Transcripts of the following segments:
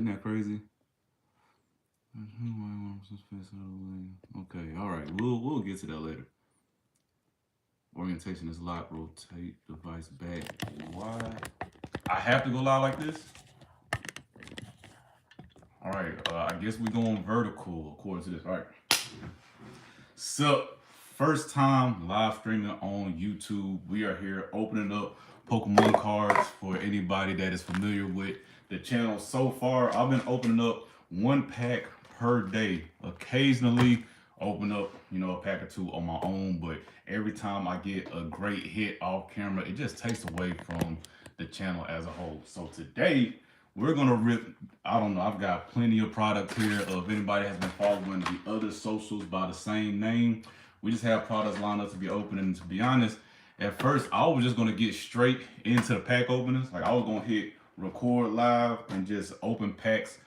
that crazy? Okay, all right. We'll get to that later. Orientation is locked. Rotate device back. Why? I have to go live like this. All right. I guess we're going vertical according to this. All right. So, first time live streaming on YouTube. We are here opening up Pokemon cards for anybody that is familiar with the channel. So far, I've been opening up one pack per day. Occasionally, open up, a pack or two on my own, but every time I get a great hit off camera, it just takes away from the channel as a whole. So today, we're gonna rip. I don't know. I've got plenty of product here. If anybody has been following the other socials by the same name, we just have products lined up to be opening. And to be honest, at first I was just gonna get straight into the pack openers. Like I was gonna hit record live and just open packs,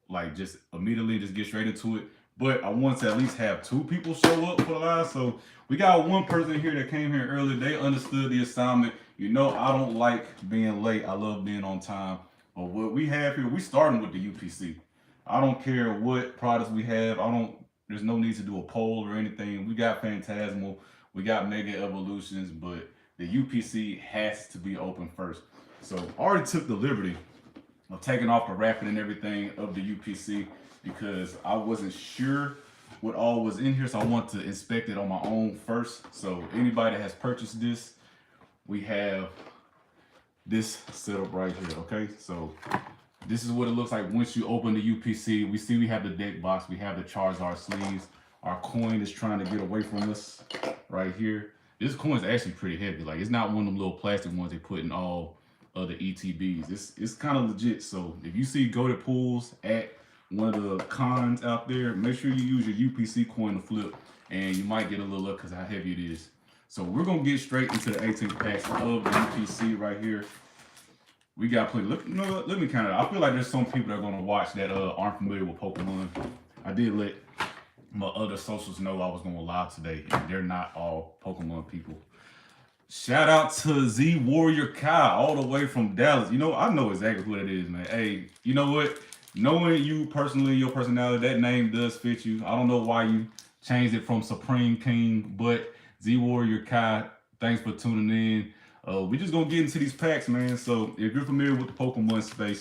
like just immediately just get straight into it. But I want to at least have two people show up for the live. So we got one person here that came here early. They understood the assignment. I don't like being late. I love being on time. But what we have here, we starting with the UPC. I don't care what products we have. There's no need to do a poll or anything. We got Phantasmal, we got Mega Evolutions, but the UPC has to be open first. So I already took the liberty of taking off the wrapping and everything of the UPC because I wasn't sure what all was in here. So I want to inspect it on my own first. So anybody that has purchased this, we have this setup right here. Okay, so this is what it looks like once you open the UPC. We have the deck box, we have the Charizard sleeves. Our coin is trying to get away from us right here. This coin is actually pretty heavy. Like it's not one of them little plastic ones they put in all other ETBs. It's kind of legit. So if you see goated pools at one of the cons out there, make sure you use your UPC coin to flip, and you might get a little luck because how heavy it is. So we're gonna get straight into the 18 packs of the UPC right here. We got plenty. Let me count it. I feel like there's some people that are gonna watch that aren't familiar with Pokemon. I did let my other socials know I was going live today, and they're not all Pokemon people. Shout out to Z Warrior Kai all the way from Dallas. I know exactly who that is, man. Hey, you know what? Knowing you personally, your personality, that name does fit you. I don't know why you changed it from Supreme King, but Z Warrior Kai, thanks for tuning in. We just gonna get into these packs, man. So if you're familiar with the Pokemon space,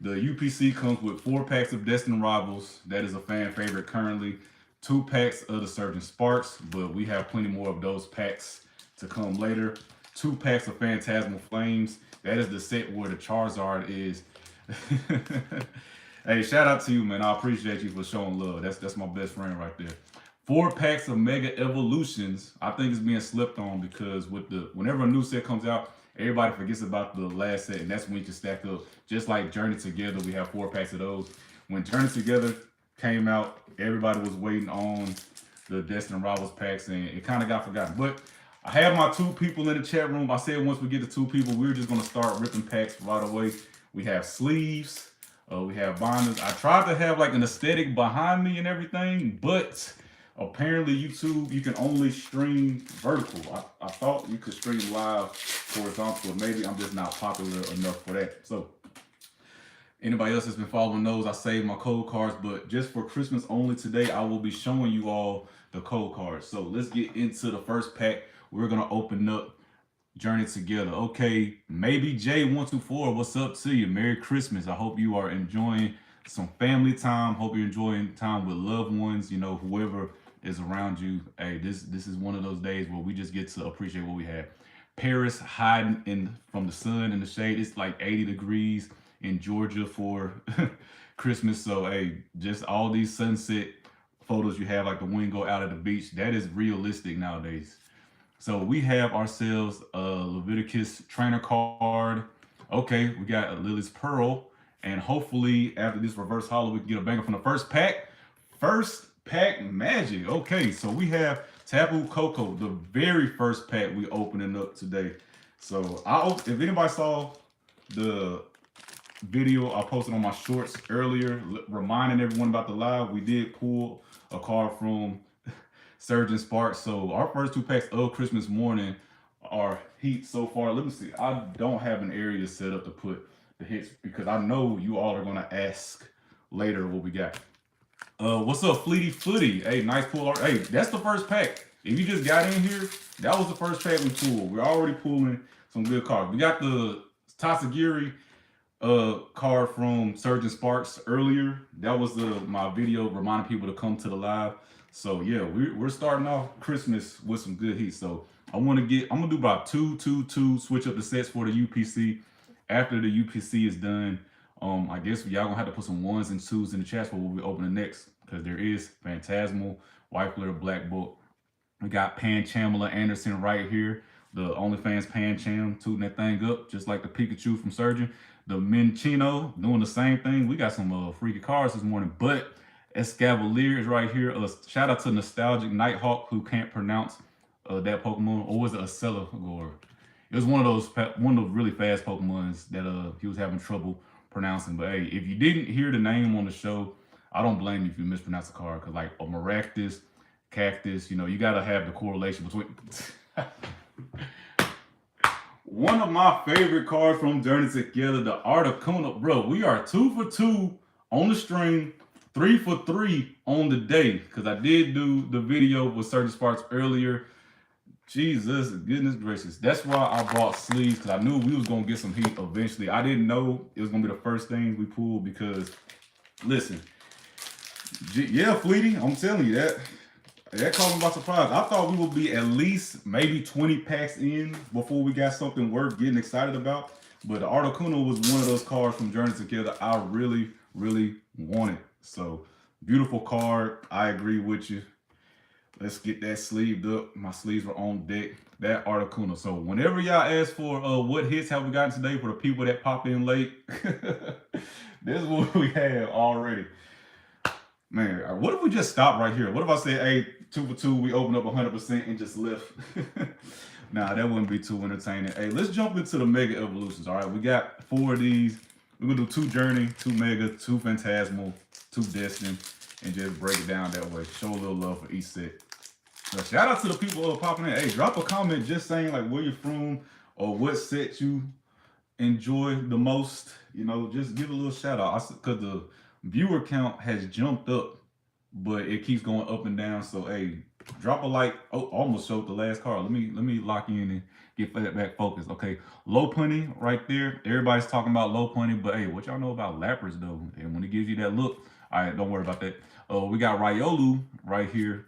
the UPC comes with 4 packs of Destined Rivals. That is a fan favorite currently. 2 packs of the Surging Sparks, but we have plenty more of those packs to come later. 2 packs of Phantasmal Flames. That is the set where the Charizard is. Hey, shout out to you, man. I appreciate you for showing love. That's my best friend right there. 4 packs of Mega Evolutions. I think it's being slept on because whenever a new set comes out, everybody forgets about the last set, and that's when you can stack up. Just like Journey Together, we have 4 packs of those. When Journey Together came out, everybody was waiting on the Destined Rivals packs, and it kind of got forgotten. But I have my 2 people in the chat room. I said once we get to 2 people, we're just going to start ripping packs right away. We have sleeves. We have binders. I tried to have like an aesthetic behind me and everything, but apparently YouTube, you can only stream vertical. I thought you could stream live horizontal, but maybe I'm just not popular enough for that. So anybody else that's been following knows I saved my code cards, but just for Christmas only today, I will be showing you all the code cards. So let's get into the first pack. We're gonna open up Journey Together. Okay, maybe J124, what's up to you? Merry Christmas. I hope you are enjoying some family time. Hope you're enjoying time with loved ones, whoever is around you. Hey, this is one of those days where we just get to appreciate what we have. Paris hiding from the sun and the shade. It's like 80 degrees in Georgia for Christmas. So hey, just all these sunset photos you have, like the wind go out at the beach, that is realistic nowadays. So we have ourselves a Leviticus trainer card. Okay, we got a Lily's Pearl. And hopefully after this reverse holo, we can get a banger from the first pack. First pack magic. Okay, so we have Tapu Koko, the very first pack we opening up today. So if anybody saw the video I posted on my shorts earlier, reminding everyone about the live, we did pull a card from Surging Sparks. So our first 2 packs of Christmas morning are heat so far. Let me see. I don't have an area set up to put the hits because I know you all are gonna ask later what we got. What's up, Fleety Footy? Hey, nice pull. Hey, that's the first pack. If you just got in here, that was the first pack we pulled. We're already pulling some good cards. We got the Tasagiri card from Surgeon Sparks earlier. That was my video reminding people to come to the live. So yeah, we're starting off Christmas with some good heat. So I'm gonna do about two, switch up the sets for the UPC. After the UPC is done, I guess y'all gonna have to put some ones and twos in the chat for what we open the next, because there is Phantasmal, White Glitter, Black Bolt. We got Panchamela Anderson right here, the OnlyFans Pancham, tooting that thing up, just like the Pikachu from Surgeon. The Minchino doing the same thing. We got some freaky cards this morning, but Escavalier is right here. Shout out to Nostalgic Nighthawk, who can't pronounce that Pokemon, or was it Accelagor? It was one of those really fast Pokemons that he was having trouble pronouncing. But hey, if you didn't hear the name on the show, I don't blame you if you mispronounce a card, because like a Maractus, Cactus, you know, you gotta have the correlation between. One of my favorite cards from Journey Together, the Articuno. Bro, we are 2 for 2 on the stream, 3 for 3 on the day, because I did do the video with Surgeon Sparks earlier. Jesus, goodness gracious. That's why I bought sleeves, because I knew we was going to get some heat eventually. I didn't know it was going to be the first thing we pulled, because, listen, yeah, Fleety, I'm telling you that. That caught me by surprise. I thought we would be at least maybe 20 packs in before we got something worth getting excited about. But the Articuno was one of those cards from Journey Together I really, really wanted. So, beautiful card. I agree with you. Let's get that sleeved up. My sleeves were on deck. That Articuno. So, whenever y'all ask for what hits have we gotten today for the people that pop in late, this is what we have already. Man, what if we just stop right here? What if I say, hey, 2 for 2, we open up 100% and just lift? Nah, that wouldn't be too entertaining. Hey, let's jump into the Mega Evolutions. All right, we got 4 of these. We're going to do 2 Journey, 2 Mega, 2 Phantasmal, 2 Destin, and just break it down that way. Show a little love for each set. So shout out to the people popping in. Hey, drop a comment just saying like where you're from or what set you enjoy the most. You know, just give a little shout out. Because the viewer count has jumped up, but it keeps going up and down. So hey, drop a like. Oh, almost showed the last card. Let me lock in and get that back focused. Okay, Lopunny right there. Everybody's talking about Lopunny, but hey, what y'all know about Lapras though? And when it gives you that look, all right, don't worry about that. We got Riolu right here.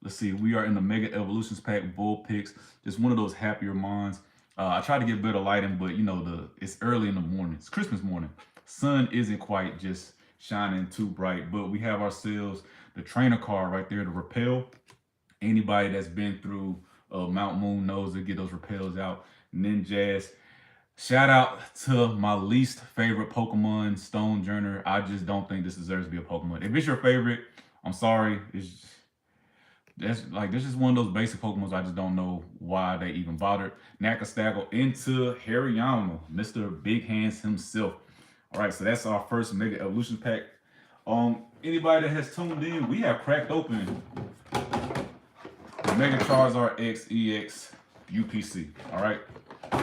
Let's see, we are in the Mega Evolutions pack, Vulpix. Just one of those happier minds. I tried to get better lighting, but you know, it's early in the morning. It's Christmas morning. Sun isn't quite just shining too bright, but we have ourselves the trainer card right there to repel. Anybody that's been through Mount Moon knows to get those repels out. Ninjask. Shout out to my least favorite Pokemon, Stonejourner. I just don't think this deserves to be a Pokemon. If it's your favorite, I'm sorry. That's just one of those basic Pokemons. I just don't know why they even bothered. Nacastaggle into Hariyama, Mr. Big Hands himself. All right, so that's our first Mega Evolution pack. Anybody that has tuned in, we have cracked open the Mega Charizard X EX UPC. All right,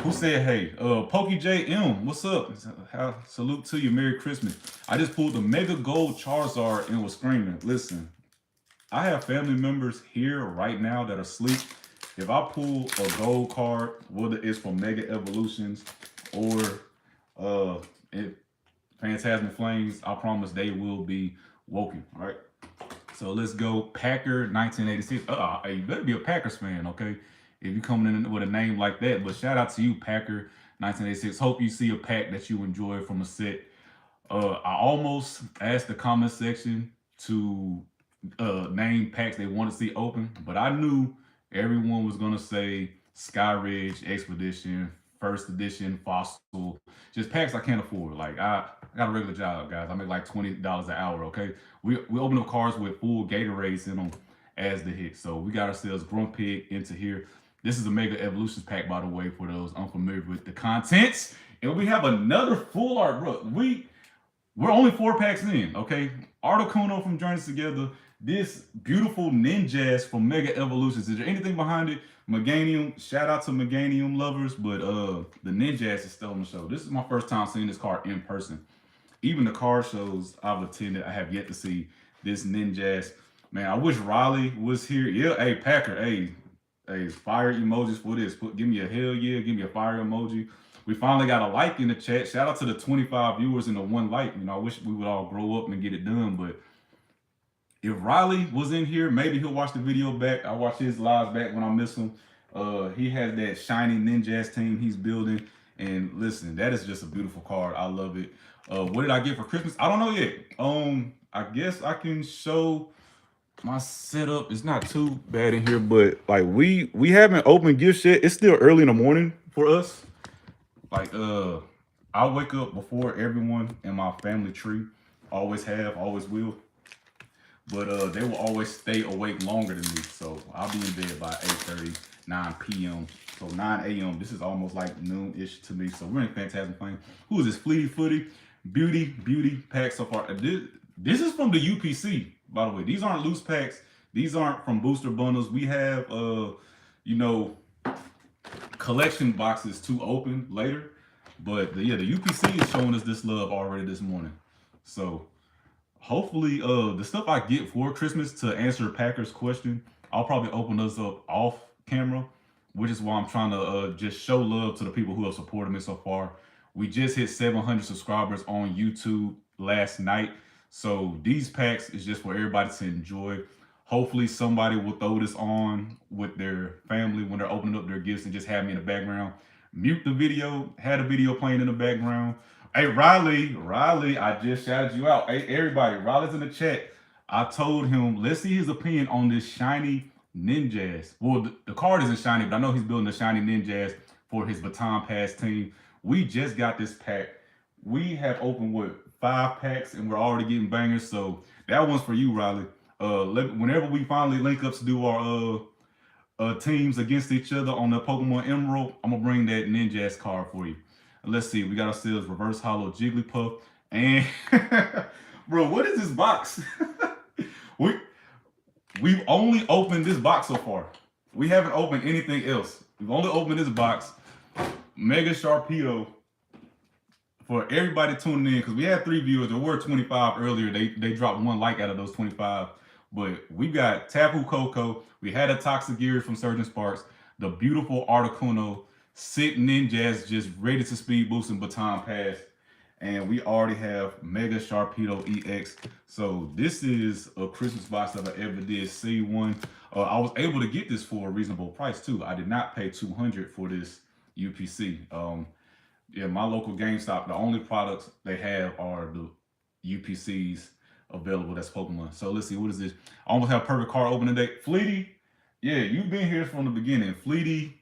who said hey? PokeJM, what's up? Salute to you, Merry Christmas. I just pulled the Mega Gold Charizard and was screaming. Listen, I have family members here right now that are asleep. If I pull a gold card, whether it's from Mega Evolutions or Phantasmal Flames, I promise they will be woken. All right. So let's go. Packer 1986. Hey, you better be a Packers fan, okay? If you're coming in with a name like that. But shout out to you, Packer 1986. Hope you see a pack that you enjoy from a set. I almost asked the comment section to name packs they want to see open, but I knew everyone was gonna say Skyridge, Expedition, First Edition, Fossil, just packs I can't afford. Like I got a regular job, guys. I make like $20 an hour. Okay, we open up cards with full Gatorades in them as the hit. So we got ourselves Grumpig into here. This is a Mega Evolutions pack, by the way, for those unfamiliar with the contents. And we have another full art, bro. We're only 4 packs in. Okay, Articuno from Journeys Together. This beautiful Ninjask from Mega Evolutions. Is there anything behind it? Meganium, shout out to Meganium lovers, but the Ninjas is still on the show. This is my first time seeing this car in person. Even the car shows I've attended, I have yet to see this Ninjas. Man, I wish Raleigh was here. Yeah, hey Packer, hey, fire emojis for this. Give me a hell yeah, give me a fire emoji. We finally got a like in the chat. Shout out to the 25 viewers and the one like. You know, I wish we would all grow up and get it done, but if Riley was in here, maybe he'll watch the video back. I watch his lives back when I miss him. He has that shiny Ninjas team he's building. And listen, that is just a beautiful card. I love it. What did I get for Christmas? I don't know yet. I guess I can show my setup. It's not too bad in here, but like we haven't opened gifts yet. It's still early in the morning for us. Like I wake up before everyone in my family tree. Always have, always will. But they will always stay awake longer than me. So I'll be in bed by 8:30, 9 p.m. So 9 a.m. This is almost like noon-ish to me. So we're in Phantasm Flame. Who is this? Fleety Footy. Beauty pack so far. This is from the UPC, by the way. These aren't loose packs. These aren't from booster bundles. We have, you know, collection boxes to open later. But yeah, the UPC is showing us this love already this morning. So hopefully, the stuff I get for Christmas, to answer Packer's question, I'll probably open those up off camera, which is why I'm trying to just show love to the people who have supported me so far. We just hit 700 subscribers on YouTube last night. So these packs is just for everybody to enjoy. Hopefully somebody will throw this on with their family when they're opening up their gifts and just have me in the background. Mute the video, had a video playing in the background. Hey, Riley, I just shouted you out. Hey, everybody, Riley's in the chat. I told him, let's see his opinion on this shiny Ninjas. Well, the card isn't shiny, but I know he's building a shiny Ninjas for his Baton Pass team. We just got this pack. We have opened, what, 5 packs, and we're already getting bangers. So that one's for you, Riley. Whenever we finally link up to do our teams against each other on the Pokemon Emerald, I'm going to bring that Ninjas card for you. Let's see, we got ourselves reverse hollow Jigglypuff. And bro, what is this box? We've only opened this box so far. We haven't opened anything else. We've only opened this box. Mega Sharpedo. For everybody tuning in, because we had 3 viewers. There were 25 earlier. They dropped 1 like out of those 25. But we got Tapu Koko. We had a Toxagear from Surgeon Sparks. The beautiful Articuno. Sick Ninjas just ready to speed boost and Baton Pass. And we already have Mega Sharpedo EX. So this is a Christmas box that I ever did see one. I was able to get this for a reasonable price too. I did not pay $200 for this UPC. Yeah, my local GameStop, the only products they have are the UPCs available. That's Pokemon. So let's see, what is this? I almost have a perfect card opening day. Fleety, yeah, you've been here from the beginning. Fleety,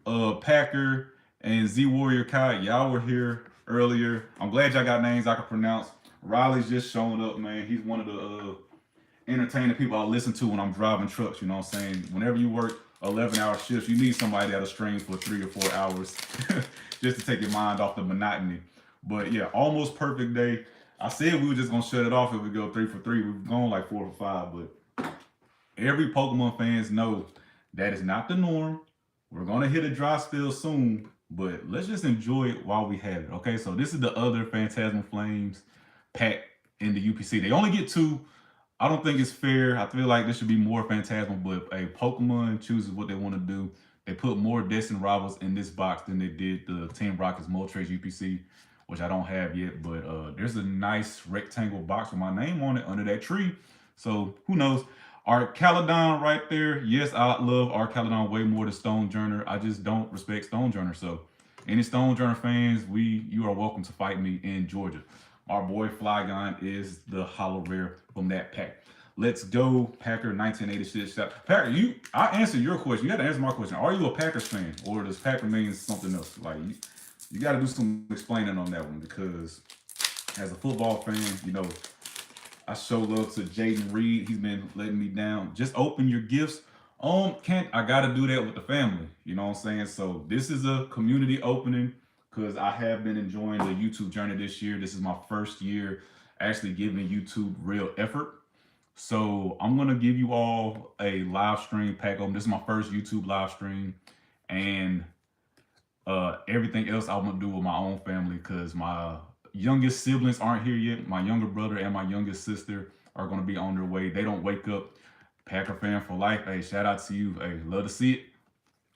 Packer, and Z Warrior Kai, y'all were here earlier. I'm glad y'all got names I can pronounce. Riley's just showing up, man. He's one of the entertaining people I listen to when I'm driving trucks, you know what I'm saying? Whenever you work 11-hour shifts, you need somebody that'll stream for 3 or 4 hours just to take your mind off the monotony. But yeah, almost perfect day. I said we were just gonna shut it off if we go 3 for 3. We've gone like 4 for 5, but every Pokemon fans know that is not the norm. We're gonna hit a dry spell soon, but let's just enjoy it while we have it. Okay, so this is the other Phantasm Flames pack in the UPC. They only get 2. I don't think it's fair. I feel like there should be more Phantasm, but a Pokemon chooses what they want to do. They put more Destined Rivals in this box than they did the Team Rocket's Moltres UPC, which I don't have yet, but there's a nice rectangle box with my name on it under that tree. So who knows? Archaludon right there. Yes, I love Archaludon way more than Stonejourner. I just don't respect Stonejourner. So any Stonejourner fans, you are welcome to fight me in Georgia. Our boy Flygon is the holo rare from that pack. Let's go, Packer 1986. Packer, I answered your question. You got to answer my question. Are you a Packers fan, or does Packer mean something else? Like you got to do some explaining on that one, because as a football fan, you know, I show love to Jaden Reed. He's been letting me down. Just open your gifts. I got to do that with the family. You know what I'm saying? So this is a community opening, because I have been enjoying the YouTube journey this year. This is my first year actually giving YouTube real effort. So I'm gonna give you all a live stream pack open. This is my first YouTube live stream, and everything else I'm gonna do with my own family because my youngest siblings aren't here yet. My younger brother and my youngest sister are gonna be on their way. They don't wake up. Packer fan for life. Hey, shout out to you. Hey, love to see it.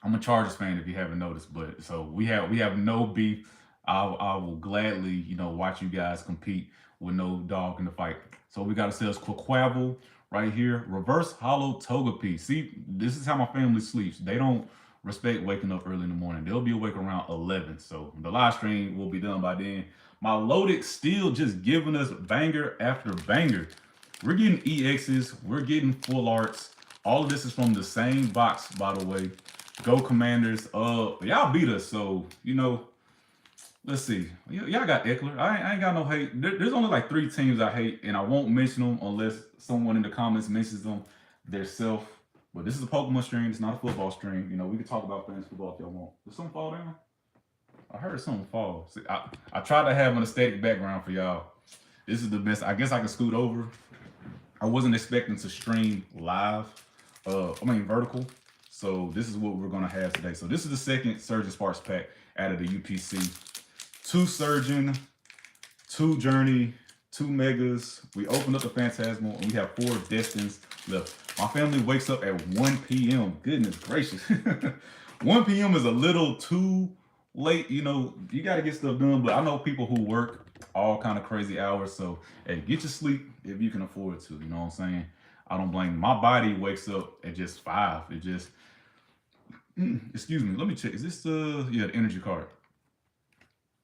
I'm a Chargers fan if you haven't noticed, but so we have no beef. I will gladly, watch you guys compete with no dog in the fight. So we got ourselves Quaquavel right here, reverse hollow Togepi. See, this is how my family sleeps. They don't respect waking up early in the morning. They'll be awake around 11. So the live stream will be done by then. My loaded still just giving us banger after banger. We're getting EXs, we're getting full arts. All of this is from the same box, by the way. Go Commanders. Y'all beat us, so let's see. Y'all got Eckler. I ain't got no hate. There's only like 3 teams I hate, and I won't mention them unless someone in the comments mentions them themselves. But this is a Pokemon stream. It's not a football stream. We can talk about fantasy football if y'all want. Did something fall down? I heard something fall. See, I tried to have an aesthetic background for y'all. This is the best. I guess I can scoot over. I wasn't expecting to stream live. Vertical. So this is what we're gonna have today. So this is the second Surgeon Sparks pack out of the UPC. 2 Surgeon, 2 Journey, 2 Megas. We opened up the Phantasmal and we have 4 Destins left. My family wakes up at 1 p.m. Goodness gracious. 1 p.m. is a little too late. You got to get stuff done. But I know people who work all kind of crazy hours. So, hey, get your sleep if you can afford to. You know what I'm saying? I don't blame you. My body wakes up at just 5. It just, excuse me, let me check. Is this the energy card?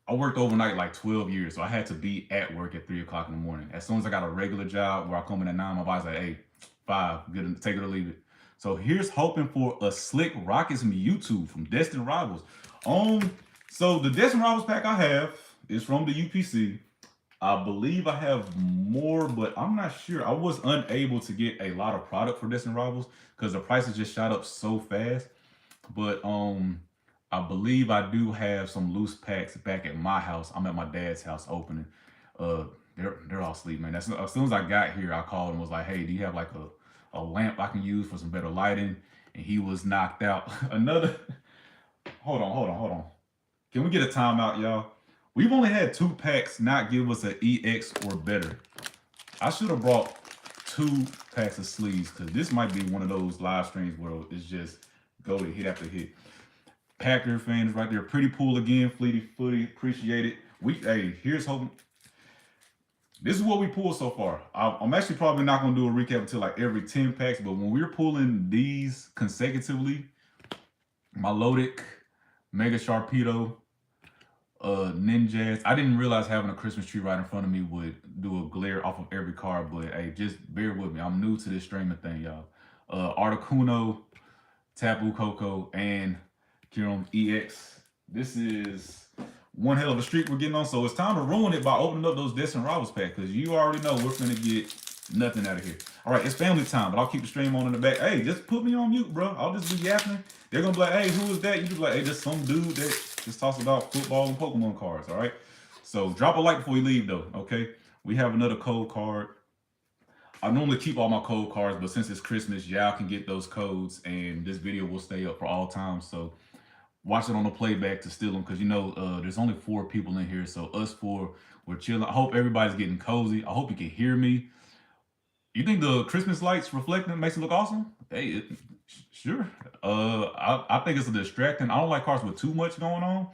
I worked overnight like 12 years, so I had to be at work at 3 o'clock in the morning. As soon as I got a regular job where I come in at 9, my body's like, hey, 5, good, take it or leave it. So here's hoping for a Slick Rockets Mewtwo from Destined Rivals. So the Destined Rivals pack I have is from the UPC. I believe I have more, but I'm not sure. I was unable to get a lot of product for Destined Rivals because the prices just shot up so fast. But I believe I do have some loose packs back at my house. I'm at my dad's house opening. They're all asleep, man. As soon as I got here, I called and was like, hey, do you have like a lamp I can use for some better lighting? And he was knocked out. Hold on. Can we get a timeout, y'all? We've only had 2 packs not give us an EX or better. I should have brought 2 packs of sleeves because this might be one of those live streams where it's just go to hit after hit. Packer fans right there. Pretty pool again. Fleety Footy. Appreciate it. Hey, here's hoping. This is what we pulled so far. I'm actually probably not going to do a recap until like every 10 packs, but when we're pulling these consecutively, Milotic, Mega Sharpedo, Ninjas. I didn't realize having a Christmas tree right in front of me would do a glare off of every card, but hey, just bear with me. I'm new to this streaming thing, y'all. Articuno, Tapu Koko, and Kyurem EX. This is one hell of a streak we're getting on, so it's time to ruin it by opening up those Destined Rivals pack, because you already know we're finna get nothing out of here. All right, it's family time, but I'll keep the stream on in the back. Hey, just put me on mute, bro. I'll just be yapping. They're gonna be like, hey, who is that? You just be like, hey, just some dude that just talks about football and Pokemon cards, all right? So drop a like before you leave, though, okay? We have another code card. I normally keep all my code cards, but since it's Christmas, y'all can get those codes, and this video will stay up for all time, so watch it on the playback to steal them, because there's only 4 people in here, so us 4, we're chilling. I hope everybody's getting cozy. I hope you can hear me. You think the Christmas lights reflecting makes it look awesome? Hey, sure. I think it's a distracting. I don't like cards with too much going on,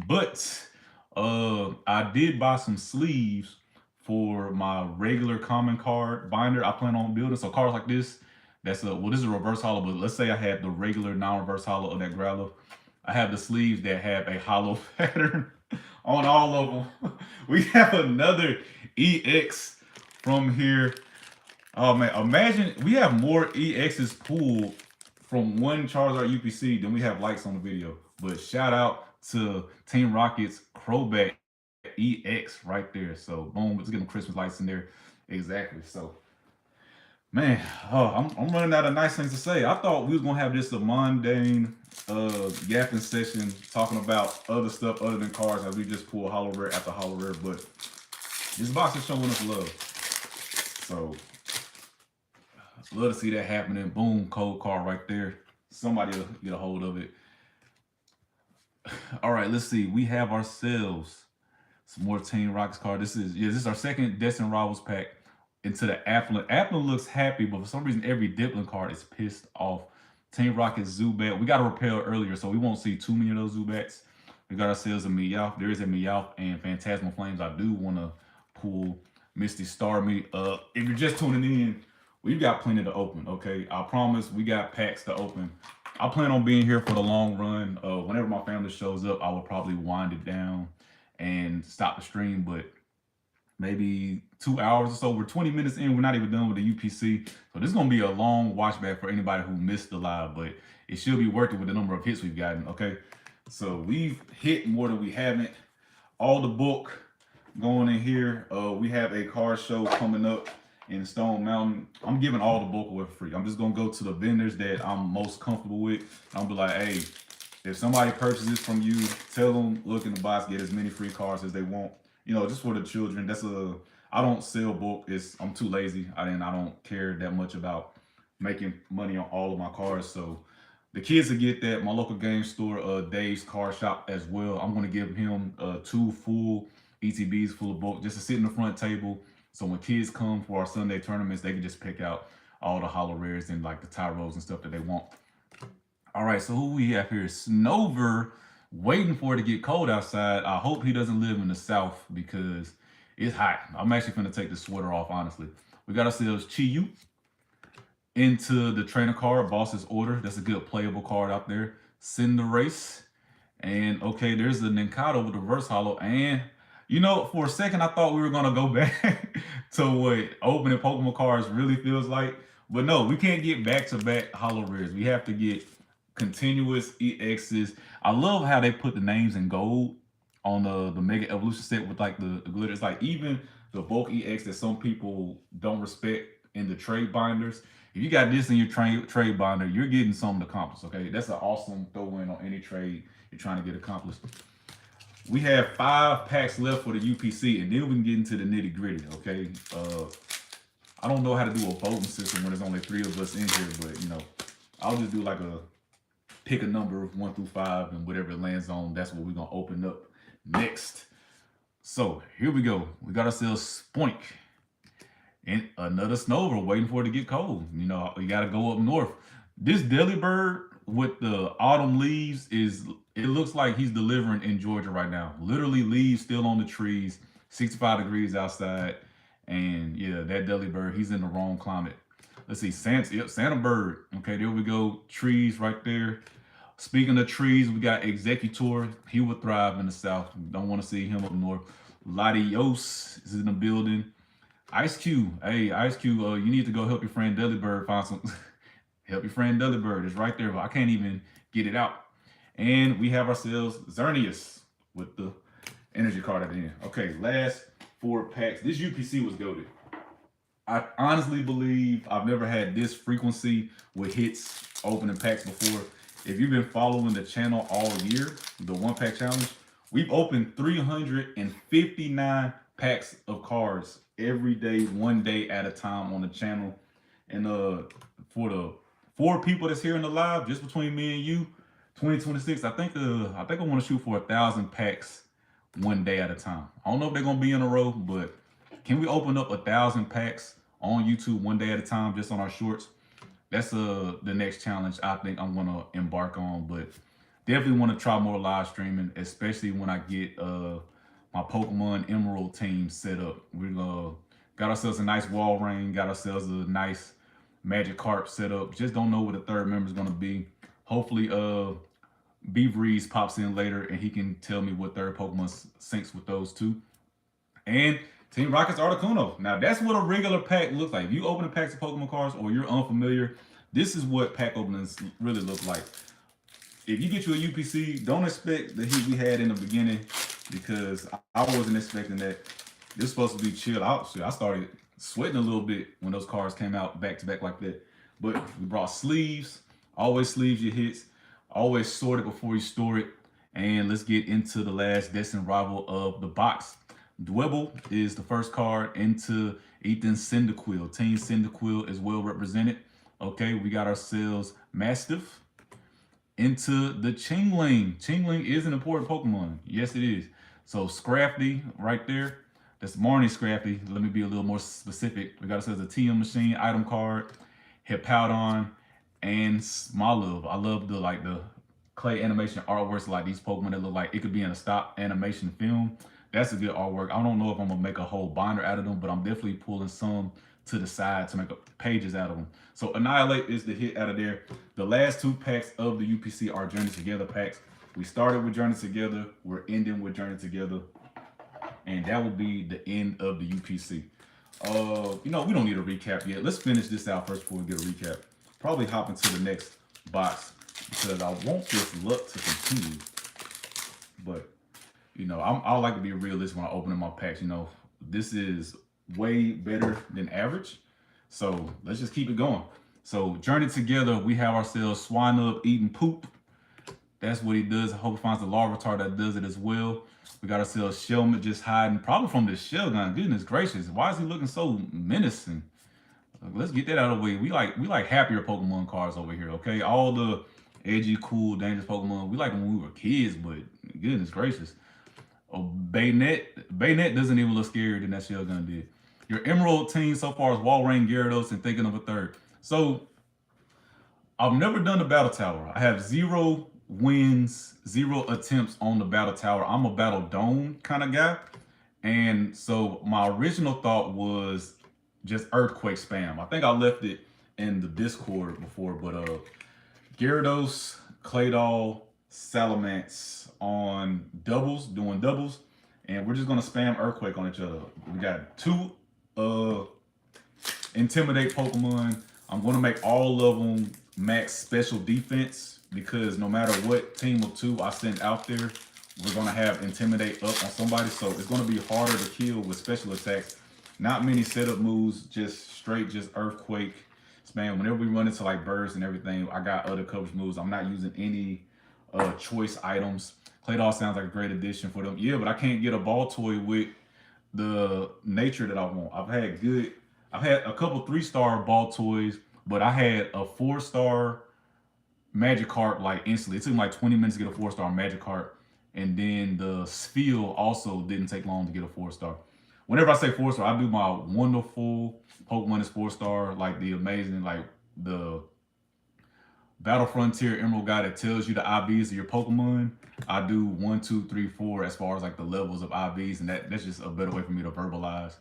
but I did buy some sleeves for my regular common card binder I plan on building. So cards like this, this is a reverse hollow, but let's say I had the regular non-reverse hollow of that Growlithe. I have the sleeves that have a hollow pattern on all of them. We have another EX from here. Oh man, imagine we have more EXs pulled from one Charizard UPC than we have likes on the video. But shout out to Team Rocket's Crobat EX right there. So boom, let's get them Christmas lights in there. Exactly. So man, I'm running out of nice things to say. I thought we was gonna have just a mundane yapping session talking about other stuff other than cards as we just pull hollow rare after hollow rare, but this box is showing us love. So Love to see that happening. Boom, cold card right there. Somebody will get a hold of it. All right, let's see. We have ourselves some more Team Rockets card. This is our second Destined Rivals pack into the Applin. Applin looks happy, but for some reason every Diplin card is pissed off. Team Rockets Zubat. We got a repel earlier, so we won't see too many of those Zubats. We got ourselves a Meowth. There is a Meowth and Phantasmal Flames. I do want to pull Misty Starmie. If you're just tuning in, we've got plenty to open, okay? I promise we got packs to open. I plan on being here for the long run. Whenever my family shows up, I will probably wind it down and stop the stream, but maybe 2 hours or so. We're 20 minutes in. We're not even done with the UPC. So this is going to be a long watch back for anybody who missed the live, but it should be worth it with the number of hits we've gotten, okay? So we've hit more than we haven't. All the book going in here. We have a car show coming up in Stone Mountain. I'm giving all the bulk away for free. I'm just gonna go to the vendors that I'm most comfortable with. I'm gonna be like, hey, if somebody purchases from you, tell them, look in the box, get as many free cards as they want. You know, just for the children. I don't sell bulk. I'm too lazy. I don't care that much about making money on all of my cards. So the kids will get that. My local game store, Dave's Car Shop as well. I'm gonna give him 2 full ETBs full of bulk just to sit in the front table. So when kids come for our Sunday tournaments, they can just pick out all the holo rares and like the Tyros and stuff that they want. All right, so who we have here is Snover, waiting for it to get cold outside. I hope he doesn't live in the South because it's hot. I'm actually gonna take the sweater off, honestly. We got ourselves Chi-Yu into the trainer card, Boss's Order. That's a good playable card out there. Cinderace. And okay, there's the Nincado with the reverse holo. And you know, for a second, I thought we were gonna go back to what opening Pokemon cards really feels like. But no, we can't get back-to-back holo rares. We have to get continuous EXs. I love how they put the names in gold on the Mega Evolution set with like the glitter. It's like even the bulk EX that some people don't respect in the trade binders. If you got this in your trade binder, you're getting something accomplished, okay? That's an awesome throw-in on any trade you're trying to get accomplished. We have 5 packs left for the UPC, and then we can get into the nitty-gritty, okay? I don't know how to do a voting system when there's only 3 of us in here, but, you know, I'll just do like pick a number of 1 through 5, and whatever it lands on, that's what we're going to open up next. So, here we go. We got ourselves Spoink. And another Snover waiting for it to get cold. You know, you got to go up north. This Delibird with the autumn leaves it looks like he's delivering in Georgia right now. Literally leaves still on the trees, 65 degrees outside. And yeah, that Delibird, he's in the wrong climate. Let's see, Santa Bird. Okay, there we go. Trees right there. Speaking of trees, we got Executor. He would thrive in the South. Don't want to see him up north. Latios is in the building. Ice Cube. Hey, Ice Cube, you need to go help your friend Delibird find some. Help your friend Delibird. It's right there, but I can't even get it out. And we have ourselves Xerneas with the energy card at the end. Okay, last 4 packs. This UPC was goated. I honestly believe I've never had this frequency with hits opening packs before. If you've been following the channel all year, the 1-pack challenge, we've opened 359 packs of cards every day, 1 day at a time on the channel. And for the 4 people that's here in the live, just between me and you, 2026, I think I want to shoot for 1,000 packs 1 day at a time. I don't know if they're gonna be in a row, but can we open up 1,000 packs on YouTube 1 day at a time, just on our shorts? That's the next challenge I think I'm gonna embark on. But definitely want to try more live streaming, especially when I get my Pokemon Emerald team set up. We got ourselves a nice Walrein, got ourselves a nice Magikarp set up. Just don't know what the 3rd member is gonna be. Hopefully, Beavreeze pops in later and he can tell me what 3rd Pokemon syncs with those 2. And Team Rockets Articuno. Now, that's what a regular pack looks like. If you open packs of Pokemon cards or you're unfamiliar, this is what pack openings really look like. If you get you a UPC, don't expect the heat we had in the beginning because I wasn't expecting that. This was supposed to be chill out. I started sweating a little bit when those cards came out back to back like that. But we brought sleeves. Always sleeves your hits. Always sort it before you store it. And let's get into the last Destined Rival of the box. Dwebble is the first card into Ethan Cyndaquil. Team Cyndaquil is well represented. Okay, we got ourselves Mastiff into the Chingling. Chingling is an important Pokemon. Yes, it is. So Scrafty right there. That's Marnie Scrafty. Let me be a little more specific. We got ourselves a TM Machine item card, Hippowdon, and Smoliv. I love the clay animation artworks like these Pokemon that look like it could be in a stop animation film. That's a good artwork. I don't know if I'm gonna make a whole binder out of them, but I'm definitely pulling some to the side to make pages out of them. So Annihilate is the hit out of there. The last 2 packs of the UPC are Journey Together packs. We started with Journey Together. We're ending with Journey Together. And that will be the end of the UPC. We don't need a recap yet. Let's finish this out first before we get a recap. Probably hop into the next box because I want this luck to continue. But, I like to be realistic when I open my packs. This is way better than average. So let's just keep it going. So Journey Together, we have ourselves Swinub eating poop. That's what he does. I hope he finds the Larvitar that does it as well. We got ourselves Shelmet just hiding, probably from the shell gun. Goodness gracious, why is he looking so menacing? Let's get that out of the way. We like happier Pokemon cards over here, okay? All the edgy, cool, dangerous Pokemon, we like them when we were kids, but goodness gracious. Oh, Baynet doesn't even look scarier than that shell gun did. Your Emerald team so far is Walrein, Gyarados, and thinking of a third. So, I've never done the Battle Tower. I have 0 wins, 0 attempts on the Battle Tower. I'm a Battle Dome kind of guy. And so my original thought was just Earthquake spam. I think I left it in the Discord before, but Gyarados, Claydol, Salamence on doubles, doing doubles. And we're just going to spam Earthquake on each other. We got 2 Intimidate Pokemon. I'm going to make all of them max special defense because no matter what team of 2 I send out there, we're going to have Intimidate up on somebody. So it's going to be harder to kill with special attacks. Not many setup moves, just straight, just Earthquake spam. Whenever we run into like Burst and everything, I got other coverage moves. I'm not using any choice items. Claydol sounds like a great addition for them. Yeah, but I can't get a ball toy with the nature that I want. I've had a couple 3-star ball toys, but I had a 4-star Magikarp like instantly. It took me like 20 minutes to get a 4-star Magikarp. And then the Spheal also didn't take long to get a 4-star. Whenever I say 4-star, I do my wonderful Pokemon is 4-star, like the amazing, like the Battle Frontier Emerald guy that tells you the IVs of your Pokemon. I do 1, 2, 3, 4 as far as like the levels of IVs, and that's just a better way for me to verbalize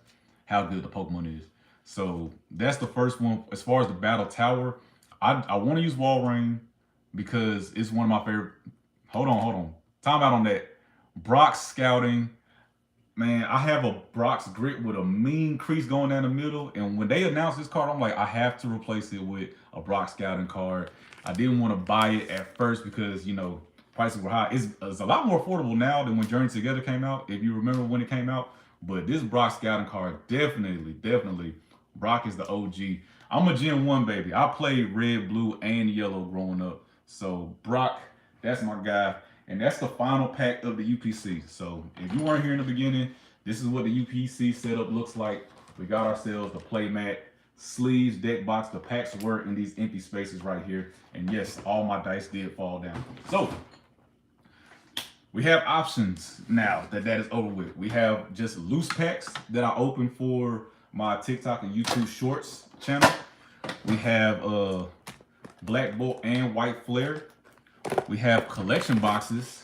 how good the Pokemon is. So that's the first one. As far as the Battle Tower, I want to use Walrein because it's one of my favorite. Hold on. Time out on that. Brock's Scouting. Man, I have a Brock's Grit with a mean crease going down the middle. And when they announced this card, I'm like, I have to replace it with a Brock Scouting card. I didn't want to buy it at first because, prices were high. It's a lot more affordable now than when Journey Together came out, if you remember when it came out. But this Brock Scouting card, definitely, Brock is the OG. I'm a Gen 1 baby. I played red, blue, and yellow growing up. So Brock, that's my guy. And that's the final pack of the UPC. So if you weren't here in the beginning, this is what the UPC setup looks like. We got ourselves the playmat, sleeves, deck box. The packs were in these empty spaces right here. And yes, all my dice did fall down. So we have options now that is over with. We have just loose packs that I opened for my TikTok and YouTube Shorts channel. We have Black Bolt and White Flare. We have collection boxes.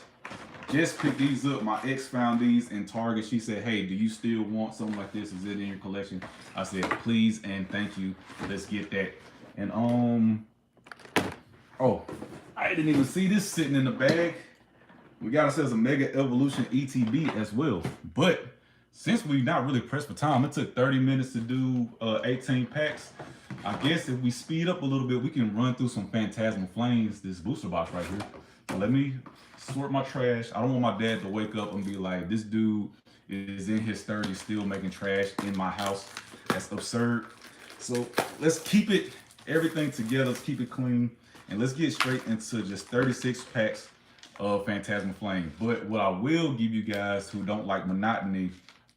Just picked these up. My ex found these in Target. She said, hey, do you still want something like this? Is it in your collection? I said, please and thank you. Let's get that. And oh, I didn't even see this sitting in the bag. We got ourselves a Mega Evolution ETB as well. But since we're not really pressed for time, it took 30 minutes to do 18 packs. I guess if we speed up a little bit, we can run through some Phantasmal Flames, this booster box right here. So let me sort my trash. I don't want my dad to wake up and be like, this dude is in his 30s still making trash in my house. That's absurd. So let's keep everything together. Let's keep it clean. And let's get straight into just 36 packs of Phantasmal Flame. But what I will give you guys who don't like monotony,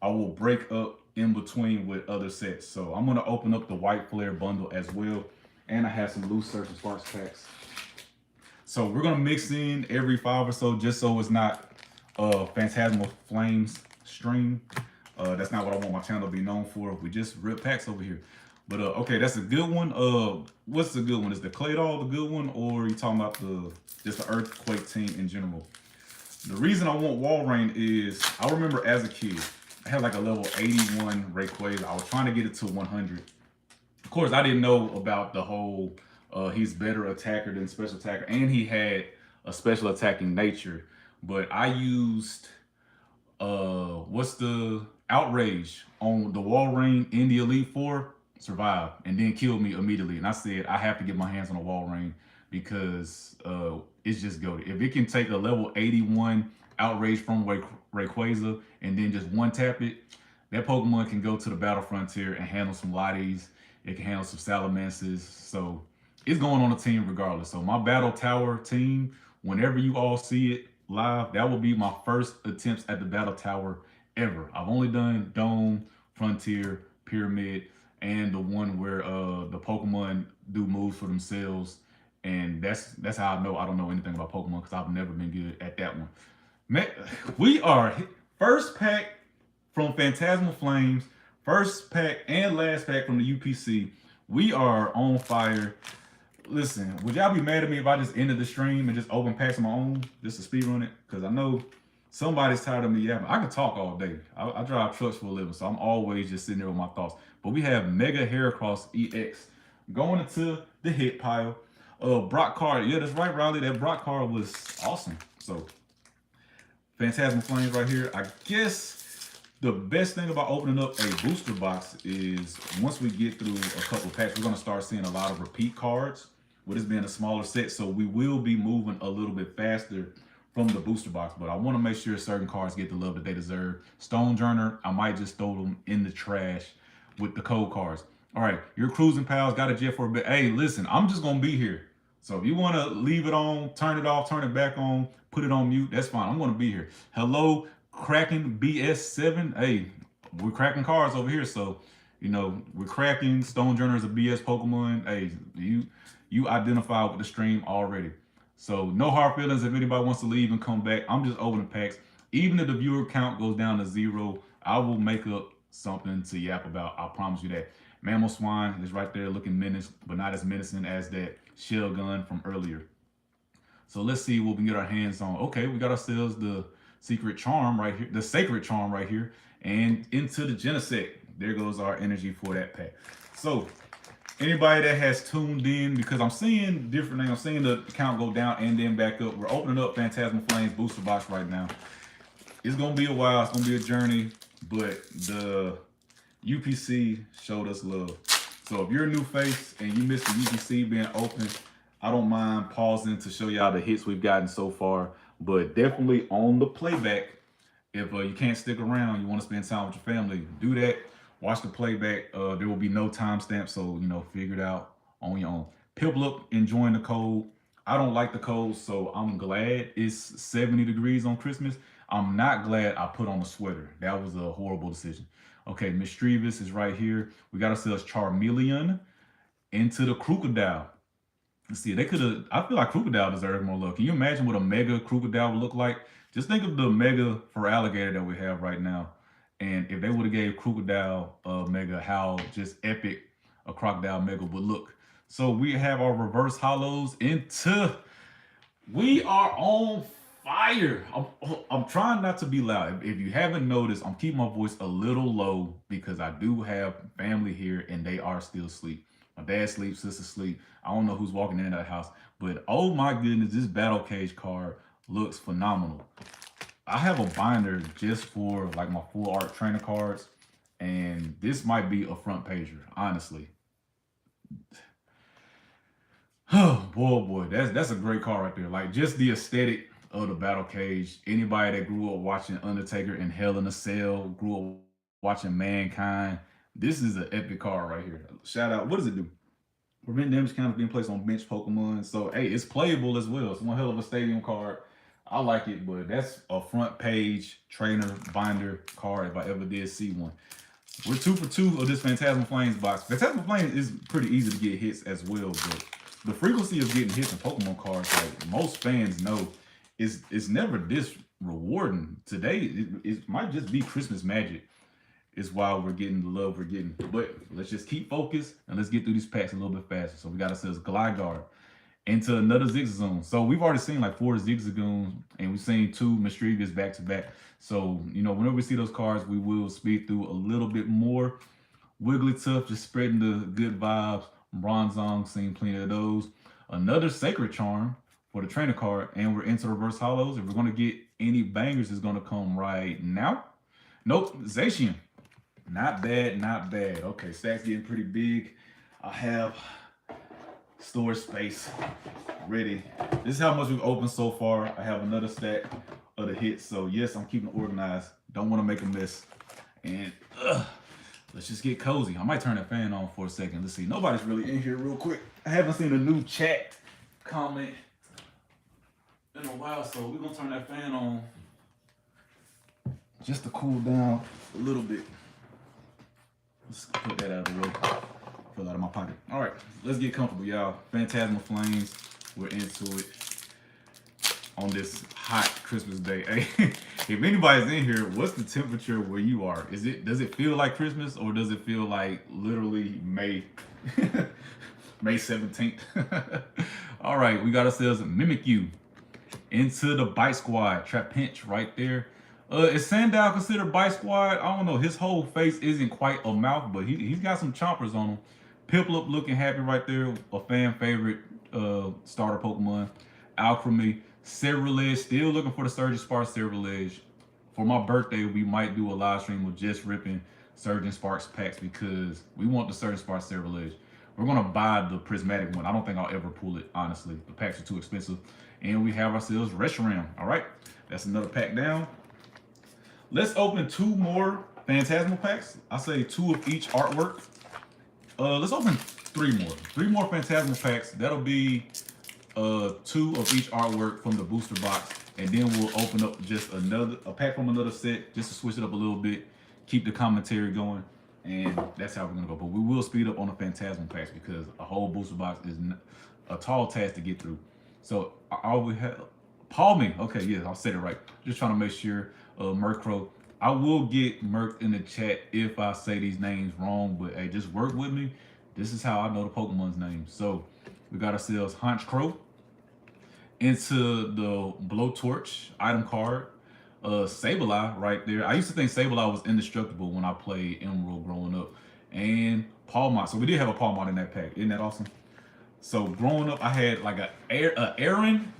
I will break up in between with other sets. So I'm gonna open up the white flare bundle as well. And I have some loose Surge and Sparks packs. So we're gonna mix in every 5 or so, just so it's not Phantasmal Flames stream. That's not what I want my channel to be known for. We just rip packs over here. But okay, that's a good one. What's the good one? Is the Clay Doll the good one, or are you talking about just the Earthquake team in general? The reason I want Walrein is I remember as a kid, I had like a level 81 Rayquaza. I was trying to get it to 100. Of course, I didn't know about the whole he's better attacker than special attacker, and he had a special attacking nature. But I used what's the outrage on the Walrein in the Elite Four, survived and then killed me immediately. And I said I have to get my hands on a Walrein because it's just goated. If it can take a level 81 outrage from Rayquaza and then just one tap it, that Pokemon can go to the battle frontier and handle some Lotties. It can handle some Salamanders. So it's going on the team regardless. So my Battle Tower team, whenever you all see it live, that will be my first attempts at the Battle Tower ever. I've only done Dome, Frontier, Pyramid, and the one where the Pokemon do moves for themselves. And that's how I know I don't know anything about Pokemon, because I've never been good at that one. Man, we are first pack from Phantasmal Flames, first pack and last pack from the UPC. We are on fire. Listen, would y'all be mad at me if I just ended the stream and just open packs of my own just to speed run it? Because I know somebody's tired of me yapping. I can talk all day. I drive trucks for a living, so I'm always just sitting there with my thoughts. But we have Mega Heracross EX going into the hit pile. Brock card, yeah, that's right, Riley. That Brock card was awesome. So Phantasmal Flames right here. I guess the best thing about opening up a booster box is once we get through a couple packs, we're going to start seeing a lot of repeat cards with this being a smaller set. So we will be moving a little bit faster from the booster box, but I want to make sure certain cards get the love that they deserve. Stonejourner, I might just throw them in the trash with the code cards. All right, your cruising pals got a jet for a bit. Hey, listen, I'm just going to be here. So if you want to leave it on, turn it off, turn it back on, put it on mute, that's fine. I'm going to be here. Hello, Kraken BS7. Hey, we're cracking cards over here. So, you know, we're cracking. Stonejourner is a BS Pokemon. Hey, you identify with the stream already. So no hard feelings if anybody wants to leave and come back. I'm just opening packs. Even if the viewer count goes down to 0, I will make up something to yap about. I promise you that. Mamoswine is right there looking menaced, but not as menacing as that shell gun from earlier. So let's see what we can get our hands on. Okay, we got ourselves the secret charm right here, the sacred charm right here, and into the Genesect. There goes our energy for that pack. So anybody that has tuned in, because I'm seeing different things, I'm seeing the count go down and then back up. We're opening up Phantasmal Flames booster box right now. It's gonna be a while, it's gonna be a journey, but the UPC showed us love. So if you're a new face and you missed the UPC being open, I don't mind pausing to show y'all the hits we've gotten so far, but definitely on the playback. If you can't stick around, you want to spend time with your family, do that. Watch the playback. There will be no timestamp, so, you know, figure it out on your own. Piplup enjoying the cold. I don't like the cold, so I'm glad it's 70 degrees on Christmas. I'm not glad I put on a sweater. That was a horrible decision. Okay, Mischievous is right here. We got ourselves Charmeleon into the Crocodile. Let's see, they could have, I feel like Crocodile deserves more love. Can you imagine what a Mega Crocodile would look like? Just think of the Mega for Alligator that we have right now. And if they would have gave Crocodile Mega, how just epic a Crocodile Mega would look. So we have our reverse hollows into, we are on fire. I'm trying not to be loud. If you haven't noticed, I'm keeping my voice a little low because I do have family here and they are still asleep. My dad sleeps, sister sleep. I don't know who's walking in that house, but oh my goodness, this Battle Cage card looks phenomenal. I have a binder just for like my full art trainer cards, and this might be a front pager, honestly. Oh boy, that's a great card right there. Like just the aesthetic of the Battle Cage. Anybody that grew up watching Undertaker and Hell in a Cell, grew up watching Mankind, this is an epic card right here. Shout out, what does it do? Prevent damage counters being placed on bench Pokemon. So hey, it's playable as well. It's one hell of a stadium card. I like it, but that's a front page trainer binder card if I ever did see one. We're 2 for 2 of this Phantasmal Flames box. Phantasmal Flames is pretty easy to get hits as well, but the frequency of getting hits in Pokemon cards, like most fans know, is never this rewarding. Today, it might just be Christmas magic is why we're getting the love we're getting. But let's just keep focused and let's get through these packs a little bit faster. So we got ourselves Gligar into another Zigzagoon. So we've already seen like 4 Zigzagoons and we've seen 2 Mischievous back to back. So, you know, whenever we see those cards, we will speed through a little bit more. Wigglytuff just spreading the good vibes. Bronzong, seen plenty of those. Another Sacred Charm for the trainer card. And we're into reverse hollows. If we're going to get any bangers, it's going to come right now. Nope, Zacian. Not bad, not bad. Okay, stack's getting pretty big. I have storage space ready. This is how much we've opened so far. I have another stack of the hits. So yes, I'm keeping it organized. Don't want to make a mess. And let's just get cozy. I might turn that fan on for a second. Let's see. Nobody's really in here real quick. I haven't seen a new chat comment in a while, so we're gonna turn that fan on just to cool down a little bit. Let's put that out of the way. Fell out of my pocket. All right, let's get comfortable, y'all. Phantasmal Flames, we're into it on this hot Christmas day. Hey, if anybody's in here, what's the temperature where you are? Does it feel like Christmas or does it feel like literally May 17th? All right, we got ourselves a Mimikyu into the Bite Squad. Trapinch right there. Is Sandile considered Bite Squad? I don't know. His whole face isn't quite a mouth, but he's got some chompers on him. Piplup looking happy right there. A fan favorite starter Pokemon. Alcremie. Cerulege. Still looking for the Surgeon Sparks Cerulege. For my birthday, we might do a live stream of just ripping Surgeon Sparks packs because we want the Surgeon Sparks Cerulege. We're going to buy the prismatic one. I don't think I'll ever pull it, honestly. The packs are too expensive. And we have ourselves Reshiram. All right. That's another pack down. Let's open 2 more Phantasmal packs. I say 2 of each artwork. Let's open 3 more. 3 more Phantasmal packs. That'll be 2 of each artwork from the booster box. And then we'll open up just a pack from another set just to switch it up a little bit. Keep the commentary going. And that's how we're going to go. But we will speed up on the Phantasmal packs because a whole booster box is a tall task to get through. So all we have... Palmy. Okay, yes, I'll say it right. Just trying to make sure. Murkrow. I will get Merc in the chat if I say these names wrong, but hey, just work with me. This is how I know the Pokemon's name. So we got ourselves Honchkrow into the Blowtorch item card. Sableye right there. I used to think Sableye was indestructible when I played Emerald growing up. And Pawmot. So we did have a Pawmot in that pack. Isn't that awesome? So growing up, I had like a Aaron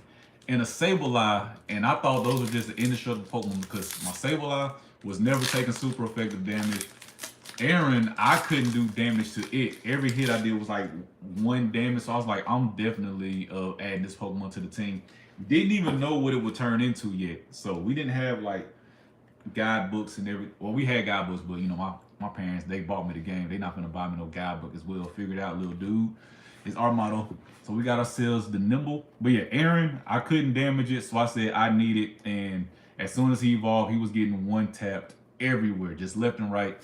and a Sableye, and I thought those were just the indestructible Pokemon because my Sableye was never taking super effective damage. Aaron, I couldn't do damage to it. Every hit I did was like 1 damage, so I was like, I'm definitely adding this Pokemon to the team. Didn't even know what it would turn into yet. So we didn't have like guidebooks and everything. Well, we had guidebooks, but you know, my parents, they bought me the game. They're not gonna buy me no guidebook as well. Figured out, little dude. Is our motto. So we got ourselves the Nimble. But yeah, Aaron, I couldn't damage it, so I said I need it. And as soon as he evolved, he was getting 1-tapped everywhere, just left and right.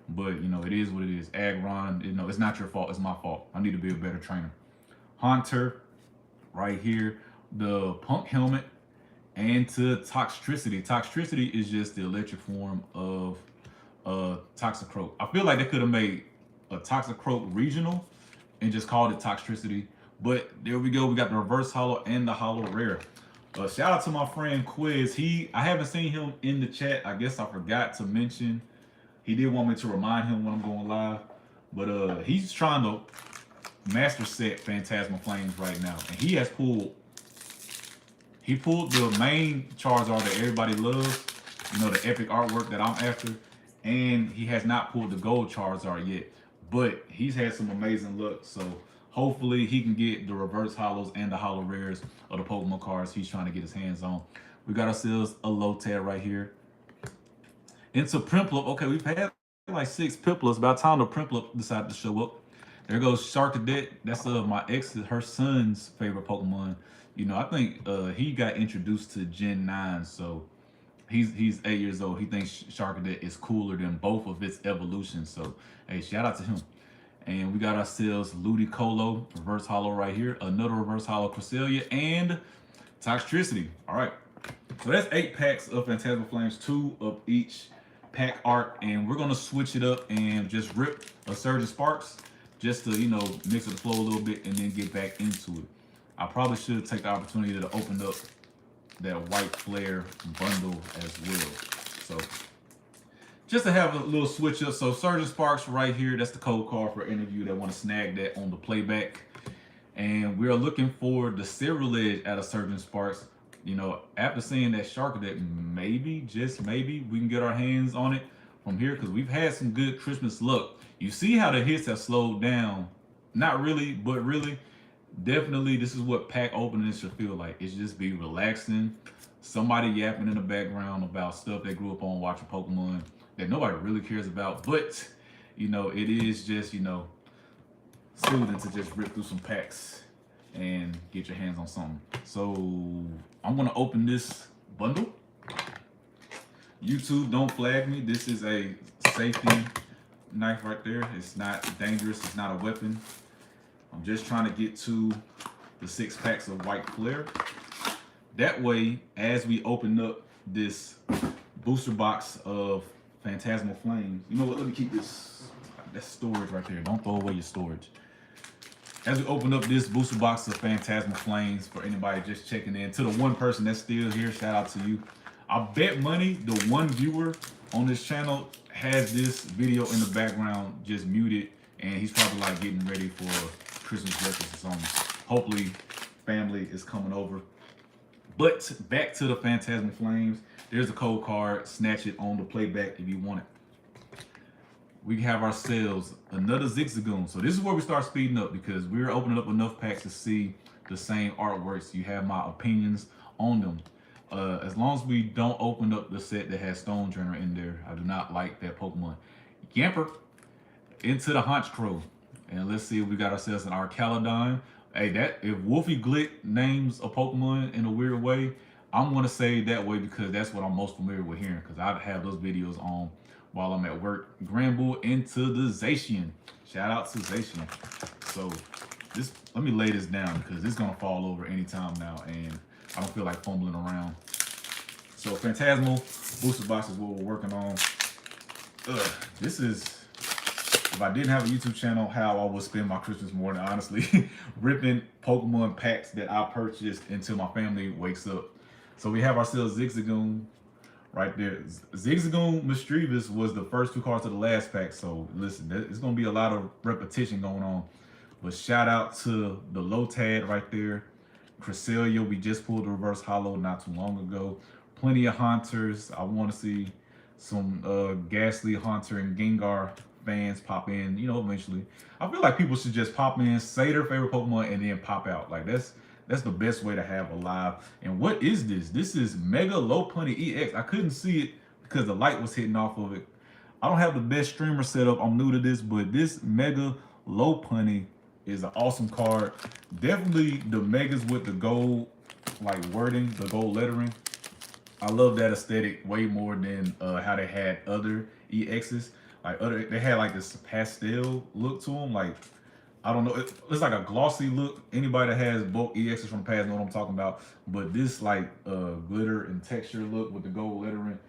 But you know, it is what it is. Aggron, you know, it's not your fault, it's my fault. I need to be a better trainer. Haunter, right here. The Punk Helmet, and to Toxtricity. Toxtricity is just the electric form of Toxicroak. I feel like they could have made a Toxicroak regional and just called it Toxtricity. But there we go. We got the reverse holo and the holo rare. Shout out to my friend Quiz. I haven't seen him in the chat. I guess I forgot to mention. He did want me to remind him when I'm going live. But he's trying to master set Phantasmal Flames right now. And he has pulled... He pulled the main Charizard that everybody loves. You know, the epic artwork that I'm after. And he has not pulled the gold Charizard yet. But he's had some amazing luck, so hopefully he can get the reverse holos and the holo rares of the Pokemon cards he's trying to get his hands on. We got ourselves a Lotad right here. Into Prinplup. Okay, we've had like 6 Pimplups. By the time the Prinplup decided to show up. There goes Sharkadet. That's her son's favorite Pokemon. You know, I think he got introduced to Gen 9, so he's 8 years old. He thinks Sharkadet is cooler than both of its evolutions. So hey, shout out to him. And we got ourselves Ludicolo, reverse hollow right here, another reverse hollow Cresselia, and Toxtricity. All right. So that's 8 packs of Phantasmal Flames, 2 of each pack art, and we're gonna switch it up and just rip a Surge of Sparks just to, you know, mix up the flow a little bit and then get back into it. I probably should take the opportunity to open up that white flare bundle as well. So just to have a little switch up. So Surge of Sparks right here, that's the code card for any of you that want to snag that on the playback. And we are looking for the Serial Edge out of Surge of Sparks. You know, after seeing that Sharkadet, maybe, just maybe, we can get our hands on it from here because we've had some good Christmas luck. You see how the hits have slowed down. Not really, but really. Definitely, this is what pack openings should feel like. It's just be relaxing. Somebody yapping in the background about stuff they grew up on watching Pokemon that nobody really cares about. But, you know, it is just, you know, soothing to just rip through some packs and get your hands on something. So I'm gonna open this bundle. YouTube, don't flag me. This is a safety knife right there. It's not dangerous. It's not a weapon. I'm just trying to get to the 6 packs of white flare. That way, as we open up this booster box of Phantasmal Flames, you know what? Let me keep this. That's storage right there. Don't throw away your storage. As we open up this booster box of Phantasmal Flames, for anybody just checking in, to the one person that's still here, shout out to you. I bet money the one viewer on this channel has this video in the background just muted, and he's probably like getting ready for Christmas breakfast or something. Hopefully family is coming over. But back to the Phantasmal Flames. There's a code card. Snatch it on the playback if you want it. We have ourselves another Zigzagoon. So this is where we start speeding up because we're opening up enough packs to see the same artworks. You have my opinions on them. As long as we don't open up the set that has Stonejourner in there, I do not like that Pokemon. Yamper into the Honchkrow. And let's see if we got ourselves an Arcaludon. Hey, that if Wolfie Glick names a Pokemon in a weird way, I'm gonna say that way because that's what I'm most familiar with hearing. Because I have those videos on while I'm at work. Granbull into the Zacian. Shout out to Zacian. So this, let me lay this down because it's gonna fall over anytime now, and I don't feel like fumbling around. So Phantasmal booster box is what we're working on. This is, if I didn't have a YouTube channel, how I would spend my Christmas morning, honestly, ripping Pokemon packs that I purchased until my family wakes up. So we have ourselves Zigzagoon right there. Zigzagoon Mischievous was the first 2 cards of the last pack. So listen, it's going to be a lot of repetition going on. But shout out to the Lotad right there. Cresselia, we just pulled the reverse hollow not too long ago. Plenty of Haunters. I want to see some Ghastly Haunter and Gengar fans pop in, you know, eventually. I feel like people should just pop in, say their favorite Pokemon, and then pop out. Like that's the best way to have a live. And what is this? This is Mega Lopunny EX. I couldn't see it because the light was hitting off of it. I don't have the best streamer setup. I'm new to this, but this Mega Lopunny is an awesome card. Definitely the Megas with the gold like wording, the gold lettering. I love that aesthetic way more than how they had other EXs. Like they had like this pastel look to them. Like, I don't know, it's like a glossy look. Anybody that has both EXs from the past know what I'm talking about. But this like glitter and texture look with the gold lettering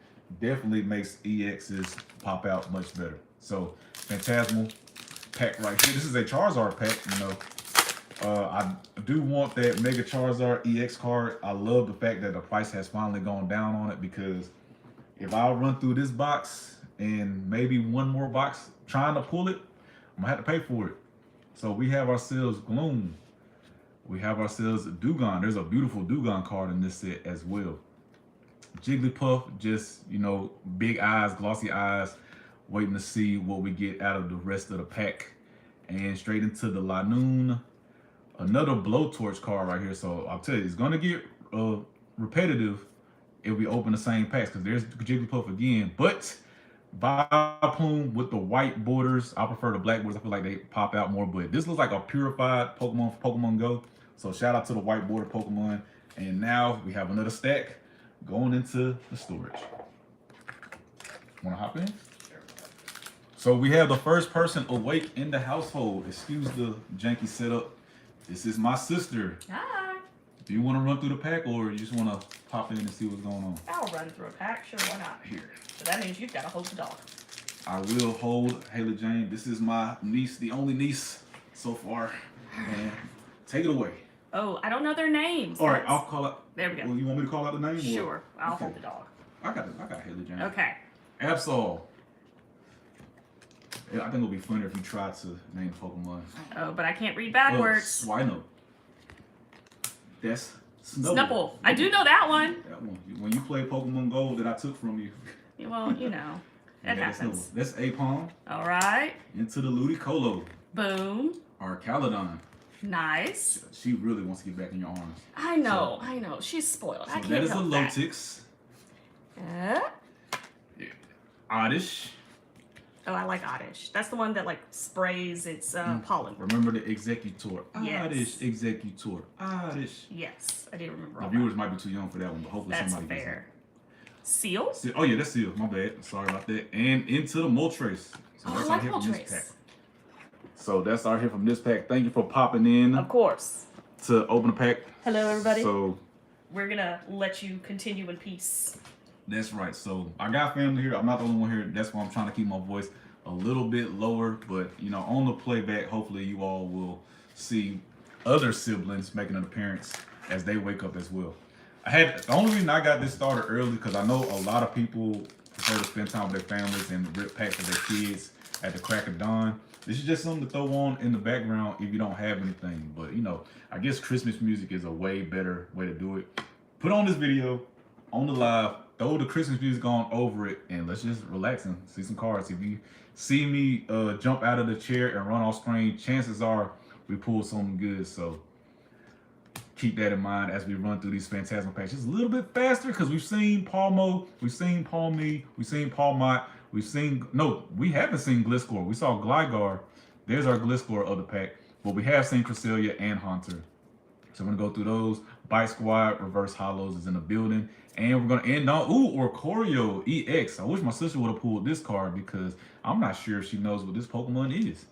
definitely makes EXs pop out much better. So Phantasmal pack right here. This is a Charizard pack, you know. I do want that Mega Charizard EX card. I love the fact that the price has finally gone down on it because if I run through this box and maybe one more box trying to pull it, I'm gonna have to pay for it. So we have ourselves Gloom. We have ourselves Dewgong. There's a beautiful Dewgong card in this set as well. Jigglypuff, just, you know, big eyes, glossy eyes, waiting to see what we get out of the rest of the pack. And straight into the Lanoon. Another Blowtorch card right here. So I'll tell you, it's gonna get repetitive if we open the same packs because there's Jigglypuff again. But Vileplume with the white borders, I prefer the black borders. I feel like they pop out more. But this looks like a purified Pokemon for Pokemon Go. So shout out to the white border Pokemon. And now we have another stack going into the storage. Wanna hop in? So we have the first person awake in the household. Excuse the janky setup. This is my sister. Hi. Do you want to run through the pack, or you just want to pop in and see what's going on? I'll run through a pack. Sure, why not? Here. So that means you've got to hold the dog. I will hold Haley Jane. This is my niece, the only niece so far. And take it away. Oh, I don't know their names. All right, I'll call out. There we go. Well, you want me to call out the name? Sure, I'll Okay. hold the dog. I got Haley Jane. Okay. Absol. Yeah, I think it'll be funnier if you try to name the Pokemon. Oh, but I can't read backwards. Swinub. That's Snubble. I do know that one. That one. When you played Pokemon Gold that I took from you. Well, you know, it happens. That's Apom. All right. Into the Ludicolo. Boom. Arcalodon. Nice. She really wants to get back in your arms. I know. She's spoiled. I So can't that is a help that. Lotix. Yeah. Oddish. Oh, I like Oddish. That's the one that like sprays its pollen. Remember the Executor. Yes. Oddish Executor. Oddish. Yes, I do remember The all viewers might be too young for that one, but hopefully that. That's somebody fair. Seal? gets it. Oh yeah, that's Seal. My bad. Sorry about that. And into the Moltres. So Oh, I that's like our hit from this Moltres. pack. So that's our hit from this pack. Thank you for popping in Of course. to open the pack. Hello, everybody. So We're gonna let you continue in peace. that's right. So I got family here. I'm not the only one here. That's why I'm trying to keep my voice a little bit lower. But you know, on the playback, hopefully you all will see other siblings making an appearance as they wake up as well. The only reason I got this started early because I know a lot of people prefer to spend time with their families and rip packs with their kids at the crack of dawn. This is just something to throw on in the background if you don't have anything. But you know, I guess Christmas music is a way better way to do it. Put on this video on the live, throw the Christmas music on over it, and let's just relax and see some cards. If you see me jump out of the chair and run off screen, chances are we pulled something good. So keep that in mind as we run through these Phantasmal packs. Just a little bit faster because we've seen Palmo, we've seen Palme, we've seen Palmot, we haven't seen Gliscor. We saw Gligar. There's our Gliscor of the pack. But we have seen Cresselia and Haunter. So we're going to go through those. Bite Squad, Reverse Hollows is in the building. And we're going to end on, Oricorio EX. I wish my sister would have pulled this card because I'm not sure if she knows what this Pokemon is.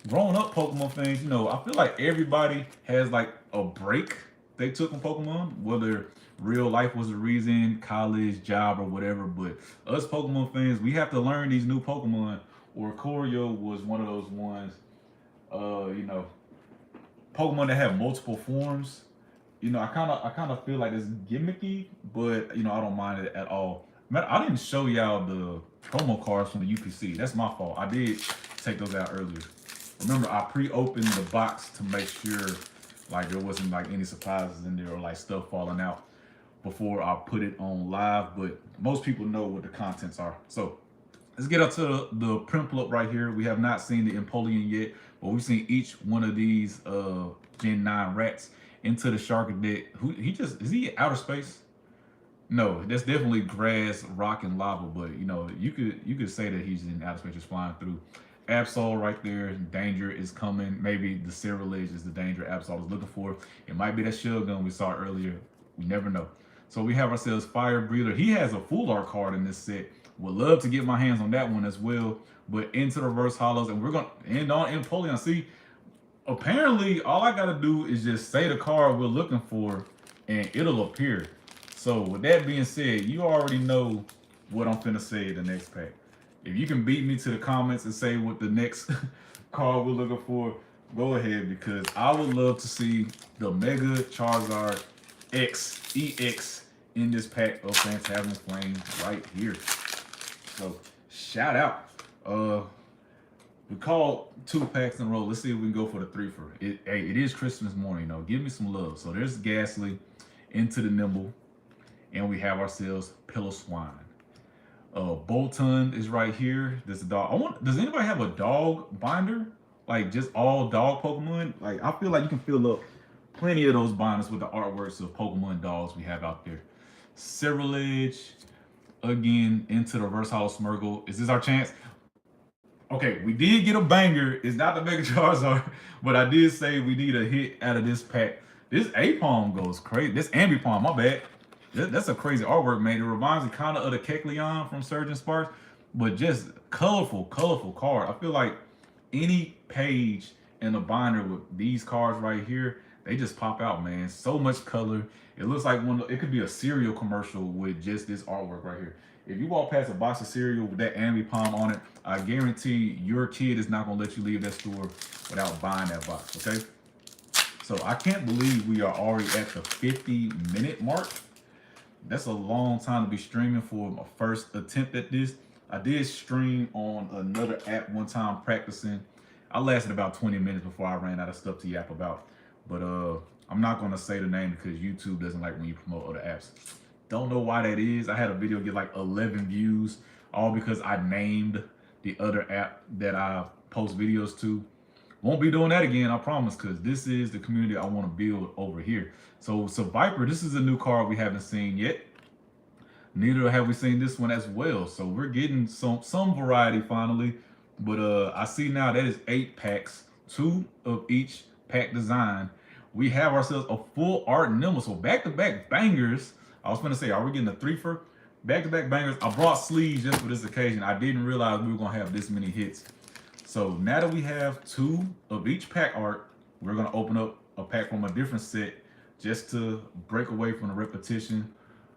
Growing up Pokemon fans, you know, I feel like everybody has like a break they took from Pokemon, whether real life was the reason, college, job, or whatever. But us Pokemon fans, we have to learn these new Pokemon. Oricorio was one of those ones, you know, Pokemon that have multiple forms. You know, I kind of feel like it's gimmicky, but you know, I don't mind it at all. Man, I didn't show y'all the promo cards from the UPC. That's my fault. I did take those out earlier. Remember, I pre-opened the box to make sure like there wasn't like any surprises in there or like stuff falling out before I put it on live, but most people know what the contents are. So let's get up to the Prinplup right here. We have not seen the Empoleon yet, but we've seen each one of these Gen 9 rats into the Sharkadette. Is he outer space? No, that's definitely grass, rock, and lava, but you know, you could say that he's in outer space just flying through. Absol right there, danger is coming. Maybe the Cerulege is the danger Absol is looking for. It might be that Shogun we saw earlier. We never know. So we have ourselves Fire Breather. He has a full art card in this set. Would love to get my hands on that one as well. But into the reverse hollows, and we're gonna end on Empoleon. See, apparently all I gotta do is just say the card we're looking for, and it'll appear. So with that being said, you already know what I'm finna say in the next pack. If you can beat me to the comments and say what the next card we're looking for, go ahead, because I would love to see the Mega Charizard X EX in this pack of Phantasmal Flame right here. So shout out. We called 2 packs in a row. Let's see if we can go for the 3 for it. Hey, it is Christmas morning, though. Give me some love. So there's Ghastly into the Nimble, and we have ourselves Piloswine. Bolton is right here. There's a dog. Does anybody have a dog binder? Like just all dog Pokemon? Like I feel like you can fill up plenty of those binders with the artworks of Pokemon dogs we have out there. Cerulege, again, into the Reverse Hollow Smeargle. Is this our chance? Okay, we did get a banger. It's not the Mega Charizard, but I did say we need a hit out of this pack This Apom goes crazy. This Ambipom, my bad. That's a crazy artwork, man. It reminds me kind of the Kecleon from Surgeon Sparks, but just colorful card. I feel like any page in a binder with these cards right here, they just pop out, man. So much color. It looks like it could be a cereal commercial with just this artwork right here. If you walk past a box of cereal with that Ambipom on it, I guarantee your kid is not gonna let you leave that store without buying that box, okay? So I can't believe we are already at the 50-minute mark. That's a long time to be streaming for my first attempt at this. I did stream on another app one time practicing. I lasted about 20 minutes before I ran out of stuff to yap about. But I'm not gonna say the name because YouTube doesn't like when you promote other apps. Don't know why that is. I had a video get like 11 views, all because I named the other app that I post videos to. Won't be doing that again, I promise, because this is the community I want to build over here. So Viper, this is a new card we haven't seen yet. Neither have we seen this one as well. So we're getting some variety finally. But I see now that is 8 packs, 2 of each pack design. We have ourselves a full art Nimble. So back-to-back bangers. I was gonna say, are we getting a 3-fer? Back-to-back bangers. I brought sleeves just for this occasion. I didn't realize we were gonna have this many hits. So now that we have 2 of each pack art, we're gonna open up a pack from a different set just to break away from the repetition.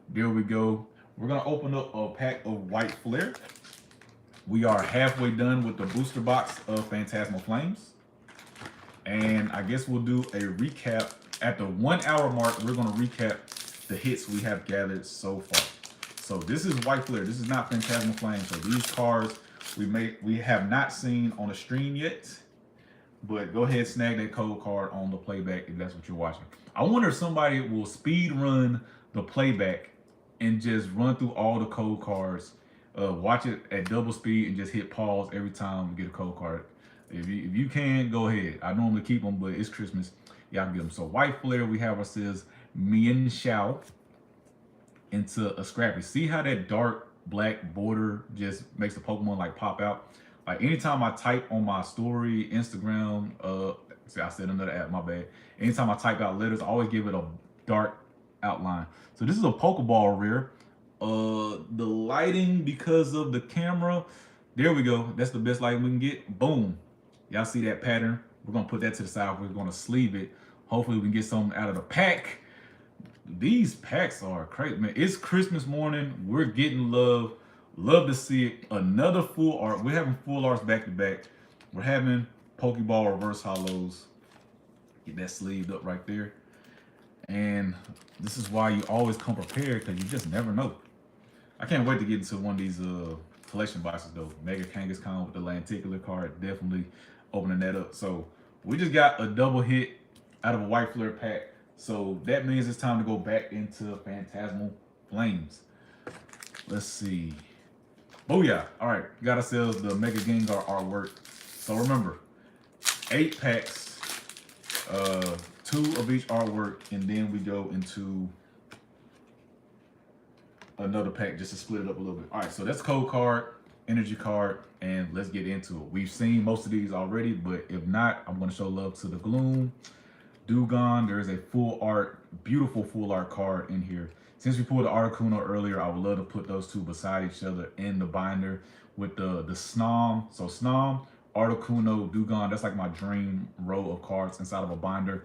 There we go. We're gonna open up a pack of White Flare. We are halfway done with the booster box of Phantasmal Flames. And I guess we'll do a recap. At the 1 hour mark, we're gonna recap the hits we have gathered so far. So this is White Flare. This is not Phantasmal Flames. So these cards we have not seen on the stream yet, but go ahead, snag that code card on the playback if that's what you're watching. I wonder if somebody will speed run the playback and just run through all the code cards, watch it at double speed and just hit pause every time we get a code card. If you can, go ahead. I normally keep them, but it's Christmas. Y'all can get them. So White Flare, we have ourselves Mienshao into a Scrappy. See how that dark black border just makes the Pokemon like pop out? Like anytime I type on my story, Instagram, see I said another app, my bad. Anytime I type out letters, I always give it a dark outline. So this is a Pokeball rare. The lighting, because of the camera, there we go. That's the best lighting we can get. Boom. Y'all see that pattern? We're gonna put that to the side. We're gonna sleeve it. Hopefully we can get something out of the pack. These packs are crazy, man. It's Christmas morning. We're getting love. Love to see it. Another full art. We're having full arts back to back. We're having Pokeball reverse hollows. Get that sleeved up right there. And this is why you always come prepared, because you just never know. I can't wait to get into one of these collection boxes though. Mega Kangaskhan with the Lenticular card. Definitely opening that up. So we just got a double hit out of a White Flare pack. So that means it's time to go back into Phantasmal Flames. Let's see. Oh yeah. All right. Got ourselves the Mega Gengar artwork. So remember, 8 packs, 2 of each artwork, and then we go into another pack just to split it up a little bit. All right. So that's code card, energy card, and let's get into it. We've seen most of these already, but if not, I'm going to show love to the Gloom. Dewgong, there is a full art, beautiful full art card in here. Since we pulled the Articuno earlier, I would love to put those 2 beside each other in the binder with the Snom. So Snom, Articuno, Dewgong, that's like my dream row of cards inside of a binder.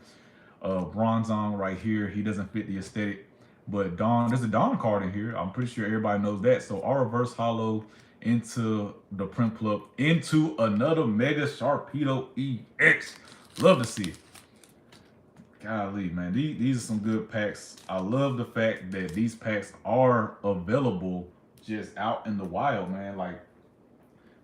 Bronzong right here, he doesn't fit the aesthetic, but Dawn, there's a Dawn card in here. I'm pretty sure everybody knows that. So our reverse hollow into the Prinplup, into another Mega Sharpedo EX. Love to see it. Golly, man, these are some good packs. I love the fact that these packs are available just out in the wild, man. Like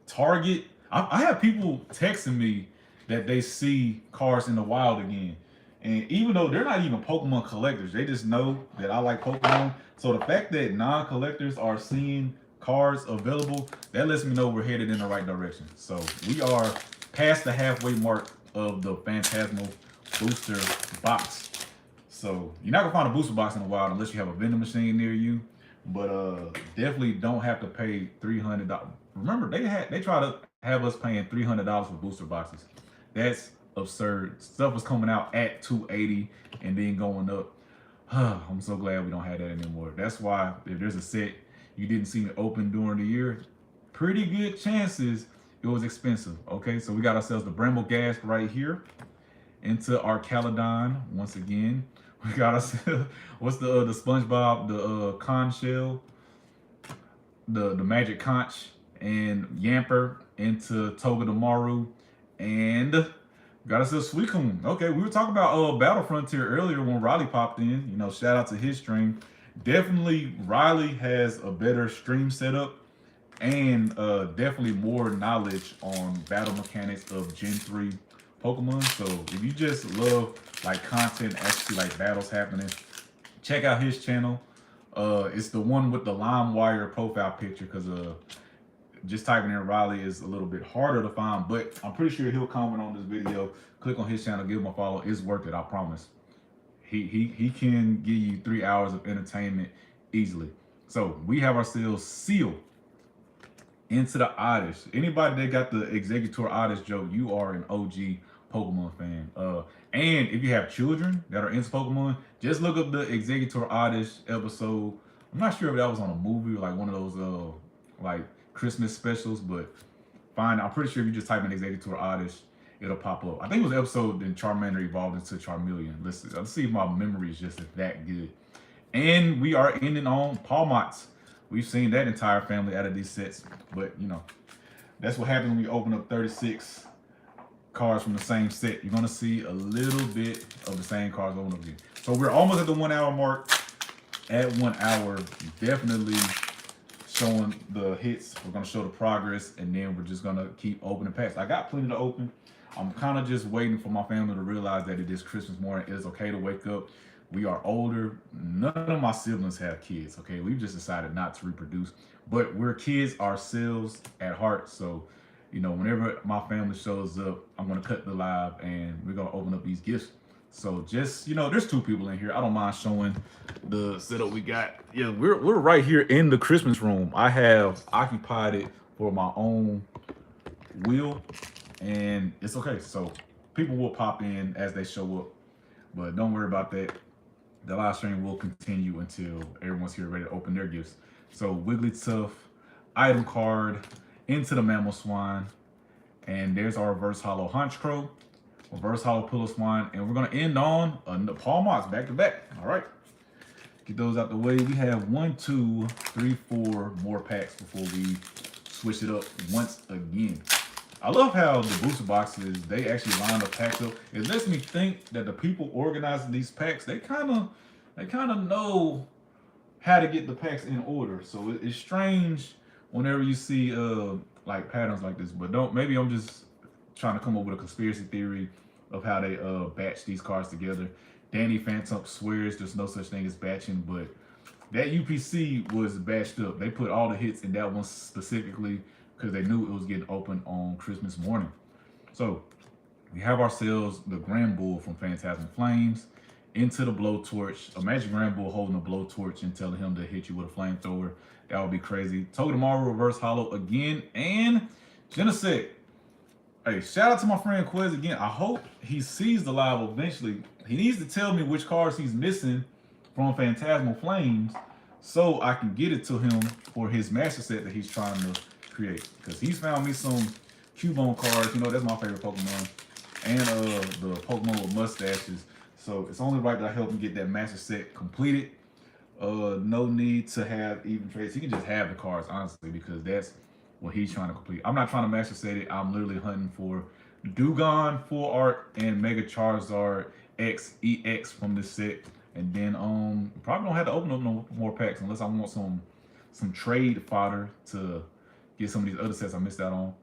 Target, I have people texting me that they see cards in the wild again. And even though they're not even Pokemon collectors, they just know that I like Pokemon. So the fact that non-collectors are seeing cards available, that lets me know we're headed in the right direction. So we are past the halfway mark of the Phantasmal booster box. So you're not gonna find a booster box in the wild unless you have a vending machine near you, but definitely don't have to pay $300. Remember, they try to have us paying $300 for booster boxes. That's absurd. Stuff was coming out at 280 and then going up. I'm so glad we don't have that anymore. That's why if there's a set you didn't see me open during the year, pretty good chances it was expensive. Okay, so we got ourselves the Bramble Gas right here into our Caledon once again. We got ourselves what's the SpongeBob, the conch shell, the Magic Conch, and Yamper into Togedemaru, and got us a Suicune. Okay, we were talking about Battle Frontier earlier when Riley popped in. You know, shout out to his stream. Definitely Riley has a better stream setup and definitely more knowledge on battle mechanics of Gen 3 Pokemon. So if you just love like content, actually like battles happening, check out his channel. It's the one with the LimeWire profile picture, because just typing in Riley is a little bit harder to find, but I'm pretty sure he'll comment on this video. Click on his channel, give him a follow. It's worth it, I promise. He can give you 3 hours of entertainment easily. So we have ourselves Seal into the Oddish. Anybody that got the Executor Oddish joke, you are an OG Pokemon fan. And if you have children that are into Pokemon, just look up the Executor Oddish episode. I'm not sure if that was on a movie or like one of those like Christmas specials, but fine. I'm pretty sure if you just type in Executor Oddish, it'll pop up. I think it was an episode then Charmander evolved into Charmeleon. Let's see if my memory is just that good. And we are ending on Pawmots. We've seen that entire family out of these sets, but you know, that's what happens when we open up 36 cards from the same set. You're gonna see a little bit of the same cards over and over again. So we're almost at the 1 hour mark. At 1 hour, definitely showing the hits. We're gonna show the progress, and then we're just gonna keep opening packs. I got plenty to open. I'm kind of just waiting for my family to realize that it is Christmas morning. It is okay to wake up. We are older. None of my siblings have kids, okay? We've just decided not to reproduce, but we're kids ourselves at heart. So, you know, whenever my family shows up, I'm gonna cut the live and we're gonna open up these gifts. So just, you know, there's 2 people in here. I don't mind showing the setup we got. Yeah, we're right here in the Christmas room. I have occupied it for my own will, and it's okay. So people will pop in as they show up, but don't worry about that. The live stream will continue until everyone's here ready to open their gifts. So Wigglytuff, item card, into the Mamoswine, and there's our reverse hollow Honchkrow, reverse hollow Piloswine, and we're gonna end on the Pawmots back to back. All right, get those out the way. We have 1, 2, 3, 4 more packs before we switch it up once again. I love how the booster boxes, they actually line up packs up. It lets me think that the people organizing these packs, they kind of know how to get the packs in order. So it's strange whenever you see like patterns like this, but maybe I'm just trying to come up with a conspiracy theory of how they batch these cards together. Danny Phantom swears there's no such thing as batching, but that UPC was batched up. They put all the hits in that one specifically because they knew it was getting open on Christmas morning. So we have ourselves the Granbull from Phantasmal Flames into the Blowtorch. Imagine Granbull holding a Blowtorch and telling him to hit you with a flamethrower. That would be crazy. Togedemaru reverse hollow again, and Genesect. Hey, shout out to my friend Quez again. I hope he sees the live eventually. He needs to tell me which cards he's missing from Phantasmal Flames so I can get it to him for his master set that he's trying to create. Because he's found me some Cubone cards. You know, that's my favorite Pokemon. And the Pokemon with mustaches. So it's only right that I help him get that master set completed. No need to have even trades. He can just have the cards, honestly, because that's what he's trying to complete. I'm not trying to master set it. I'm literally hunting for Dewgong Full Art and Mega Charizard X EX from this set. And then probably don't have to open up no more packs unless I want some trade fodder to get some of these other sets I missed out on.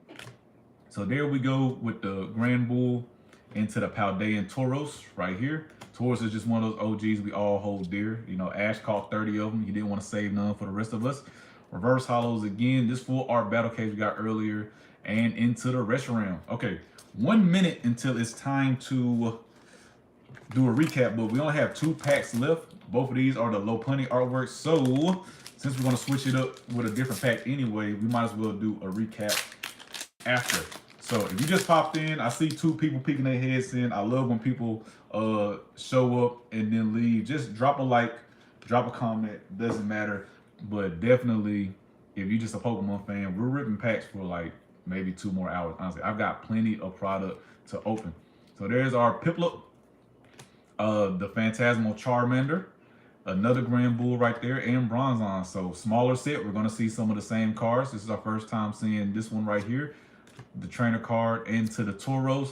So there we go with the Granbull into the Paldean Tauros right here. Tauros is just one of those OGs we all hold dear. You know, Ash caught 30 of them. He didn't want to save none for the rest of us. Reverse hollows again. This full art battle case we got earlier. And into the Reshiram. Okay, 1 minute until it's time to do a recap, but we only have 2 packs left. Both of these are the Lopunny artwork. So since we're going to switch it up with a different pack anyway, we might as well do a recap after. So if you just popped in, I see 2 people peeking their heads in. I love when people show up and then leave. Just drop a like, drop a comment, doesn't matter. But definitely, if you're just a Pokemon fan, we're ripping packs for like maybe 2 more hours. Honestly, I've got plenty of product to open. So there's our Piplup, the Phantasmal Charmander, another Grand Bull right there, and Bronzong. So smaller set, we're gonna see some of the same cards. This is our first time seeing this one right here, the trainer card into the Tauros.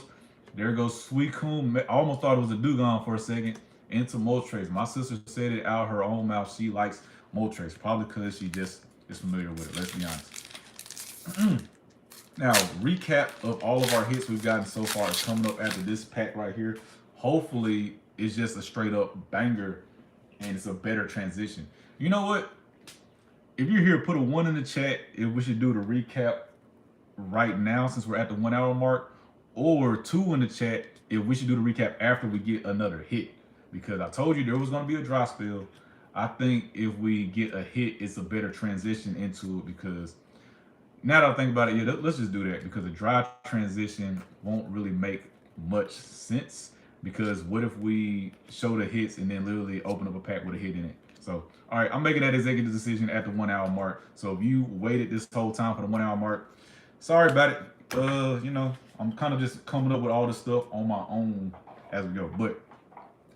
There goes Suicune. I almost thought it was a Dugong for a second. Into Moltres. My sister said it out her own mouth. She likes Moltres, probably because she just is familiar with it. Let's be honest. Now, recap of all of our hits we've gotten so far is coming up after this pack right here. Hopefully, it's just a straight up banger and it's a better transition. You know what? If you're here, put a 1 in the chat if we should do the recap right now since we're at the 1 hour mark, or 2 in the chat if we should do the recap after we get another hit. Because I told you there was going to be a dry spell. I think if we get a hit, it's a better transition into it, because now that I think about it, yeah, let's just do that, because a dry transition won't really make much sense. Because what if we show the hits and then literally open up a pack with a hit in it? So, all right, I'm making that executive decision at the 1 hour mark. So if you waited this whole time for the 1 hour mark, sorry about it. You know, I'm kind of just coming up with all this stuff on my own as we go. But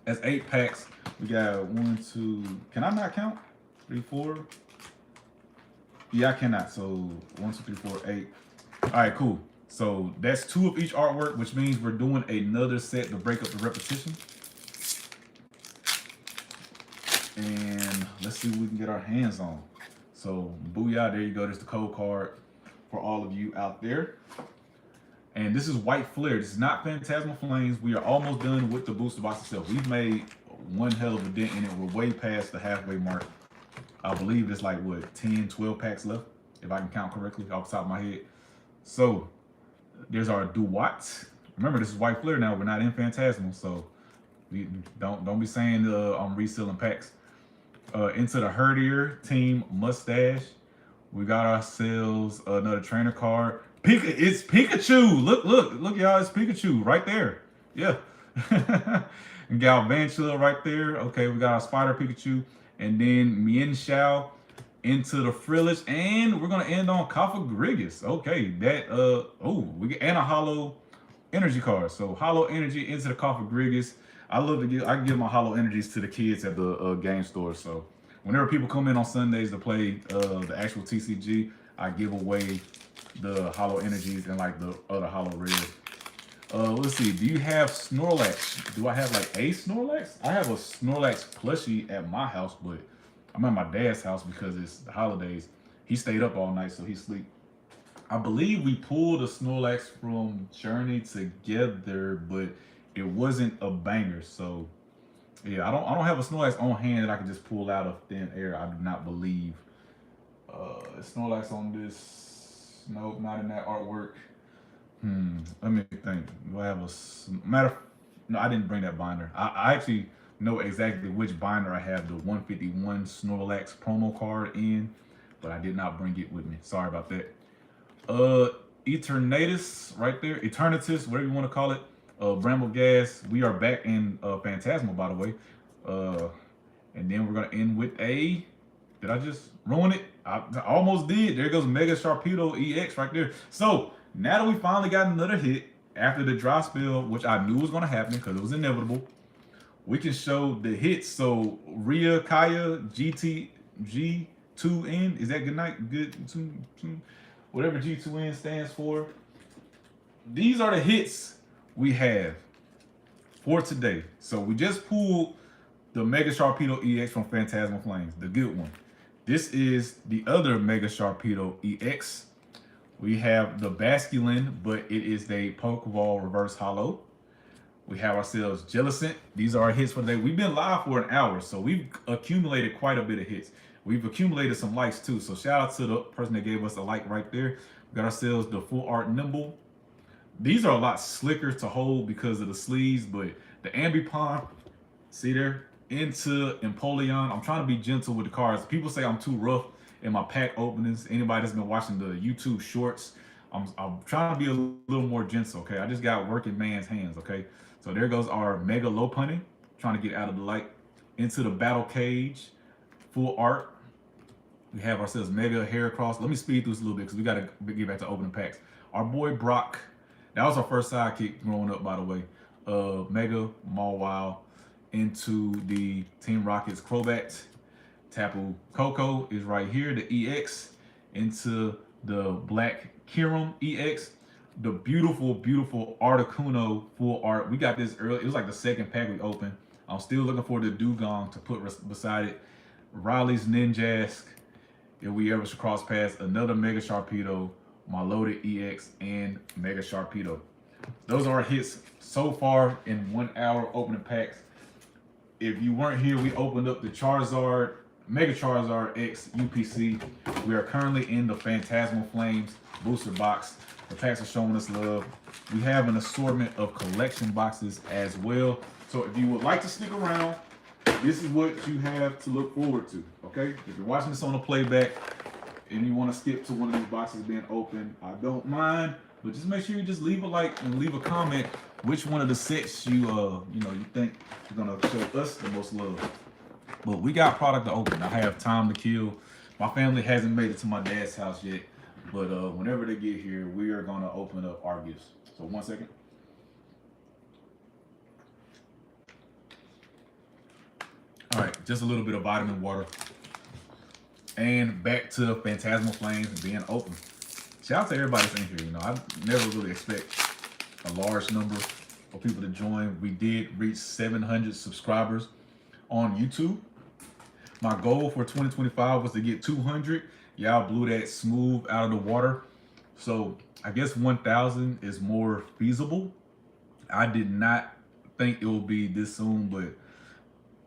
that's 8 packs. We got 1, 2. Can I not count? 3, 4. Yeah, I cannot. So 1, 2, 3, 4, 8. All right, cool. So that's 2 of each artwork, which means we're doing another set to break up the repetition. And let's see what we can get our hands on. So booyah, there you go. There's the code card for all of you out there. And this is White Flare. This is not Phantasmal Flames. We are almost done with the booster box itself. We've made one hell of a dent in it. We're way past the halfway mark. I believe it's like, what, 10, 12 packs left, if I can count correctly off the top of my head. So there's our Duat. Remember, this is White Flare now. We're not in Phantasmal, so we don't be saying I'm reselling packs. Into the Herdier Team Mustache. We got ourselves another trainer card. It's Pikachu. Look, y'all. It's Pikachu right there. Yeah. And Galvantula right there. Okay, we got our Spider Pikachu. And then Mienshao into the Frillish. And we're going to end on Cofagrigus. Okay, that, we get, and a Hollow Energy card. So Hollow Energy into the Cofagrigus. I can give my Hollow Energies to the kids at the game store. So whenever people come in on Sundays to play the actual TCG, I give away the Hollow Energies and like the other Hollow Rares. Let's see. Do you have Snorlax? Do I have like a Snorlax? I have a Snorlax plushie at my house, but I'm at my dad's house because it's the holidays. He stayed up all night, so he sleep. I believe we pulled a Snorlax from Journey together, but it wasn't a banger. So yeah, I don't have a Snorlax on hand that I can just pull out of thin air. I do not believe. Snorlax on this. Nope, not in that artwork. Let me think. Do I have no, I didn't bring that binder. I actually know exactly which binder I have the 151 Snorlax promo card in, but I did not bring it with me. Sorry about that. Eternatus right there. Eternatus, whatever you want to call it. Brambleghast. We are back in Phantasmal, by the way. And then we're going to end with a... Did I just ruin it? I almost did. There goes Mega Sharpedo EX right there. So now that we finally got another hit after the dry spell, which I knew was going to happen because it was inevitable, we can show the hits. So Ria Kaya GT G2N, is that good night? Good, whatever G2N stands for. These are the hits we have for today. So we just pulled the Mega Sharpedo EX from Phantasmal Flames, the good one. This is the other Mega Sharpedo EX. We have the Basculin, but it is the Pokeball Reverse Hollow. We have ourselves Jellicent. These are our hits for today. We've been live for an hour, so we've accumulated quite a bit of hits. We've accumulated some likes too, so shout out to the person that gave us a like right there. We got ourselves the Full Art Nimble. These are a lot slicker to hold because of the sleeves, but the Ambipom, see there? Into Empoleon. I'm trying to be gentle with the cards. People say I'm too rough in my pack openings. Anybody that's been watching the YouTube shorts, I'm trying to be a little more gentle, okay? I just got working man's hands, okay? So there goes our Mega Lopunny, trying to get out of the light. Into the Battle Cage, full art. We have ourselves Mega Heracross. Let me speed through this a little bit because we got to get back to opening packs. Our boy Brock, that was our first sidekick growing up, by the way. Mega Mawile. Into the Team Rocket's Crobat. Tapu Koko is right here, the EX. Into the Black Kirim EX. The beautiful, beautiful Articuno full art. We got this early. It was like the second pack we opened. I'm still looking for the Dugong to put beside it. Riley's Ninjask. If we ever should cross paths, another Mega Sharpedo, my loaded EX, and Mega Sharpedo. Those are our hits so far in 1 hour opening packs. If you weren't here, we opened up the Charizard, Mega Charizard X UPC. We are currently in the Phantasmal Flames booster box. The packs are showing us love. We have an assortment of collection boxes as well. So if you would like to stick around, this is what you have to look forward to, okay? If you're watching this on a playback and you want to skip to one of these boxes being open, I don't mind, but just make sure you just leave a like and leave a comment which one of the sets you you think is gonna show us the most love. But we got product to open. I have time to kill. My family hasn't made it to my dad's house yet, but whenever they get here, we are gonna open up our gifts. So 1 second. All right, just a little bit of vitamin water. And back to Phantasmal Flames being open. Shout out to everybody that's in here. You know, I never really expect a large number of people to join. We did reach 700 subscribers on YouTube. My goal for 2025 was to get 200. Y'all blew that smooth out of the water. So I guess 1,000 is more feasible. I did not think it would be this soon, but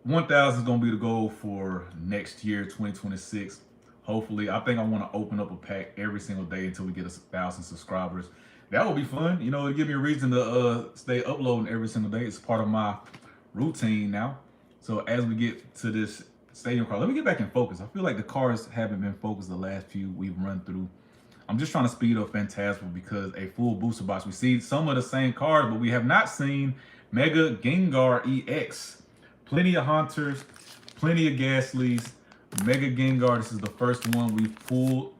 1,000 is going to be the goal for next year, 2026. Hopefully, I think I want to open up a pack every single day until we get 1,000 subscribers. That would be fun. You know, it'd give me a reason to stay uploading every single day. It's part of my routine now. So as we get to this stadium card, let me get back in focus. I feel like the cards haven't been focused the last few we've run through. I'm just trying to speed up Phantasmal because a full booster box. We see some of the same cards, but we have not seen Mega Gengar EX. Plenty of Hunters, plenty of Gastlys, Mega Gengar. This is the first one we pulled.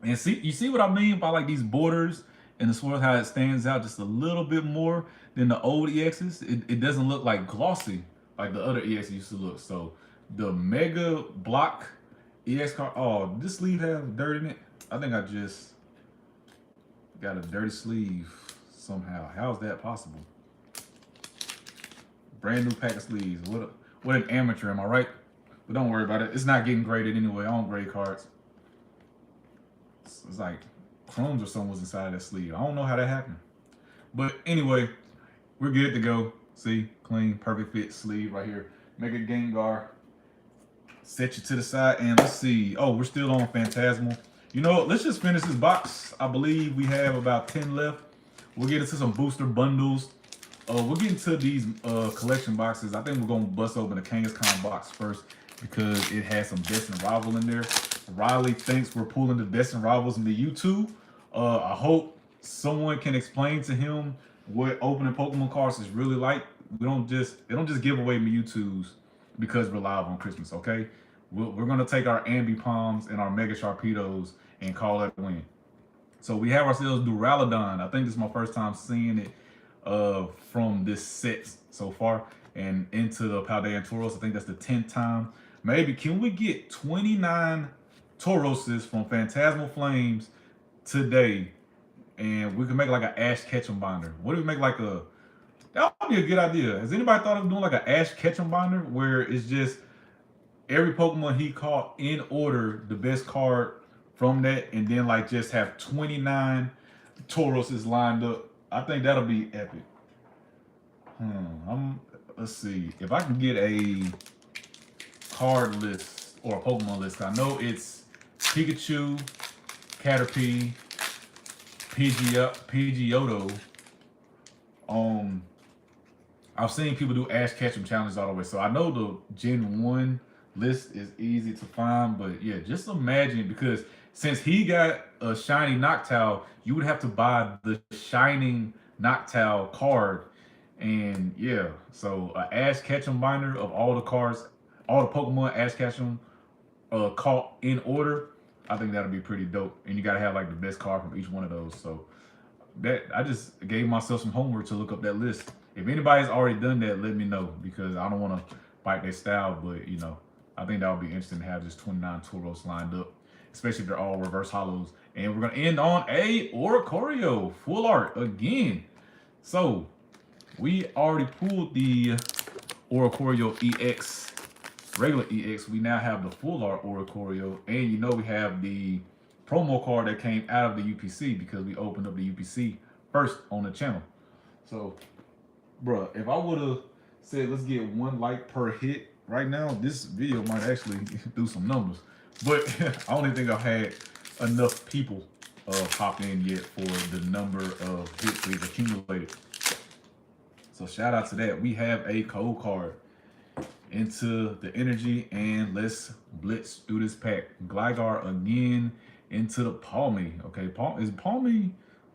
And see, you see what I mean by like these borders and the swirl, how it stands out just a little bit more than the old EXs. It doesn't look like glossy like the other EXs used to look. So the Mega Block EX card. Oh, this sleeve have dirt in it. I think I just got a dirty sleeve somehow. How is that possible? Brand new pack of sleeves. What an amateur, am I right? But don't worry about it. It's not getting graded anyway. I don't grade cards. It's like crumbs or something was inside of that sleeve. I don't know how that happened. But anyway, we're good to go. See, clean, perfect fit sleeve right here. Mega Gengar. Set you to the side and let's see. Oh, we're still on Phantasmal. You know what? Let's just finish this box. I believe we have about 10 left. We'll get into some booster bundles. We'll get into these collection boxes. I think we're going to bust open the Kangaskhan box first because it has some Destined Rival in there. Riley thinks we're pulling the Destined Rivals into YouTube. I hope someone can explain to him what opening Pokemon cards is really like. They don't just give away Mewtwo's because we're live on Christmas, okay? We're going to take our Ambipoms and our Mega Sharpedos and call that a win. So we have ourselves Duraludon. I think this is my first time seeing it from this set so far and into the Paldean Tauros. I think that's the 10th time. Maybe can we get 29 Tauroses from Phantasmal Flames today and we can make like an Ash Ketchum binder? What if we make like that would be a good idea. Has anybody thought of doing like an Ash Ketchum binder where it's just every Pokemon he caught in order, the best card from that, and then like just have 29 Tauroses lined up? I think that'll be epic. Let's see if I can get a card list or a Pokemon list. I know it's Pikachu, Caterpie, Pidgeotto. I've seen people do Ash Ketchum challenges all the way, so I know the Gen 1 list is easy to find. But yeah, just imagine, because since he got a shiny Noctowl, you would have to buy the shining Noctowl card. And yeah, so Ash Ketchum binder of all the cards, all the Pokemon Ash Ketchum caught in order. I think that'll be pretty dope. And you gotta have like the best card from each one of those. So that I just gave myself some homework to look up that list. If anybody's already done that, let me know because I don't want to bite their style, but you know, I think that would be interesting to have just 29 Tauros lined up, especially if they're all reverse hollows. And we're gonna end on a Oricorio full art again. So we already pulled the Oricorio EX, regular EX. We now have the full art Oricorio, and you know we have the promo card that came out of the UPC because we opened up the UPC first on the channel. So, bruh, if I would have said let's get 1 like per hit right now, this video might actually do some numbers. But I don't even think I've had enough people pop in yet for the number of hits we've accumulated. So shout out to that. We have a code card into the energy, and let's blitz through this pack. Gligar again into the Palmy. Okay, is Palmy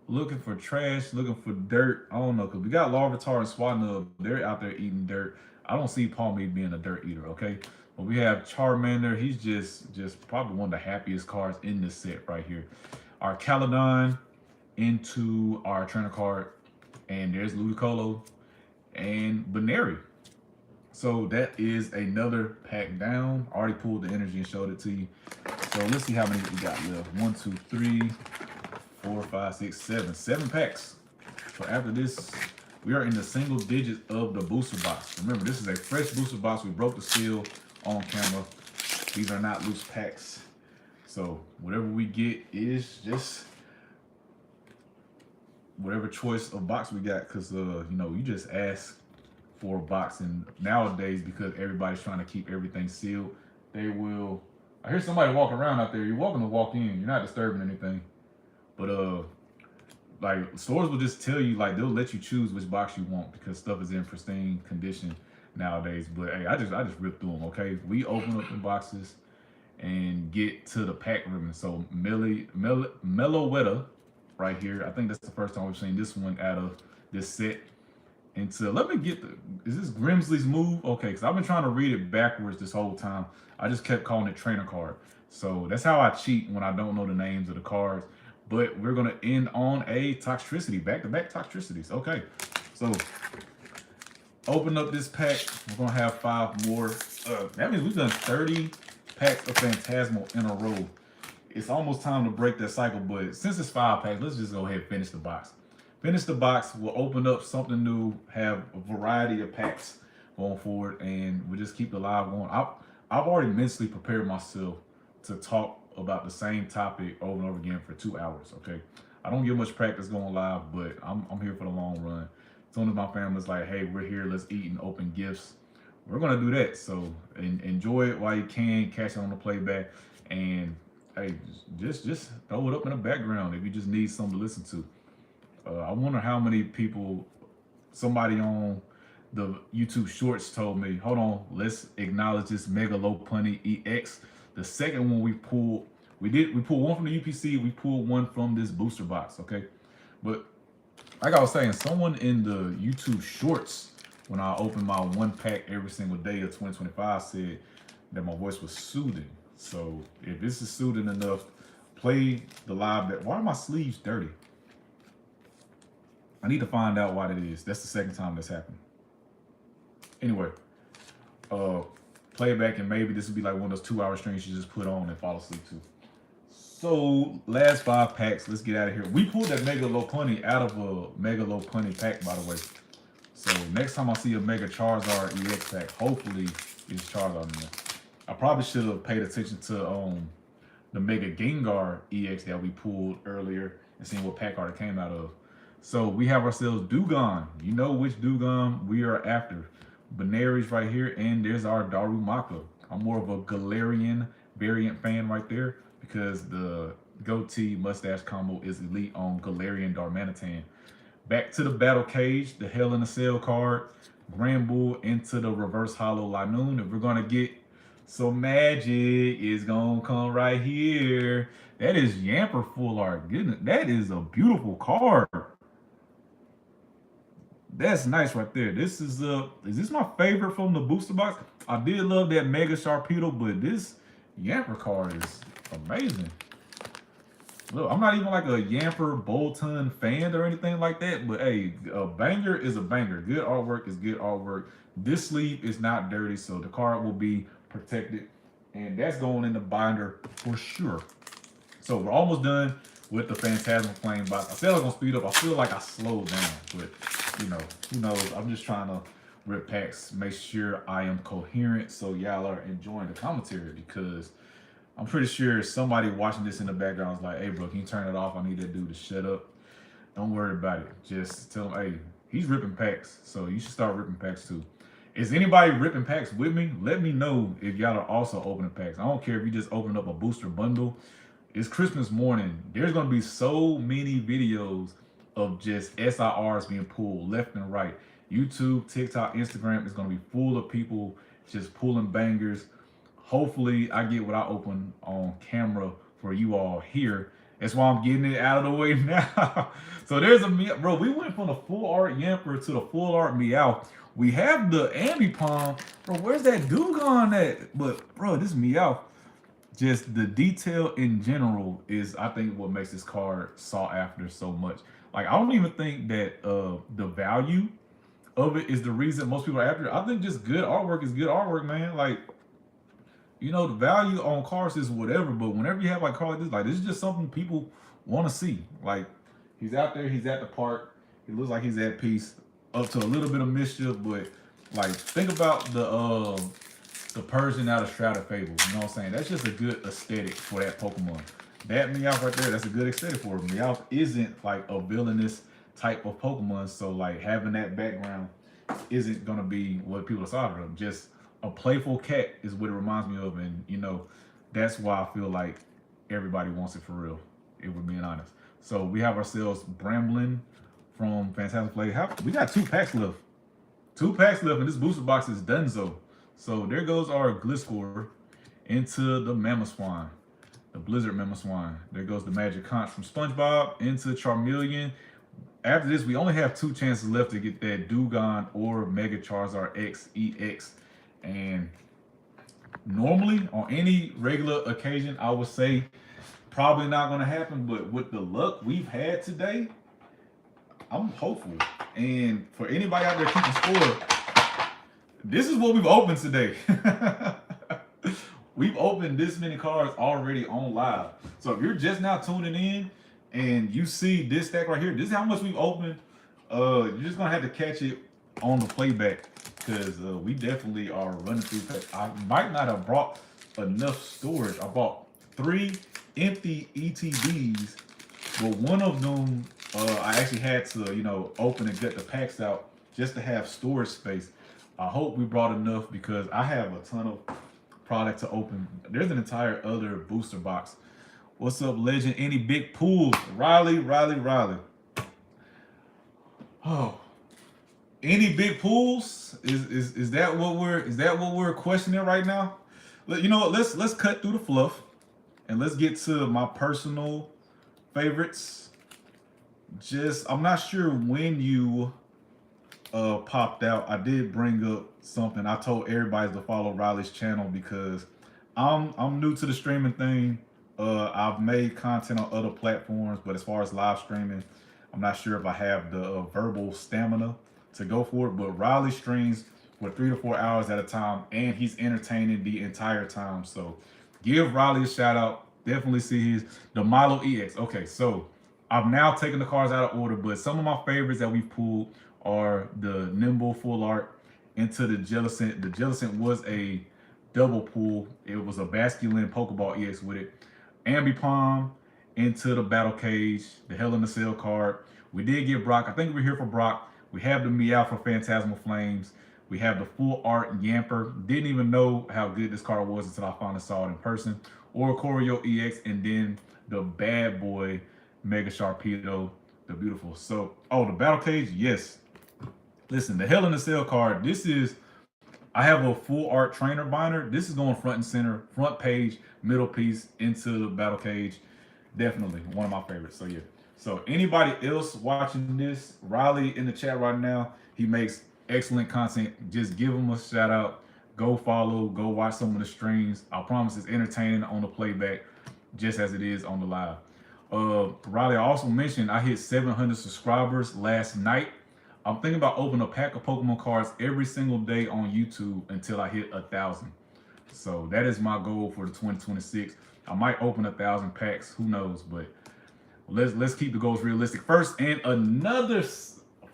looking for trash, looking for dirt? I don't know, because we got Larvitar and Swatnub. They're out there eating dirt. I don't see Palmy being a dirt eater, okay? But we have Charmander. He's just probably one of the happiest cards in this set right here. Our Caledon into our trainer card, and there's Ludicolo and Baneri. So that is another pack down. Already pulled the energy and showed it to you. So let's see how many we got left. 1, 2, 3, 4, 5, 6, 7. 7 packs. So after this, we are in the single digits of the booster box. Remember, this is a fresh booster box. We broke the seal on camera. These are not loose packs. So whatever we get is just whatever choice of box we got, because you know, you just ask for a box, and nowadays because everybody's trying to keep everything sealed, they will. I hear somebody walking around out there. You're welcome to walk in. You're not disturbing anything. But like stores will just tell you, like they'll let you choose which box you want because stuff is in pristine condition nowadays. But hey, I just ripped through them. Okay, we open up the boxes and get to the pack ribbon. So Meloetta right here. I think that's the first time we've seen this one out of this set. And so let me get the, is this Grimsley's move? Okay, because I've been trying to read it backwards this whole time. I just kept calling it trainer card. So that's how I cheat when I don't know the names of the cards. But we're gonna end on a Toxtricity, back-to-back Toxtricities. Okay, so open up this pack. We're gonna have 5 more. That means we've done 30 packs of Phantasmal in a row. It's almost time to break that cycle, but since it's 5 packs, let's just go ahead and finish the box. Finish the box, we'll open up something new, have a variety of packs going forward, and we'll just keep the live going. I've already mentally prepared myself to talk about the same topic over and over again for 2 hours, okay? I don't get much practice going live, but I'm here for the long run. As soon as my family's like, hey, we're here, let's eat and open gifts, we're gonna do that. So enjoy it while you can, catch it on the playback, and hey, just throw it up in the background if you just need something to listen to. I wonder how many people, somebody on the YouTube Shorts told me, hold on, let's acknowledge this Mega Lopunny EX. The second one we pulled one from the UPC, we pulled one from this booster box, okay? But like I was saying, someone in the YouTube Shorts, when I opened my 1 pack every single day of 2025, said that my voice was soothing. So if this is soothing enough, play the live. Why are my sleeves dirty? I need to find out why that is. That's the second time that's happened. Anyway, play it back, and maybe this would be like one of those 2-hour streams you just put on and fall asleep to. So last 5 packs, let's get out of here. We pulled that Mega Lopunny out of a Mega Lopunny pack, by the way. So next time I see a Mega Charizard EX pack, hopefully it's Charizard in there. I probably should have paid attention to the Mega Gengar EX that we pulled earlier and seen what pack art it came out of. So we have ourselves Dewgong. You know which Dewgong we are after. Baneri's right here, and there's our Darumaka. I'm more of a Galarian variant fan right there because the goatee mustache combo is elite on Galarian Darmanitan. Back to the battle cage, the Hell in a Cell card, Granbull into the reverse hollow Linoon. If we're gonna get some magic is gonna come right here. That is Yamper full art. Goodness, that is a beautiful card. That's nice right there. Is this my favorite from the booster box? I did love that Mega Sharpedo, but this Yamper card is amazing. Look, I'm not even like a Yamper Bolton fan or anything like that, but hey, a banger is a banger. Good artwork is good artwork. This sleeve is not dirty, so the card will be protected, and that's going in the binder for sure. So we're almost done with the Phantasmal Flame box. I said I was gonna speed up. I feel like I slowed down, but you know, who knows? I'm just trying to rip packs, make sure I am coherent so y'all are enjoying the commentary, because I'm pretty sure somebody watching this in the background is like, hey bro, can you turn it off? I need that dude to shut up. Don't worry about it. Just tell him, hey, he's ripping packs, so you should start ripping packs too. Is anybody ripping packs with me? Let me know if y'all are also opening packs. I don't care if you just opened up a booster bundle. It's Christmas morning. There's gonna be so many videos of just SIRs being pulled left and right. YouTube, TikTok, Instagram is gonna be full of people just pulling bangers. Hopefully I get what I open on camera for you all here. That's why I'm getting it out of the way now. So there's a, bro, we went from the full art Yamper to the full art Meowth. We have the Ambipom. Bro, where's that Dewgong at? But bro, this Meowth, just the detail in general is, I think, what makes this card sought after so much. Like, I don't even think that the value of it is the reason most people are after it. I think just good artwork is good artwork, man. Like, you know, the value on cards is whatever, but whenever you have like cards like this is just something people want to see. Like, he's out there, he's at the park, he looks like he's at peace, up to a little bit of mischief, but like, think about the Persian out of Shrouded Fable. You know what I'm saying? That's just a good aesthetic for that Pokemon. That Meowth right there, that's a good aesthetic for it. Meowth isn't like a villainous type of Pokemon, so like having that background isn't gonna be what people are excited of. Just a playful cat is what it reminds me of, and you know, that's why I feel like everybody wants it for real, if we're being honest. So we have ourselves Bramblin from Phantasmal Flame. We got 2 packs left. 2 packs left, and this booster box is donezo. So there goes our Gliscor into the Mamoswine, the Blizzard Mamoswine. There goes the Magikarp from SpongeBob into Charmeleon. After this, we only have 2 chances left to get that Dewgong or Mega Charizard X EX. And normally, on any regular occasion, I would say probably not going to happen. But with the luck we've had today, I'm hopeful. And for anybody out there keeping score, this is what we've opened today. We've opened this many cards already on live. So if you're just now tuning in and you see this stack right here, this is how much we've opened. You're just gonna have to catch it on the playback, because we definitely are running through packs. I might not have brought enough storage. I bought 3 empty ETBs, but one of them I actually had to, you know, open and get the packs out just to have storage space. I hope we brought enough, because I have a ton of product to open. There's an entire other booster box. What's up, legend? Any big pools? Riley. Oh, any big pools? Is that what we're questioning right now? You know what? Let's cut through the fluff and let's get to my personal favorites. Just, I'm not sure when you popped out. I did bring up something. I told everybody to follow Riley's channel, because I'm new to the streaming thing. I've made content on other platforms, but as far as live streaming, I'm not sure if I have the verbal stamina to go for it. But Riley streams for 3 to 4 hours at a time, and he's entertaining the entire time. So give Riley a shout out. Definitely see the Milo EX. Okay, so I've now taken the cards out of order, but some of my favorites that we've pulled are the Nimble full art into the Jellicent. The Jellicent was a double pull. It was a Basculin Pokeball EX with it. Ambipom into the Battle Cage, the Hell in the Cell card. We did get Brock. I think we're here for Brock. We have the Meowth for Phantasmal Flames. We have the full art Yamper. Didn't even know how good this card was until I finally saw it in person. Oricorio EX, and then the bad boy Mega Sharpedo, the beautiful. So, oh, the Battle Cage, yes. Listen, the Hell in the Cell card, this is I have a full art trainer binder. This is going front and center, front page, middle piece into the battle cage. Definitely one of my favorites. So yeah. So anybody else watching this, Riley in the chat right now, he makes excellent content. Just give him a shout out. Go follow, go watch some of the streams. I promise it's entertaining on the playback, just as it is on the live. Riley, I also mentioned I hit 700 subscribers last night. I'm thinking about opening a pack of Pokemon cards every single day on YouTube until I hit 1,000. So that is my goal for the 2026. I might open 1,000 packs, who knows? But let's keep the goals realistic first. And another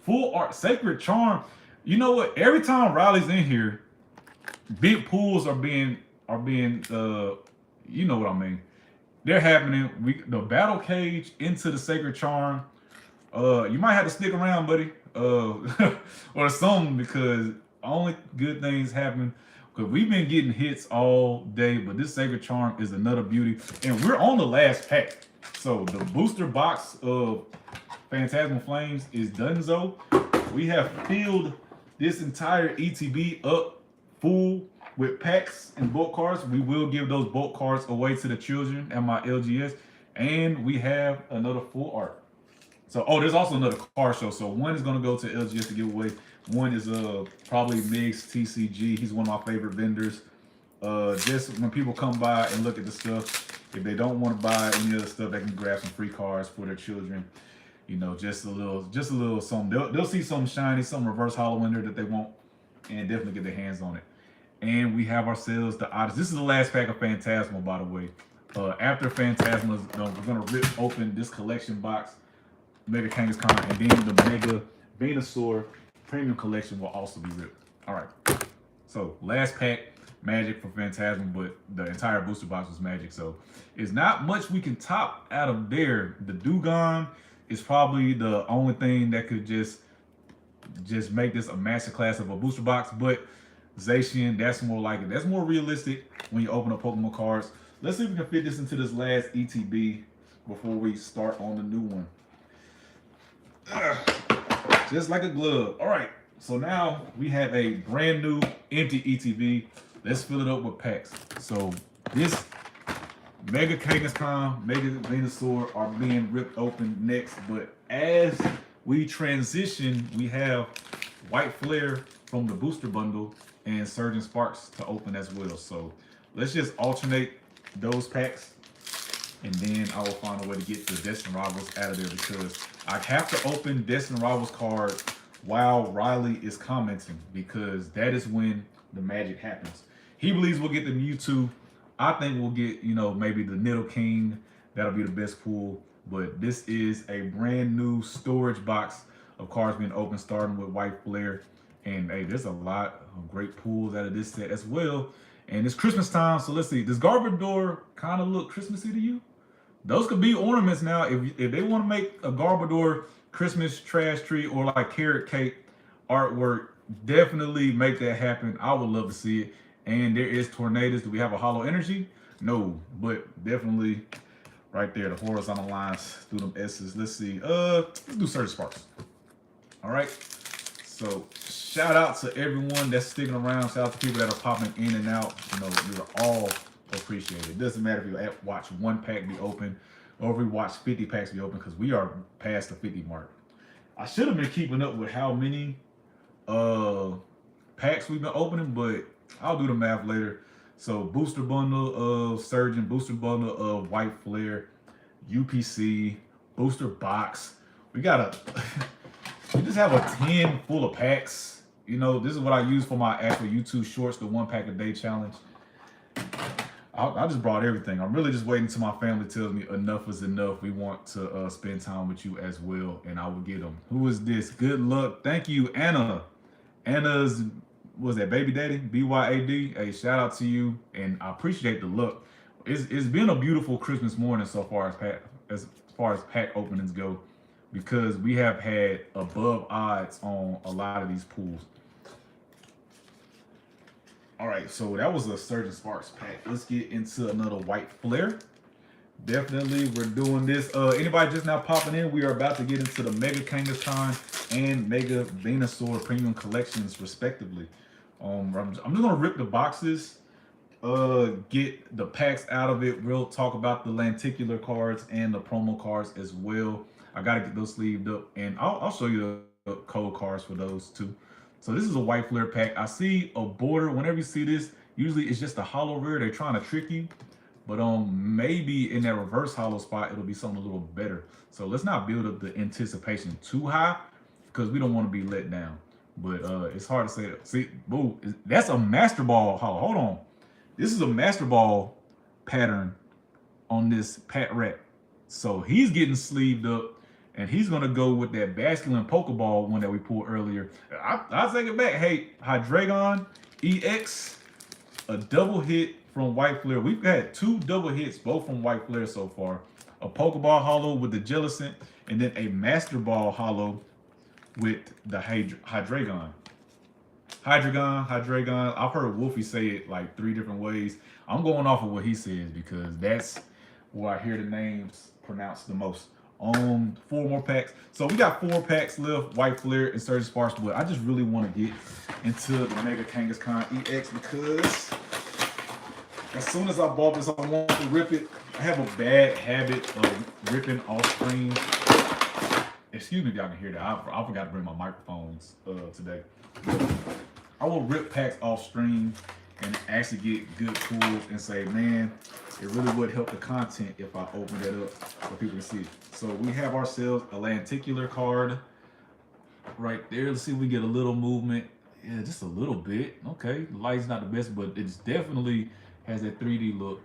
full art Sacred Charm. You know what? Every time Riley's in here, big pulls are being you know what I mean. They're happening. The battle cage into the Sacred Charm. You might have to stick around, buddy. Or something, because only good things happen. Because we've been getting hits all day, but this Sacred Charm is another beauty. And we're on the last pack. So the booster box of Phantasmal Flames is donezo. We have filled this entire ETB up full with packs and bulk cards. We will give those bulk cards away to the children at my LGS. And we have another full art. So, there's also another card show. So one is going to go to LGS to give away. One is probably Migs TCG. He's one of my favorite vendors. Just when people come by and look at the stuff, if they don't want to buy any other stuff, they can grab some free cards for their children. You know, just a little something. They'll see something shiny, some reverse holo in there that they want, and definitely get their hands on it. And we have ourselves the Odyssey. This is the last pack of Phantasmal, by the way. After Phantasmal, we're gonna rip open this collection box, Mega Kangaskhan, and then the Mega Venusaur Premium Collection will also be ripped. All right. So last pack, Magic for Phantasmal, but the entire booster box was Magic. So it's not much we can top out of there. The Dewgong is probably the only thing that could just make this a masterclass of a booster box, but Zacian, that's more like it. That's more realistic when you open up Pokemon cards. Let's see if we can fit this into this last ETB before we start on the new one. Just like a glove. All right, so now we have a brand new empty ETB. Let's fill it up with packs. So this Mega Kangaskhan, Mega Venusaur are being ripped open next, but as we transition, we have White Flare from the booster bundle and Surging Sparks to open as well. So let's just alternate those packs, and then I will find a way to get the Destined Rivals out of there, because I have to open Destined Rivals card while Riley is commenting, because that is when the magic happens. He believes we'll get the Mewtwo. I think we'll get, maybe the Nidoking. That'll be the best pool. But this is a brand new storage box of cards being opened, starting with White Flare. And hey, there's a lot of great pools out of this set as well. And it's Christmas time, so let's see. Does Garbodor kind of look Christmassy to you? Those could be ornaments now. If they want to make a Garbodor Christmas trash tree or like carrot cake artwork, definitely make that happen. I would love to see it. And there is Tornadus. Do we have a Holo Energy? No, but definitely right there, the horizontal lines through them S's. Let's see. Let's do Surge Sparks. All right. So shout out to everyone that's sticking around. Shout out to people that are popping in and out. You're all appreciated. It doesn't matter if you watch one pack be open or if we watch 50 packs be open, because we are past the 50 mark. I should have been keeping up with how many packs we've been opening, but I'll do the math later. So booster bundle of Surgeon, booster bundle of White Flare, UPC, booster box. We got we just have a 10 full of packs. This is what I use for my actual YouTube shorts, the 1 pack a day challenge. I just brought everything. I'm really just waiting until my family tells me enough is enough. We want to spend time with you as well, and I will get them. Who is this? Good luck. Thank you, Anna. Anna's, was that baby daddy? BYAD. Hey, shout out to you, and I appreciate the look. It's been a beautiful Christmas morning so far as pack openings go, because we have had above odds on a lot of these pools. All right, so that was a Surging Sparks pack. Let's get into another White Flare. Definitely, we're doing this. Anybody just now popping in, we are about to get into the Mega Kangaskhan and Mega Venusaur Premium Collections, respectively. I'm just gonna rip the boxes, get the packs out of it. We'll talk about the lenticular cards and the promo cards as well. I gotta get those sleeved up, and I'll show you the code cards for those too. So this is a white flare pack. I see a border. Whenever you see this, usually it's just a hollow rare. They're trying to trick you, but maybe in that reverse hollow spot, it'll be something a little better. So let's not build up the anticipation too high because we don't want to be let down. But it's hard to say that. See, boo, that's a Master Ball hollow. Hold on. This is a Master Ball pattern on this Pat Rat. So he's getting sleeved up, and he's going to go with that Basculin Pokeball one that we pulled earlier. I'll take it back. Hey, Hydreigon EX, a double hit from White Flare. We've had 2 double hits, both from White Flare so far. A Pokeball hollow with the Jellicent, and then a Master Ball hollow with the Hydreigon. Hydreigon. I've heard Wolfie say it like 3 different ways. I'm going off of what he says because that's where I hear the names pronounced the most. 4 more packs. So we got 4 packs left, White Flare and Surgeon Sparks, but I just really want to get into the Mega Kangaskhan EX because as soon as I bought this, I want to rip it. I have a bad habit of ripping off screen. Excuse me if y'all can hear that. I forgot to bring my microphones today. I will rip packs off stream and actually get good pulls and say, man, it really would help the content if I open that up so people can see it. So we have ourselves a lenticular card right there. Let's see if we get a little movement. Yeah, just a little bit. Okay, the light's not the best, but it definitely has that 3D look.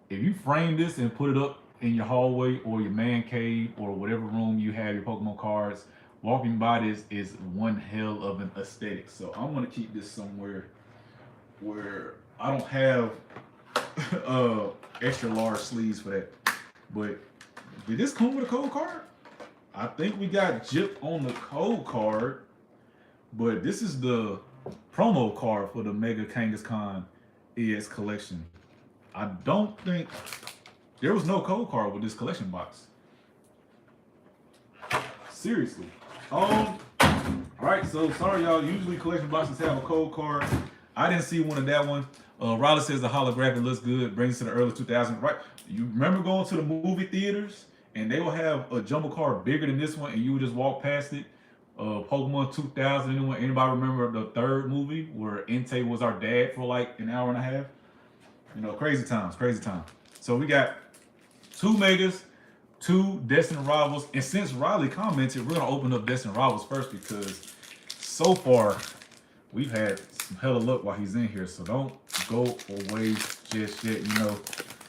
If you frame this and put it up in your hallway or your man cave or whatever room you have your Pokemon cards, walking by this is one hell of an aesthetic. So I'm gonna keep this somewhere where I don't have extra large sleeves for that. But did this come with a code card? I think we got Jip on the code card, but this is the promo card for the Mega Kangaskhan EX collection. I don't think there was no code card with this collection box. Seriously. All right, so sorry y'all. Usually collection boxes have a code card. I didn't see one of that one. Riley says the holographic looks good, brings to the early 2000s. Right? You remember going to the movie theaters and they will have a jumbo card bigger than this one, and you would just walk past it. Pokemon 2000. Anybody remember the 3rd movie where Entei was our dad for like an hour and a half? You know, crazy times, crazy times. So we got 2 Megas, 2 Destined Rivals, and since Riley commented, we're gonna open up Destined Rivals first because so far we've had some hella luck while he's in here. So don't go away just yet.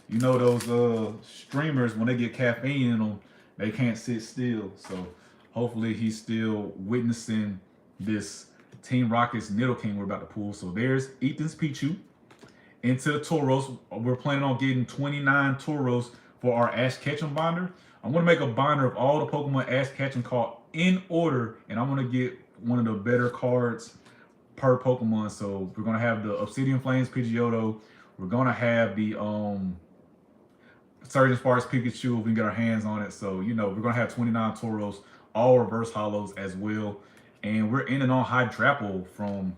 You know those streamers, when they get caffeine in them, they can't sit still. So hopefully he's still witnessing this Team Rocket's Nidoking we're about to pull. So there's Ethan's Pichu. Into the Tauros, we're planning on getting 29 Tauros for our Ash Ketchum binder. I'm gonna make a binder of all the Pokemon Ash Ketchum caught in order, and I'm gonna get one of the better cards per Pokemon. So we're gonna have the Obsidian Flames Pidgeotto. We're gonna have the Surgeon Sparks Pikachu if we can get our hands on it. So we're gonna have 29 Tauros, all reverse hollows as well, and we're ending on Hydrapple from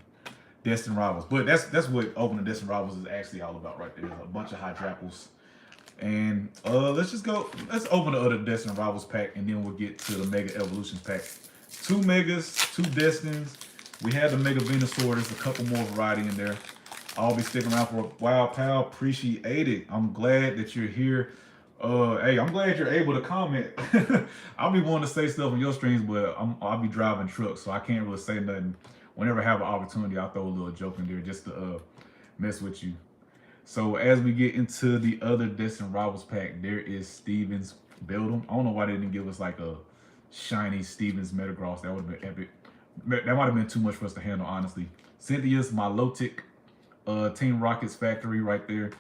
Destined Rivals. But that's what opening Destined Rivals is actually all about right there. A bunch of Hydrapples. And let's open the other Destined Rivals pack, and then we'll get to the Mega Evolutions pack. 2 Megas, 2 Destins. We had the Mega Venusaur. There's a couple more variety in there. I'll be sticking around for a while, pal. Appreciate it. I'm glad that you're here. Hey, I'm glad you're able to comment. I'll be wanting to say stuff on your streams, but I'll be driving trucks, so I can't really say nothing. Whenever I have an opportunity, I'll throw a little joke in there just to mess with you. So as we get into the other Destined Rivals pack, there is Stevens Beldum. I don't know why they didn't give us like a shiny Stevens Metagross. That would have been epic. That might have been too much for us to handle, honestly. Cynthia's Milotic, Team Rocket's factory right there.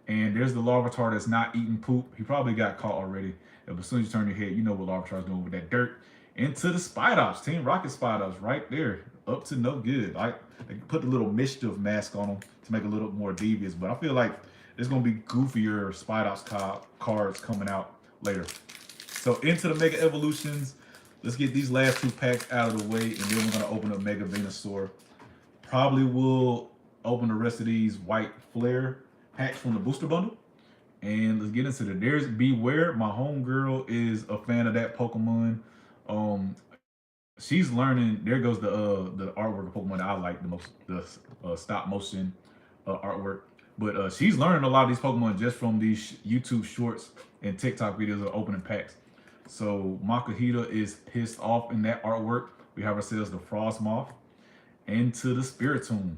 And there's the Larvitar that's not eating poop. He probably got caught already. As soon as you turn your head, you know what Larvitar's doing with that dirt. Into the Spidops, Team Rocket Spidops right there. Up to no good. They put the little mischief mask on them to make it a little more devious. But I feel like there's going to be goofier Spidops cards coming out later. So into the Mega Evolutions. Let's get these last 2 packs out of the way. And then we're going to open up Mega Venusaur. probably will open the rest of these white flare packs from the booster bundle. And let's get into it. There's Beware. My homegirl is a fan of that Pokemon. She's learning. There goes the artwork of Pokemon that I like the most, the stop motion artwork. But she's learning a lot of these Pokemon just from these YouTube shorts and TikTok videos of opening packs. So Makuhita is pissed off in that artwork. We have ourselves the Frostmoth into the Spiritomb.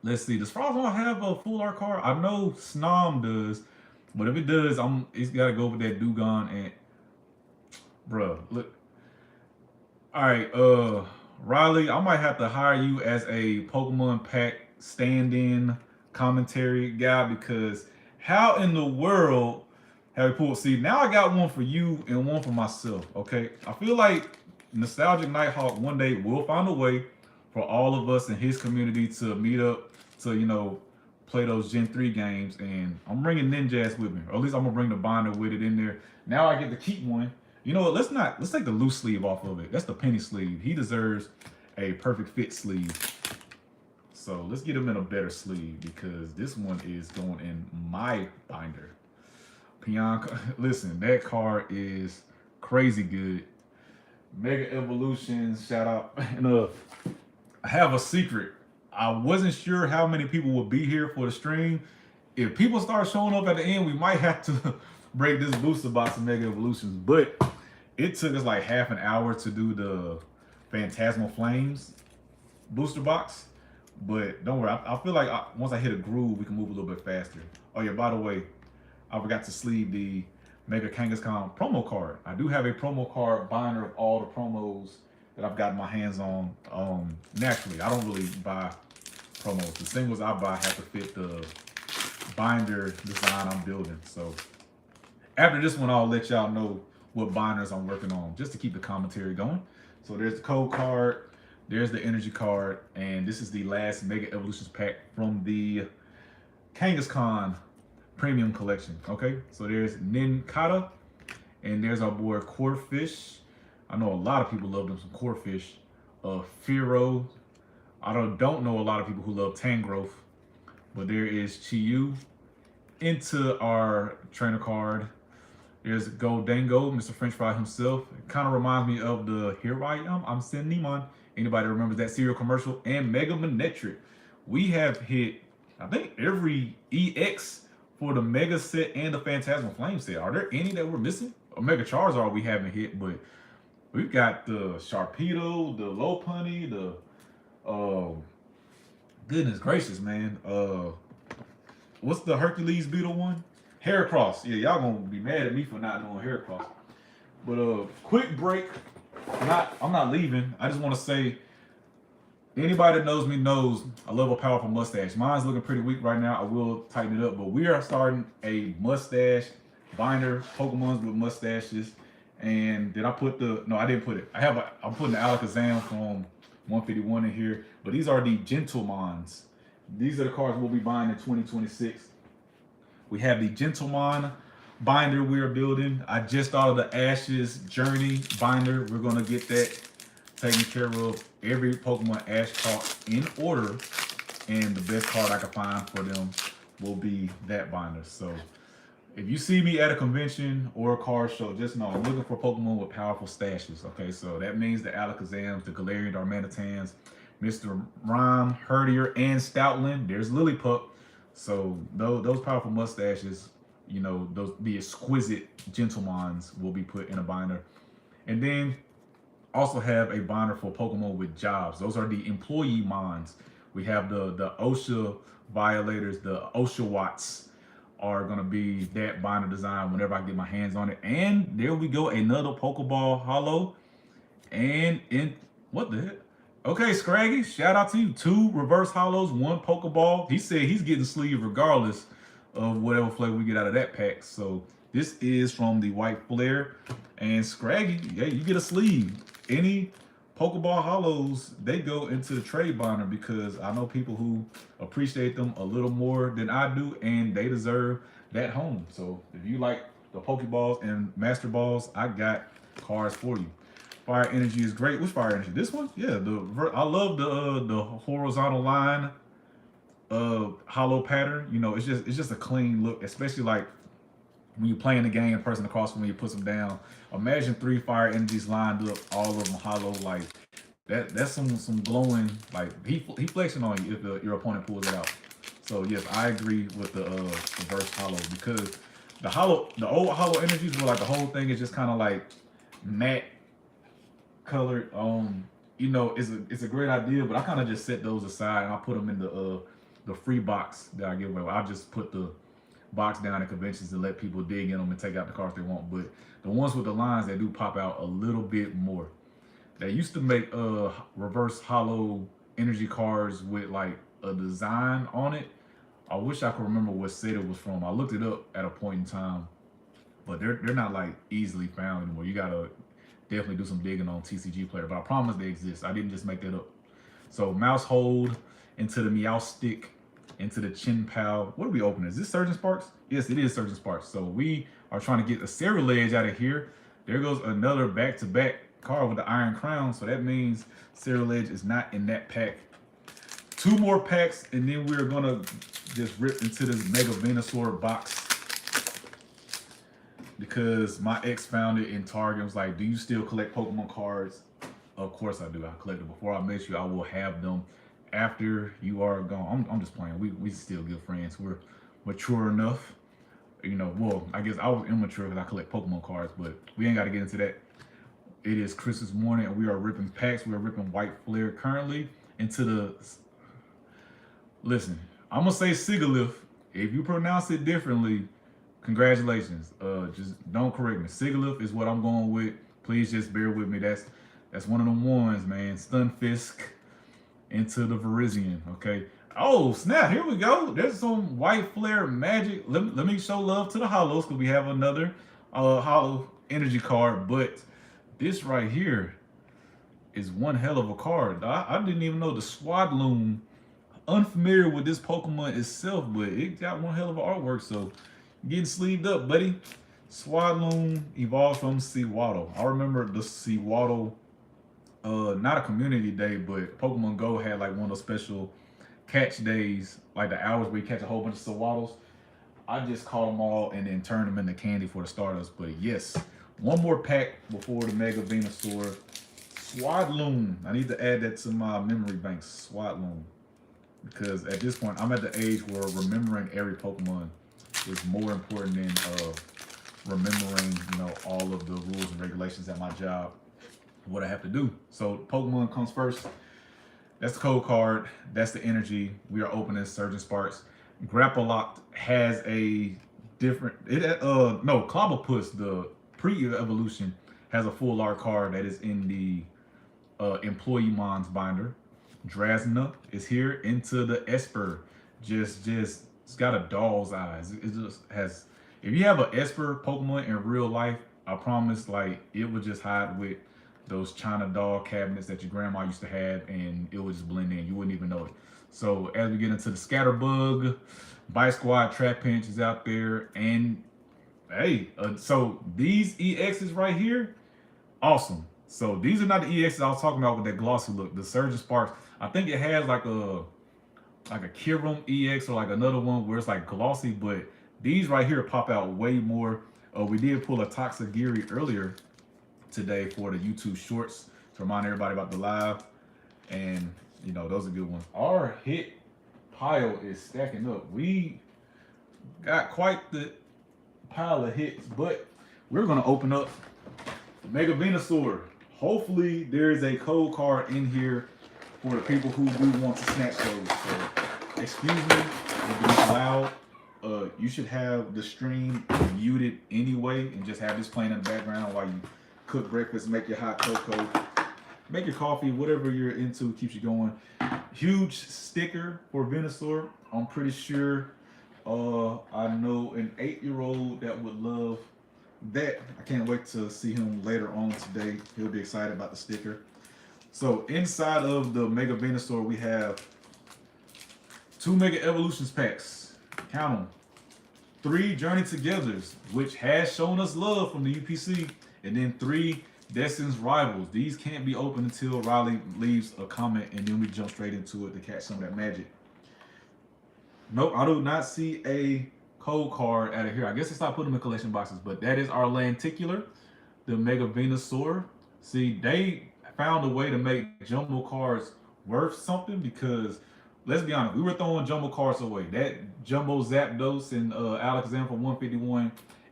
Let's see. Does Frostmoth have a full art card? I know Snom does, but if it does, it's got to go with that Dugong and bruh. Look. All right, Riley, I might have to hire you as a Pokemon pack stand-in commentary guy because how in the world have we pulled? See, now I got one for you and one for myself. Okay, I feel like Nostalgic Nighthawk one day will find a way for all of us in his community to meet up to play those Gen 3 games, and I'm bringing Ninjask with me, or at least I'm gonna bring the binder with it in there. Now I get to keep one. You know what? Let's take the loose sleeve off of it. That's the penny sleeve. He deserves a perfect fit sleeve. So let's get him in a better sleeve because this one is going in my binder. Pianca, listen, that card is crazy good. Mega Evolutions, shout out. And I have a secret. I wasn't sure how many people would be here for the stream. If people start showing up at the end, we might have to break this booster box of Mega Evolutions. But it took us like half an hour to do the Phantasmal Flames booster box. But don't worry, I feel like once I hit a groove, we can move a little bit faster. Oh yeah, by the way, I forgot to sleeve the Mega Kangaskhan promo card. I do have a promo card binder of all the promos that I've gotten my hands on. Naturally, I don't really buy promos. The singles I buy have to fit the binder design I'm building. So after this one, I'll let y'all know what binders I'm working on just to keep the commentary going. So there's the code card, there's the energy card, and this is the last Mega Evolutions pack from the Kangaskhan Premium Collection. Okay, so there's Nincada, and there's our boy Corphish. I know a lot of people love them some Corphish. Fearow. I don't know a lot of people who love Tangrowth, but there is Chiyu. Into our trainer card, there's Goldango, Mr. French Fry himself. It kind of reminds me of the Here I Am, I'm Cinnamon. Anybody remembers that cereal commercial? And Mega Manectric. We have hit, I think, every EX for the Mega set and the Phantasmal Flame set. Are there any that we're missing? Mega Charizard we haven't hit, but we've got the Sharpedo, the Lopunny, the goodness gracious, man. What's the Hercules Beetle one? Heracross. Yeah, y'all gonna be mad at me for not knowing Heracross. But quick break. I'm not leaving. I just want to say, anybody that knows me knows I love a powerful mustache. Mine's looking pretty weak right now. I will tighten it up, but we are starting a mustache binder, Pokemons with mustaches. And did I put no, I didn't put it. I'm putting the Alakazam from 151 in here, but these are the Gentlemons. These are the cards we'll be buying in 2026. We have the Gentleman binder we are building. I just thought of the Ash's Journey binder. We're gonna get that taken care of. Every Pokemon Ash card in order, and the best card I can find for them will be that binder. So if you see me at a convention or a card show, just know I'm looking for Pokemon with powerful stashes. Okay, so that means the Alakazams, the Galarian Darmanitans, Mr. Rhyme, Herdier, and Stoutland. There's Lillipup. So those powerful mustaches, the exquisite Gentlemons will be put in a binder. And then also have a binder for Pokemon with jobs. Those are the employee mons. We have the OSHA violators, the OSHA Watts are gonna be that binder design whenever I get my hands on it. And there we go, another Pokeball Hollow. And what the heck? Okay, Scraggy, shout out to you. 2 reverse hollows, 1 Pokeball. He said he's getting sleeve regardless of whatever flavor we get out of that pack. So this is from the White Flare. And Scraggy, yeah, you get a sleeve. Any Pokeball hollows, they go into the trade binder because I know people who appreciate them a little more than I do, and they deserve that home. So if you like the Pokeballs and Master Balls, I got cards for you. Fire Energy is great. Which Fire Energy? This one? Yeah, I love the horizontal line hollow pattern. You know, it's just a clean look, especially like when you're playing the game, the person across from you puts them down. Imagine 3 Fire Energies lined up, all of them hollow. Like that's some glowing. Like he flexing on you if your opponent pulls it out. So yes, I agree with the reverse hollow, because the old hollow energies were like the whole thing is just kind of like matte colored. You know, it's a great idea, but I kind of just set those aside and I put them in the free box that I give away. I just put the box down at conventions and let people dig in them and take out the cards they want. But the ones with the lines, they do pop out a little bit more. They used to make reverse hollow energy cards with like a design on it. I wish I could remember what set it was from. I looked it up at a point in time, but they're not like easily found anymore. You gotta definitely do some digging on TCG Player, but I promise they exist. I didn't just make that up. So mouse hold into the Meow Stick, into the Chin Pal. What are we opening? Is this Surging Sparks? Yes, it is Surging Sparks. So we are trying to get a Cerulege out of here. There goes another back-to-back card with the Iron Crown. So that means Cerulege is not in that pack. 2 more packs, and then we're gonna just rip into this Mega Venusaur box, because my ex found it in Target and was like, do you still collect Pokemon cards? Of course I do. I collect them. Before I met you, I will have them after you are gone. I'm just playing. We still good friends. We're mature enough. You know, well, I guess I was immature because I collect Pokemon cards, but we ain't got to get into that. It is Christmas morning and we are ripping packs. We are ripping White Flare currently into the... Listen, I'm going to say Sigilyph. If you pronounce it differently, congratulations. Just don't correct me. Sigilyph is what I'm going with. Please just bear with me. That's one of them ones, man. Stunfisk into the Virizion, okay? Oh, snap. Here we go. There's some White Flare magic. Let me show love to the hollows, because we have another hollow energy card. But this right here is one hell of a card. I didn't even know the Swadloon. Unfamiliar with this Pokemon itself, but it got one hell of an artwork. So getting sleeved up, buddy. Swadloon evolved from Sewaddle. I remember the Sewaddle, not a community day, but Pokemon Go had like one of those special catch days, like the hours where you catch a whole bunch of Sewaddles. I just caught them all and then turned them into candy for the starters. But yes, one more pack before the Mega Venusaur. Swadloon. I need to add that to my memory bank. Swadloon. Because at this point, I'm at the age where remembering every Pokemon is more important than remembering, you know, all of the rules and regulations at my job, what I have to do. So Pokemon comes first. That's the code card. That's the energy. We are opening Surging Sparks. Grapploct has a different, no, Clobbopus, the pre-evolution, has a full art card that is in the Employee Mons binder. Drasna is here into the Esper. It's got a doll's eyes. It just has, if you have an Esper Pokemon in real life, I promise, like, it would just hide with those China doll cabinets that your grandma used to have, and it would just blend in. You wouldn't even know it. So as we get into the Scatterbug, Bite Squad, Trapinch is out there, and hey, so these EXs right here, awesome. So these are not the EXs I was talking about with that glossy look. The Surging Sparks, I think it has like a Kyurem EX or like another one where it's like glossy, but these right here pop out way more. We did pull a Toxagiri earlier today for the YouTube shorts to remind everybody about the live, and you know, those are good ones. Our hit pile is stacking up. We got quite the pile of hits, but we're gonna open up Mega Venusaur. Hopefully there's a code card in here for the people who do want to snatch those. So excuse me if it's loud. You should have the stream muted anyway and just have this playing in the background while you cook breakfast, make your hot cocoa, make your coffee, whatever you're into keeps you going. Huge sticker for Venusaur. I'm pretty sure I know an 8-year-old that would love that. I can't wait to see him later on today. He'll be excited about the sticker. So inside of the Mega Venusaur, we have 2 Mega Evolutions packs. Count them. 3 Journey Togethers, which has shown us love from the UPC, and then 3 Destin's Rivals. These can't be open until Riley leaves a comment, and then we jump straight into it to catch some of that magic. Nope, I do not see a code card out of here. I guess they stopped putting them in collection boxes, but that is our Lenticular, the Mega Venusaur. See, they found a way to make jumbo cards worth something because, let's be honest, we were throwing jumbo cards away. That Jumbo Zapdos and Alakazam for 151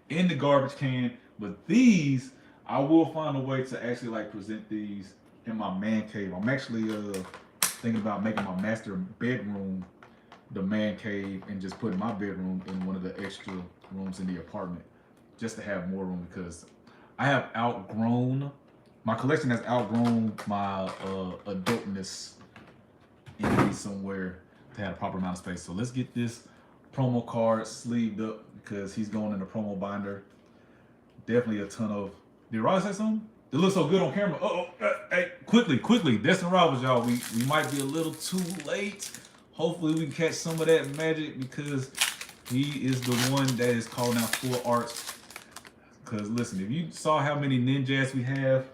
in the garbage can. But these, I will find a way to actually like present these in my man cave. I'm actually thinking about making my master bedroom the man cave and just putting my bedroom in one of the extra rooms in the apartment just to have more room because I have outgrown, my collection has outgrown my adultness in me somewhere to have a proper amount of space. So let's get this promo card sleeved up because he's going in the promo binder. Definitely a ton of, did Riley say something? It looks so good on camera. Hey, quickly, Destin Rivals, y'all. We might be a little too late. Hopefully we can catch some of that magic because he is the one that is calling out full arts. Because listen, if you saw how many ninjas we have,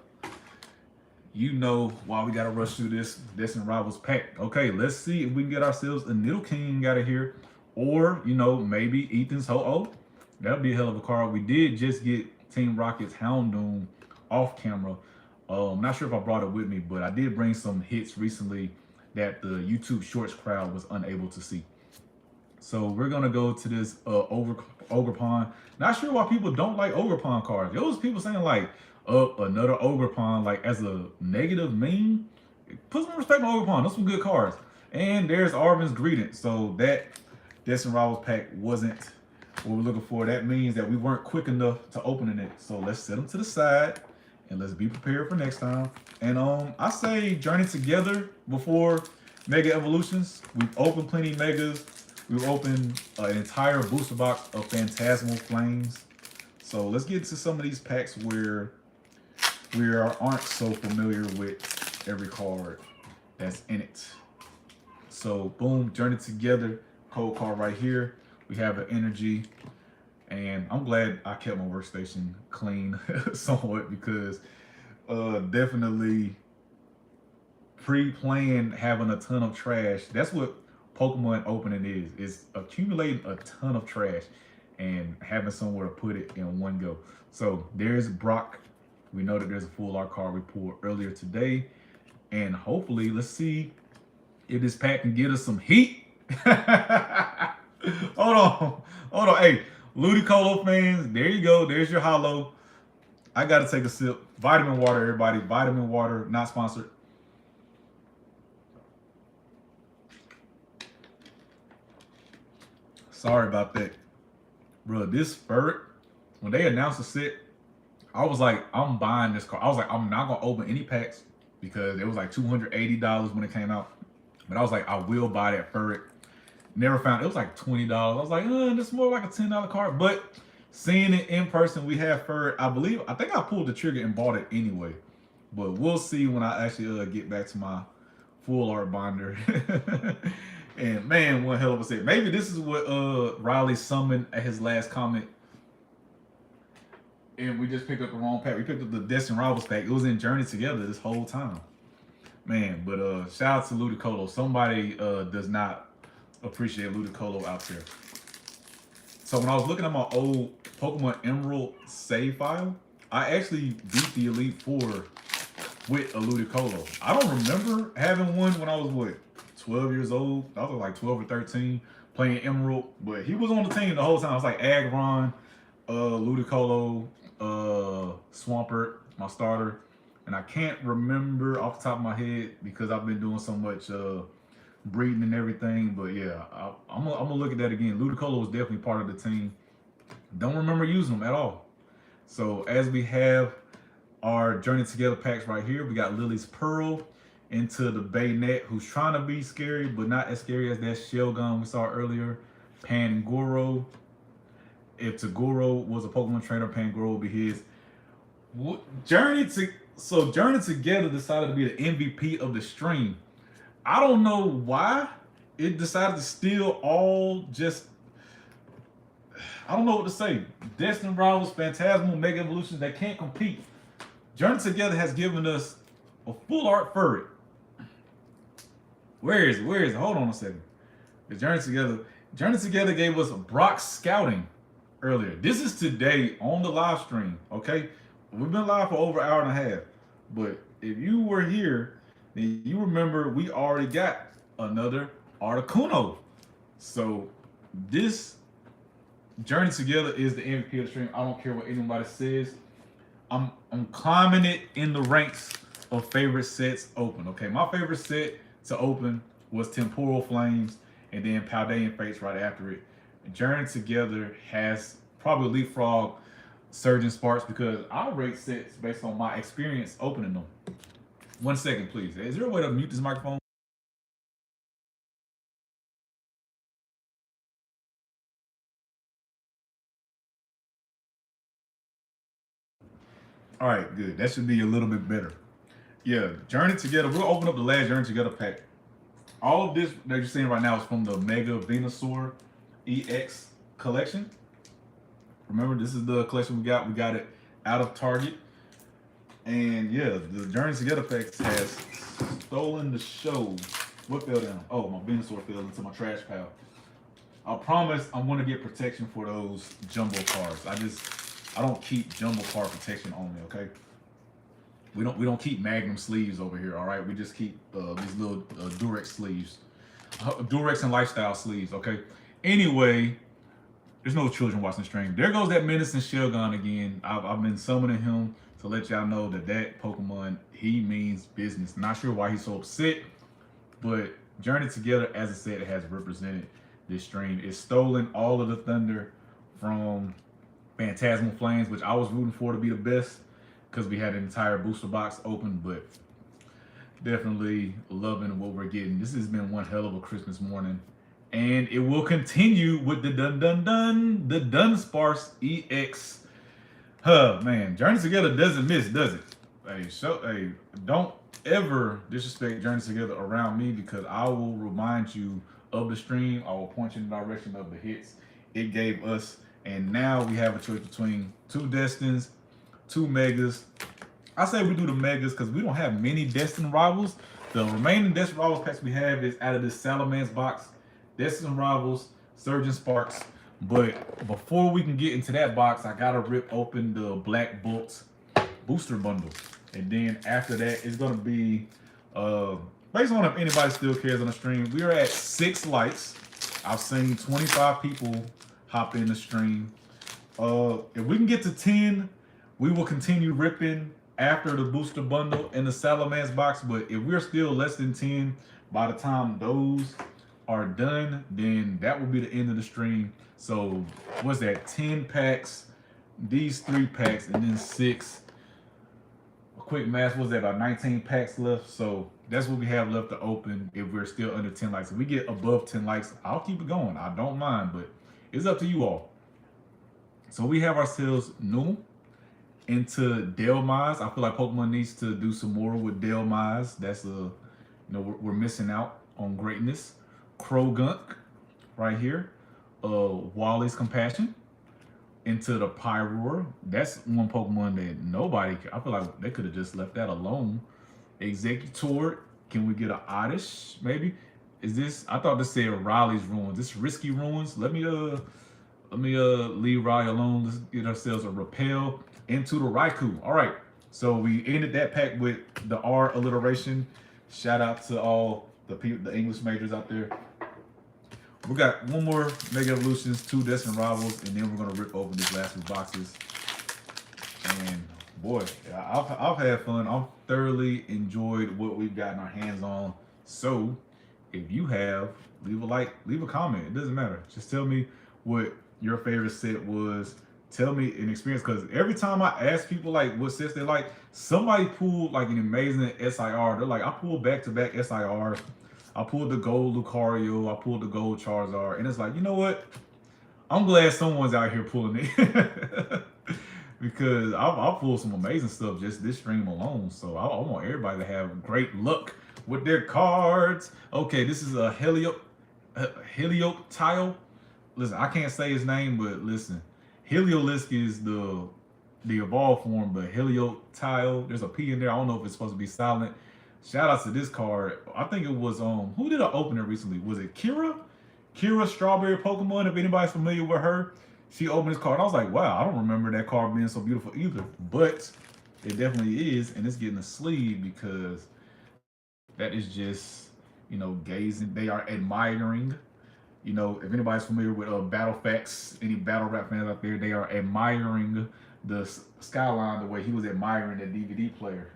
you know why we gotta rush through this Destin Rivals pack. Okay, let's see if we can get ourselves a Nidoking out of here. Or, you know, maybe Ethan's Ho-Oh. That'd be a hell of a card. We did just get Team Rocket's Houndoom off camera. I'm not sure if I brought it with me, but I did bring some hits recently that the YouTube Shorts crowd was unable to see. So we're gonna go to this Ogerpon. Not sure why people don't like Ogerpon cards. There was people saying like, another Ogerpon, like as a negative meme. Put some respect on Ogerpon. Those some good cards. And there's Arvin's Greeting. So that Destin Rivals pack wasn't what we're looking for. That means that we weren't quick enough to opening it. So let's set them to the side and let's be prepared for next time. And I say journey together before Mega Evolutions. We've opened plenty Megas. We've opened an entire booster box of Phantasmal Flames. So let's get to some of these packs where we aren't so familiar with every card that's in it. So boom, journey together, code card right here. We have an energy, and I'm glad I kept my workstation clean somewhat because definitely pre-playing having a ton of trash. That's what Pokemon opening is accumulating a ton of trash and having somewhere to put it in one go. So there's Brock. We know that there's a full art card we pulled earlier today, and hopefully let's see if this pack can get us some heat. Hold on. Hey, Ludicolo fans, there you go. There's your hollow. I gotta take a sip. Vitamin water, everybody. Vitamin water, not sponsored. Sorry about that. Bro, this Ferret, when they announced the set, I was like, I'm buying this card. I was like, I'm not gonna open any packs because it was like $280 when it came out. But I was like, I will buy that Ferret. Never found it. It was like $20. I was like, this is more like a $10 card. But seeing it in person, we have Ferret. I think I pulled the trigger and bought it anyway. But we'll see when I actually get back to my full art binder. And man, one hell of a set. Maybe this is what Riley summoned at his last comment. And we just picked up the wrong pack. We picked up the Destin Rivals pack. It was in Journey Together this whole time. Man, but shout out to Ludicolo. Somebody does not appreciate Ludicolo out there. So when I was looking at my old Pokemon Emerald save file, I actually beat the Elite Four with a Ludicolo. I don't remember having one when I was, what, 12 years old? I was like 12 or 13 playing Emerald, but he was on the team the whole time. I was like Aggron, Ludicolo, Swampert, my starter. And I can't remember off the top of my head because I've been doing so much breeding and everything. But yeah, I'm gonna look at that again. Ludicolo was definitely part of the team. Don't remember using them at all. So as we have our Journey Together packs right here, we got Lily's Pearl into the Bayonet, who's trying to be scary, but not as scary as that Shelgon we saw earlier. Pangoro. If Tagoro was a Pokemon trainer, Pangoro would be his. Journey Together decided to be the MVP of the stream. I don't know why it decided to steal all just, I don't know what to say. Destin Rivals, Phantasmal, Mega Evolutions, they can't compete. Journey Together has given us a full art furry. Where is it? Where is it? Hold on a second. The Journey Together. Journey Together gave us Brock Scouting earlier. This is today on the live stream, okay? We've been live for over an hour and a half. But if you were here, then you remember we already got another Articuno. So this Journey Together is the MVP of the stream. I don't care what anybody says. I'm climbing it in the ranks of favorite sets open. Okay, my favorite set to open was Temporal Flames, and then Paldean Fates right after it. Journey Together has probably leapfrog Surging Sparks because I rate sets based on my experience opening them. 1 second, please. Is there a way to mute this microphone? All right, good. That should be a little bit better. Yeah, Journey Together. We'll open up the last Journey Together pack. All of this that you're seeing right now is from the Mega Venusaur EX collection. Remember, this is the collection we got. We got it out of Target. And yeah, the Journey Together packs has stolen the show. What fell down? Oh, my Venusaur fell into my trash pile. I promise I'm going to get protection for those jumbo cards. I don't keep jumbo card protection on me, okay? We don't keep Magnum sleeves over here, all right? We just keep these little Durex sleeves. Durex and Lifestyle sleeves, okay? Anyway, there's no children watching the stream. There goes that Menacing Shelgon again. I've been summoning him to let y'all know that Pokemon, he means business. Not sure why he's so upset, but Journey Together, as I said, it has represented this stream. It's stolen all of the thunder from Phantasmal Flames, which I was rooting for to be the best because we had an entire booster box open, but definitely loving what we're getting. This has been one hell of a Christmas morning, and it will continue with the the Dunsparce EX. Man, Journey Together doesn't miss, does it? Hey, don't ever disrespect Journey Together around me because I will remind you of the stream. I will point you in the direction of the hits it gave us. And now we have a choice between 2 Destins, 2 Megas. I say we do the Megas because we don't have many Destin Rivals. The remaining Destin Rivals packs we have is out of this Salamence box, Destin Rivals, Surging Sparks. But before we can get into that box, I gotta rip open the Black Bolt booster bundle. And then after that, it's gonna be, based on if anybody still cares on the stream, we are at 6 likes. I've seen 25 people hop in the stream. If we can get to 10, we will continue ripping after the booster bundle and the Salamence box. But if we're still less than 10 by the time those are done, then that will be the end of the stream. So what's that? 10 packs, these 3 packs, and then 6. A quick math, was that about 19 packs left? So that's what we have left to open if we're still under 10 likes. If we get above 10 likes, I'll keep it going. I don't mind, but it's up to you all. So we have ourselves new into Dhelmise. I feel like Pokemon needs to do some more with Dhelmise. That's we're missing out on greatness. Krogunk right here. Wally's Compassion into the Pyroar. That's one Pokemon that nobody, I feel like they could have just left that alone. Executor. Can we get an Oddish maybe? Is this, I thought this said Riley's Ruins. This Risky Ruins. Let me leave Riley alone. Let's get ourselves a Repel into the Raikou. All right. So we ended that pack with the R alliteration. Shout out to all the people, the English majors out there. We got one more Mega Evolutions, 2 Destin Rivals, and then we're gonna rip open these last 2 boxes. And boy, I've had fun. I've thoroughly enjoyed what we've gotten our hands on. So if you have, leave a like, leave a comment. It doesn't matter. Just tell me what your favorite set was. Tell me an experience, because every time I ask people like what sets they like, somebody pulled like an amazing SIR. They're like, I pulled back-to-back SIRs. I pulled the gold Lucario. I pulled the gold Charizard. And it's like, you know what? I'm glad someone's out here pulling it. Because I'll pull some amazing stuff just this stream alone. So I want everybody to have great luck with their cards. Okay, this is a Helioptile. Listen, I can't say his name, but listen. Heliolisk is the the evolved form, but Heliotile. There's a P in there. I don't know if it's supposed to be silent. Shout out to this card. I think it was who did I open it recently? Was it Kira? Kira Strawberry Pokemon. If anybody's familiar with her, she opened this card. I was like, wow, I don't remember that card being so beautiful either. But it definitely is, and it's getting a sleeve because that is just, you know, gazing. They are admiring. You know, if anybody's familiar with Battle Facts, any battle rap fans out there, they are admiring the Skyline the way he was admiring the DVD player.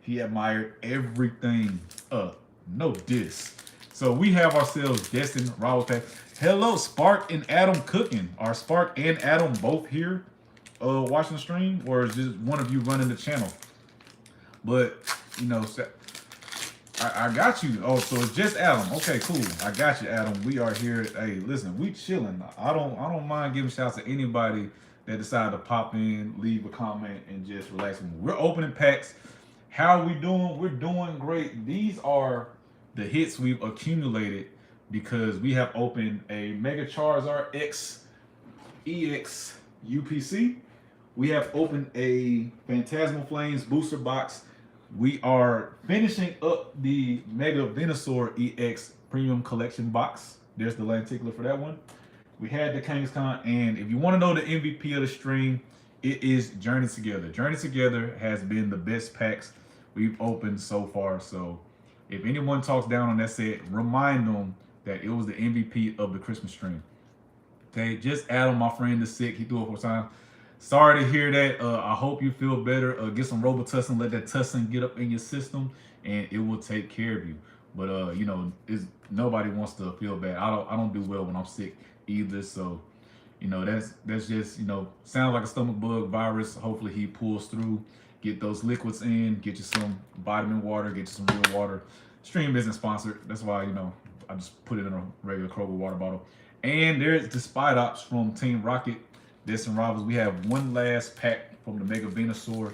He admired everything. No diss. So we have ourselves Destin Rivals pack. Hello, Spark and Adam cooking. Are Spark and Adam both here watching the stream, or is just one of you running the channel? But you know, I got you. Oh, so it's just Adam. Okay, cool. I got you, Adam. We are here. Hey, listen, we chilling. I don't mind giving shouts to anybody that decided to pop in, leave a comment, and just relax. We're opening packs. How are we doing? We're doing great. These are the hits we've accumulated because we have opened a Mega Charizard X EX UPC. We have opened a Phantasmal Flames booster box. We are finishing up the Mega Venusaur EX Premium Collection box. There's the lenticular for that one. We had the Kangaskhan, and if you want to know the MVP of the stream, it is Journey Together. Journey Together has been the best packs we've opened so far. So if anyone talks down on that set, remind them that it was the MVP of the Christmas stream. Okay, just Adam, my friend, is sick. He threw up for time. Sorry to hear that. I hope you feel better. Get some Robitussin, let that tussin get up in your system, and it will take care of you. But you know, nobody wants to feel bad. I don't do well when I'm sick either. So, you know, that's just, you know, sounds like a stomach bug virus. Hopefully he pulls through. Get those liquids in. Get you some vitamin water. Get you some real water. Stream isn't sponsored. That's why, you know, I just put it in a regular Kroger water bottle. And there's the Spidops from Team Rocket. Destin Rivals. We have one last pack from the Mega Venusaur,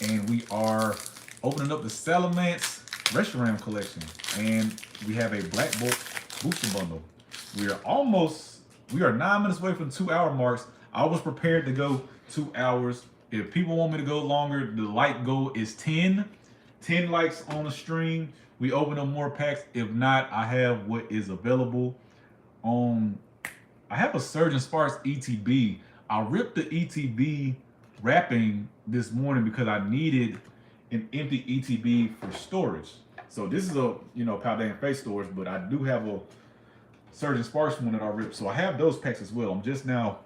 and we are opening up the Salamence Reshiram collection, and we have a Black Bolt booster bundle. We are 9 minutes away from 2 hour marks. I was prepared to go 2 hours. If people want me to go longer, the like goal is 10 likes on the stream. We open up more packs. If not, I have what is available on. I have a Surgeon Sparks ETB. I ripped the ETB wrapping this morning because I needed an empty ETB for storage. So this is a, you know, Paldean face storage, but I do have a Surgeon Sparks one that I ripped. So I have those packs as well. I'm just now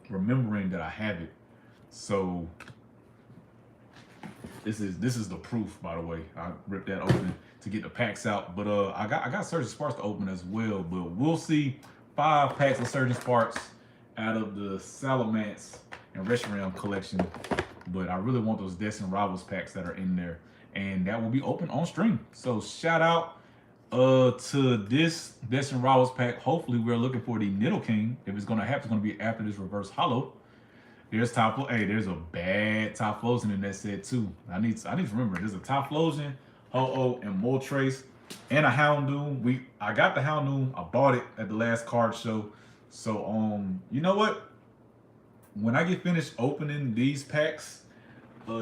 remembering that I have it. So this is the proof, by the way. I ripped that open to get the packs out. But I got Surgeon Sparks to open as well. But we'll see 5 packs of Surgeon Sparks out of the Salamence and Reshiram collection. But I really want those Destin Rivals packs that are in there. And that will be open on stream. So shout out to this Destin Rivals pack. Hopefully we're looking for the Nidoking. If it's gonna happen, it's gonna be after this reverse holo. There's Typhlosion. Hey, there's a bad Typhlosion in that set too. I need to remember. There's a Typhlosion, Ho-Oh, and Moltres. And a Houndoom. I got the Houndoom. I bought it at the last card show. So you know what? When I get finished opening these packs,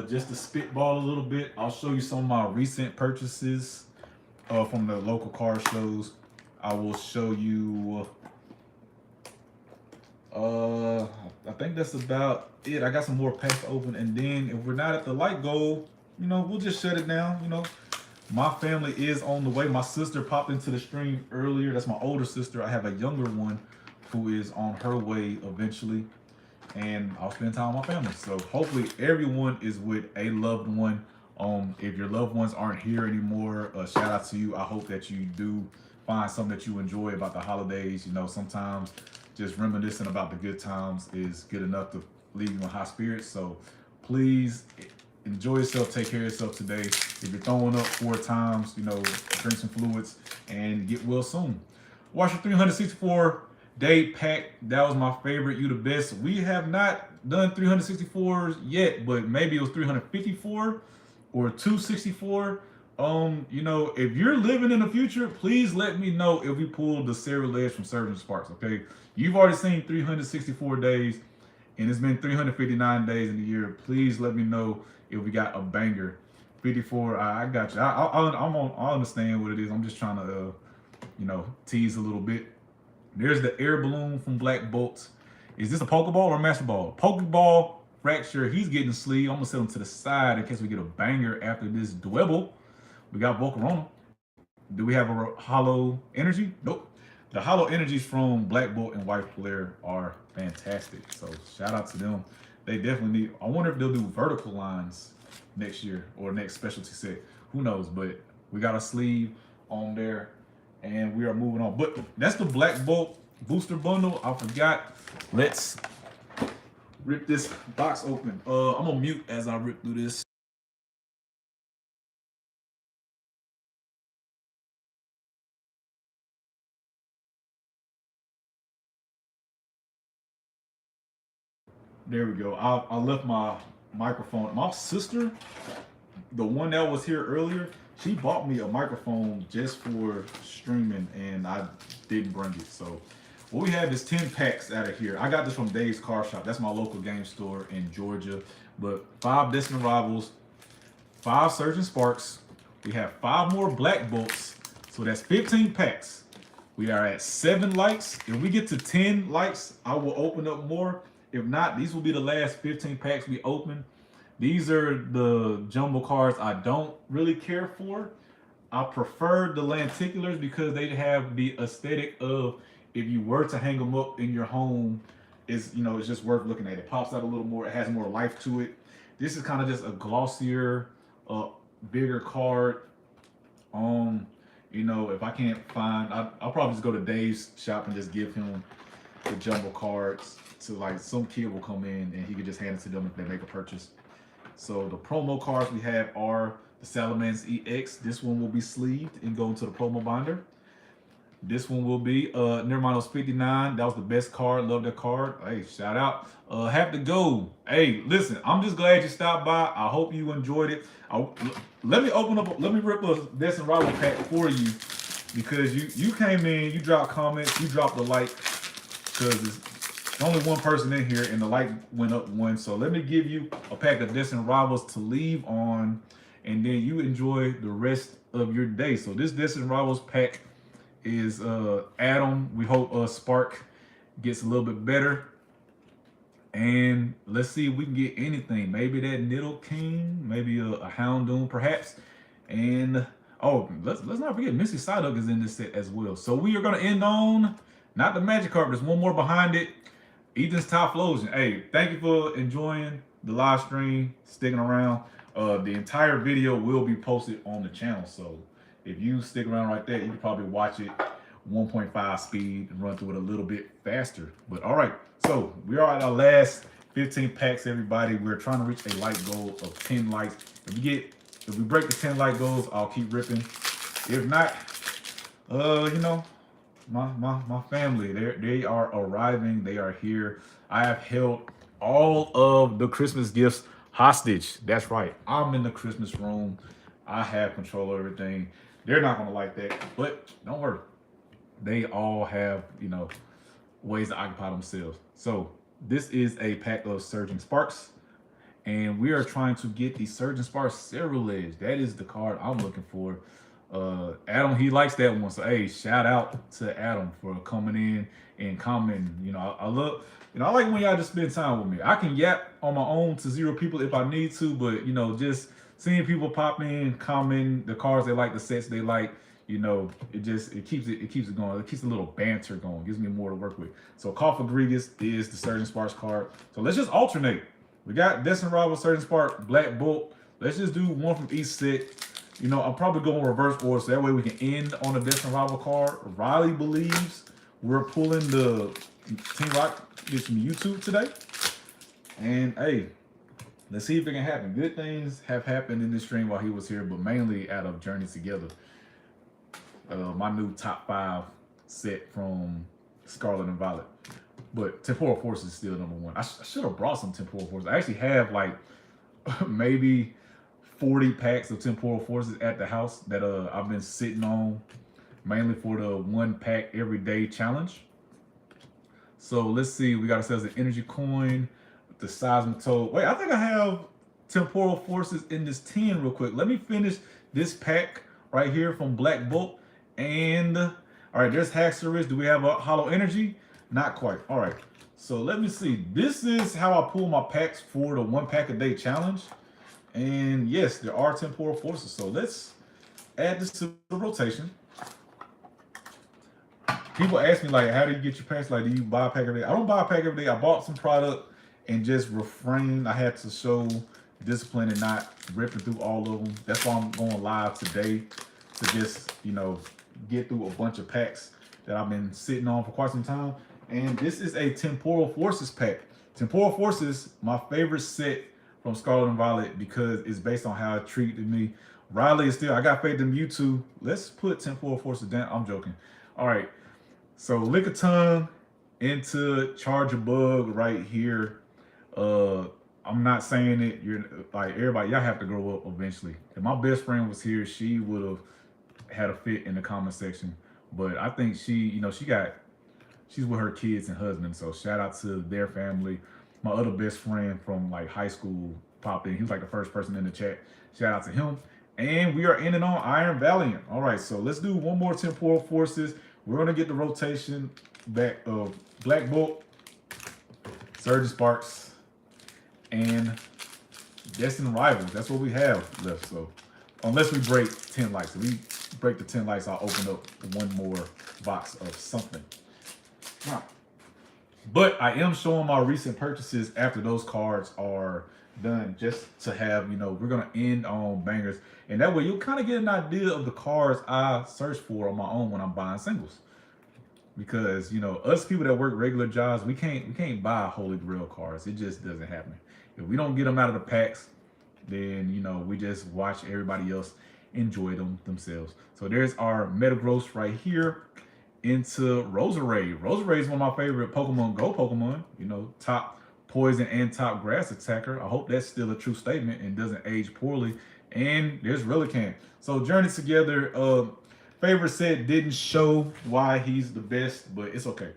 just to spitball a little bit, I'll show you some of my recent purchases from the local card shows. I will show you. I think that's about it. I got some more packs to open, and then if we're not at the light goal, you know, we'll just shut it down. You know. My family is on the way. My sister popped into the stream earlier. That's my older sister. I have a younger one who is on her way eventually. And I'll spend time with my family. So hopefully everyone is with a loved one. If your loved ones aren't here anymore, shout out to you. I hope that you do find something that you enjoy about the holidays. You know, sometimes just reminiscing about the good times is good enough to leave you in high spirits. So please enjoy yourself, take care of yourself today. If you're throwing up 4 times, you know, drink some fluids and get well soon. Watch your 364-day pack. That was my favorite. You the best. We have not done 364s yet, but maybe it was 354 or 264. You know, if you're living in the future, please let me know if we pulled the Ceruledge from Surgeon Sparks, okay? You've already seen 364 days. and it's been 359 days in the year. Please let me know if we got a banger. 54, I got you. I understand what it is. I'm just trying to, tease a little bit. There's the air balloon from Black Bolt. Is this a Pokeball or a Master Ball? Pokeball Fracture. He's getting sleeve. I'm gonna set him to the side in case we get a banger after this Dwebble. We got Volcarona. Do we have a Hollow Energy? Nope. The Hollow Energies from Black Bolt and White Flare are fantastic. So shout out to them. They definitely need. I wonder if they'll do vertical lines next year or next specialty set. Who knows? But we got a sleeve on there, and we are moving on. But that's the Black Bolt booster bundle. I forgot. Let's rip this box open. I'm gonna mute as I rip through this. There we go. I left my microphone. My sister, the one that was here earlier, she bought me a microphone just for streaming, and I didn't bring it. So what we have is 10 packs out of here. I got this from Dave's Car Shop. That's my local game store in Georgia. But 5 Distant Rivals, 5 Surging Sparks. We have 5 more Black Bolts. So that's 15 packs. We are at 7 likes. If we get to 10 likes, I will open up more. If not, these will be the last 15 packs we open. These are the jumbo cards I don't really care for. I prefer the lenticulars because they have the aesthetic of, if you were to hang them up in your home, it's just worth looking at. It pops out a little more. It has more life to it. This is kind of just a glossier, bigger card. If I can't find, I'll probably just go to Dave's shop and just give him the jumbo cards. So like some kid will come in and he could just hand it to them if they make a purchase. So the promo cards we have are the Salamence EX. This one will be sleeved and go into the promo binder. This one will be Nirmanos 59. That was the best card. Love that card. Hey, shout out. Have to go. Hey, listen, I'm just glad you stopped by. I hope you enjoyed it. Let me rip a Destin Rival pack for you, because you came in, you dropped comments, you dropped a like, because it's only one person in here and the like went up 1. So let me give you a pack of Destin Rivals to leave on, and then you enjoy the rest of your day. So this Destin Rivals pack is Adam. We hope Spark gets a little bit better, and let's see if we can get anything. Maybe that Nidoking, maybe a Houndoom perhaps, and let's not forget Misty Psyduck is in this set as well. So we are going to end on not the Magikarp, there's one more behind it, Ethan's Typhlosion. Hey, thank you for enjoying the live stream, sticking around. The entire video will be posted on the channel, so if you stick around right there, you can probably watch it 1.5 speed and run through it a little bit faster. But all right, so we are at our last 15 packs, everybody. We're trying to reach a like goal of 10 likes. If we break the 10 like goals, I'll keep ripping. If not, my family, they are arriving. They are here. I have held all of the Christmas gifts hostage. That's right. I'm in the Christmas room. I have control of everything. They're not gonna like that, but don't worry. They all have, ways to occupy themselves. So this is a pack of Surging Sparks, and we are trying to get the Surging Sparks Cerulege. That is the card I'm looking for. Adam, he likes that one. So hey, shout out to Adam for coming in and commenting. I love, I like when y'all just spend time with me. I can yap on my own to 0 people if I need to, but just seeing people pop in, comment the cards they like, the sets they like, it keeps it going. It keeps a little banter going. Gives me more to work with. So Cofagrigus is the Surging Sparks card. So let's just alternate. We got Destin Rival, Surging Spark, Black Bolt. Let's just do one from each set. I'll probably go in reverse order so that way we can end on a Destin Rival card. Riley believes we're pulling the Team Rocket from YouTube today. And hey, let's see if it can happen. Good things have happened in this stream while he was here, but mainly out of Journey Together. My new top 5 set from Scarlet and Violet. But Temporal Force is still number 1. I should have brought some Temporal Force. I actually have like maybe 40 packs of Temporal Forces at the house that I've been sitting on, mainly for the 1 pack every day challenge. So let's see, we got ourselves an energy coin. the Seismitoad. Wait, I think I have Temporal Forces in this 10 real quick. Let me finish this pack right here from Black Bolt. And all right, there's Haxorus. Do we have a Hollow Energy? Not quite. All right, so let me see. This is how I pull my packs for the 1 pack a day challenge. And yes, there are Temporal Forces. So let's add this to the rotation. People ask me, like, how do you get your packs? Like, do you buy a pack every day? I don't buy a pack every day. I bought some product and just refrain. I had to show discipline and not ripping through all of them. That's why I'm going live today, to just, you know, get through a bunch of packs that I've been sitting on for quite some time. And this is a Temporal Forces pack. Temporal Forces, my favorite set from Scarlet and Violet, because it's based on how it treated me. Riley is still, I got faith in Mewtwo. Let's put Temporal Forces down. I'm joking. All right. So Lickitung into Charjabug right here. I'm not saying it. You're like everybody. Y'all have to grow up eventually. If my best friend was here, she would have had a fit in the comment section. But I think she, you know, she's with her kids and husband. So shout out to their family. My other best friend from like high school popped in. He was like the first person in the chat. Shout out to him. And we are ending on Iron Valiant. All right, so let's do one more Temporal Forces. We're gonna get the rotation back of Black Bolt, Surge Sparks, and Destined Rivals. That's what we have left. So unless we break 10 likes. If we break the 10 likes, I'll open up one more box of something. Wow. But I am showing my recent purchases after those cards are done, just to have, you know, we're gonna end on bangers, and that way you'll kind of get an idea of the cards I search for on my own when I'm buying singles. Because, you know, us people that work regular jobs, we can't buy Holy Grail cards. It just doesn't happen. If we don't get them out of the packs, then, you know, we just watch everybody else enjoy them themselves. So there's our Metagross right here into Roserade. Roserade is one of my favorite Pokemon Go Pokemon. You know, top poison and top grass attacker. I hope that's still a true statement and doesn't age poorly. And there's Relicanth. So Journey Together, favorite set didn't show why he's the best, but it's okay.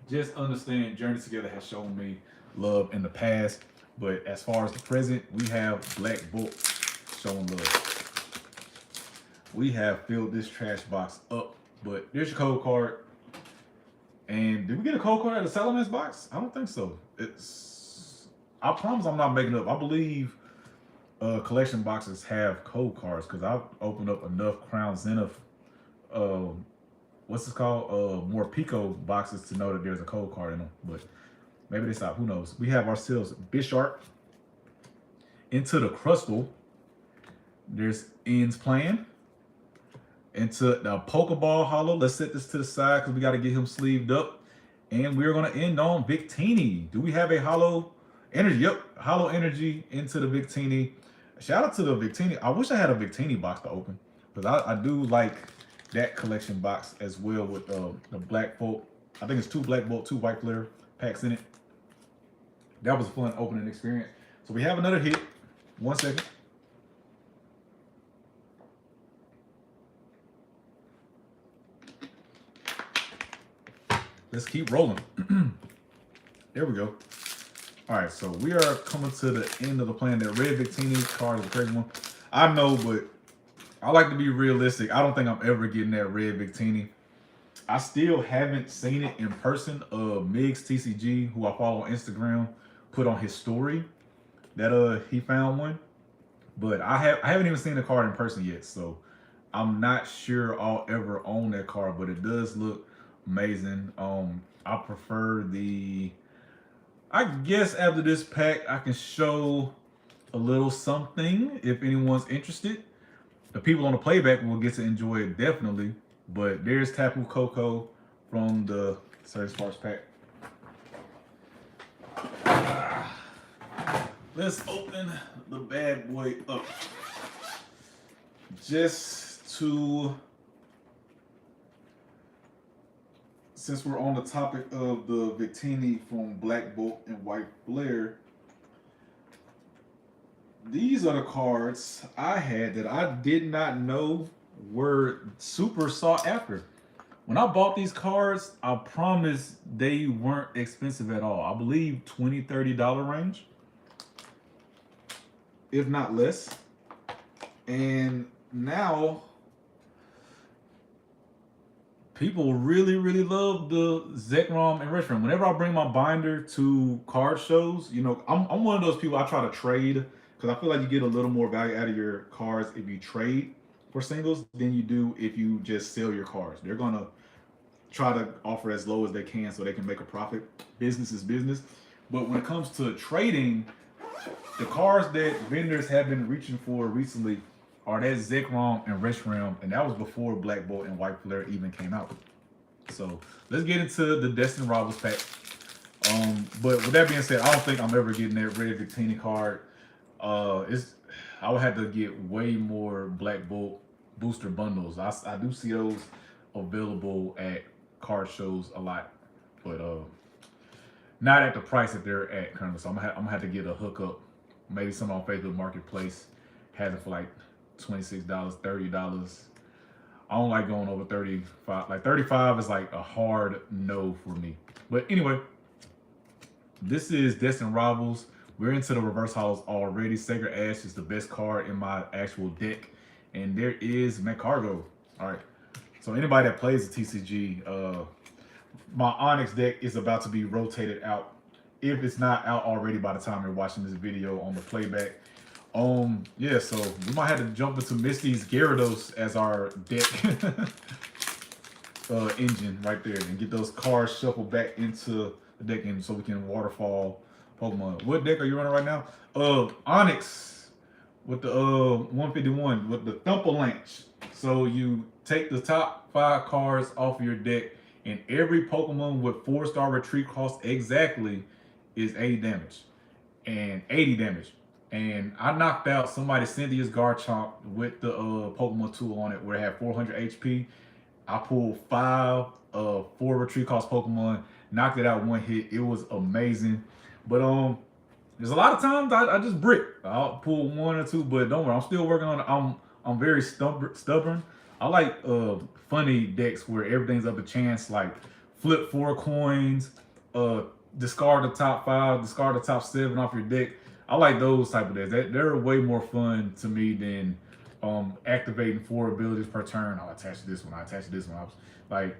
Just understand Journey Together has shown me love in the past, but as far as the present, we have Black Bolt showing love. We have filled this trash box up, but there's your code card. And did we get a code card at the Salamence box? I don't think so. I promise I'm not making it up. I believe collection boxes have code cards, because I've opened up enough Crown Zenith, what's this called? More Pico boxes to know that there's a code card in them. But maybe they stop. Who knows? We have ourselves Bisharp into the Crustle. There's Ian's Plan into the Pokeball Hollow. Let's set this to the side because we got to get him sleeved up. And we're going to end on Victini. Do we have a Hollow Energy? Yep, Hollow Energy into the Victini. Shout out to the Victini. I wish I had a Victini box to open, because I do like that collection box as well with the Black Bolt. I think it's 2 Black Bolt, 2 White Flare packs in it. That was a fun opening experience. So we have another hit. 1 second. Let's keep rolling. There we go. All right, so we are coming to the end of the plan. That red Victini card is a crazy one. I know, but I like to be realistic. I don't think I'm ever getting that red Victini. I still haven't seen it in person. Migs TCG, who I follow on Instagram, put on his story that he found one. But I haven't even seen the card in person yet, so I'm not sure I'll ever own that card, but it does look amazing. I prefer the, I guess after this pack, I can show a little something if anyone's interested. The people on the playback will get to enjoy it definitely. But there's Tapu Koko from the Surge Sparks pack. Let's open the bad boy up. Just to, since we're on the topic of the Victini from Black Bolt and White Flare, these are the cards I had that I did not know were super sought after. when I bought these cards, I promise they weren't expensive at all. I believe $20-$30 range, if not less. And now people really love the Zekrom and Reshiram. Whenever I bring my binder to card shows, you know, I'm one of those people, I try to trade because I feel like you get a little more value out of your cards if you trade for singles than you do if you just sell your cards. They're gonna try to offer as low as they can so they can make a profit. Business is business. But when it comes to trading, the cards that vendors have been reaching for recently are that Zekrom and Reshiram, and that was before Black Bolt and White Flare even came out. So let's get into the Destin Rivals pack. But with that being said, I don't think I'm ever getting that Red Victini card. I would have to get way more Black Bolt booster bundles. I do see those available at card shows a lot, but not at the price that they're at currently. So I'm gonna have to get a hookup. Maybe some on Facebook Marketplace has it for like $26, $30. I don't like going over 35. Like 35 is like a hard no for me. But anyway, this is Destin Rivals. We're into the reverse hollows already. Sacred Ash is the best card in my actual deck. And there is Magcargo. All right. So anybody that plays the TCG, my Onyx deck is about to be rotated out. If it's not out already by the time you're watching this video on the playback. Yeah, so we might have to jump into Misty's Gyarados as our deck engine right there and get those cards shuffled back into the deck engine so we can waterfall Pokemon. What deck are you running right now? Onyx with the 151 with the Thumpalanche. So you take the top 5 cards off of your deck, and every Pokemon with 4-star retreat cost exactly is 80 damage and 80 damage. And I knocked out somebody Cynthia's Garchomp with the Pokemon tool on it where it had 400 HP. I pulled 5 4 retreat cost Pokemon, knocked it out one hit. It was amazing. But there's a lot of times I just brick. I'll pull 1 or 2, but don't worry, I'm still working on it. I'm very stubborn. I like funny decks where everything's up a chance, like flip 4 coins, discard the top 5, discard the top 7 off your deck. I like those type of decks. They're way more fun to me than activating 4 abilities per turn. I'll attach this one. I attach this one. Like,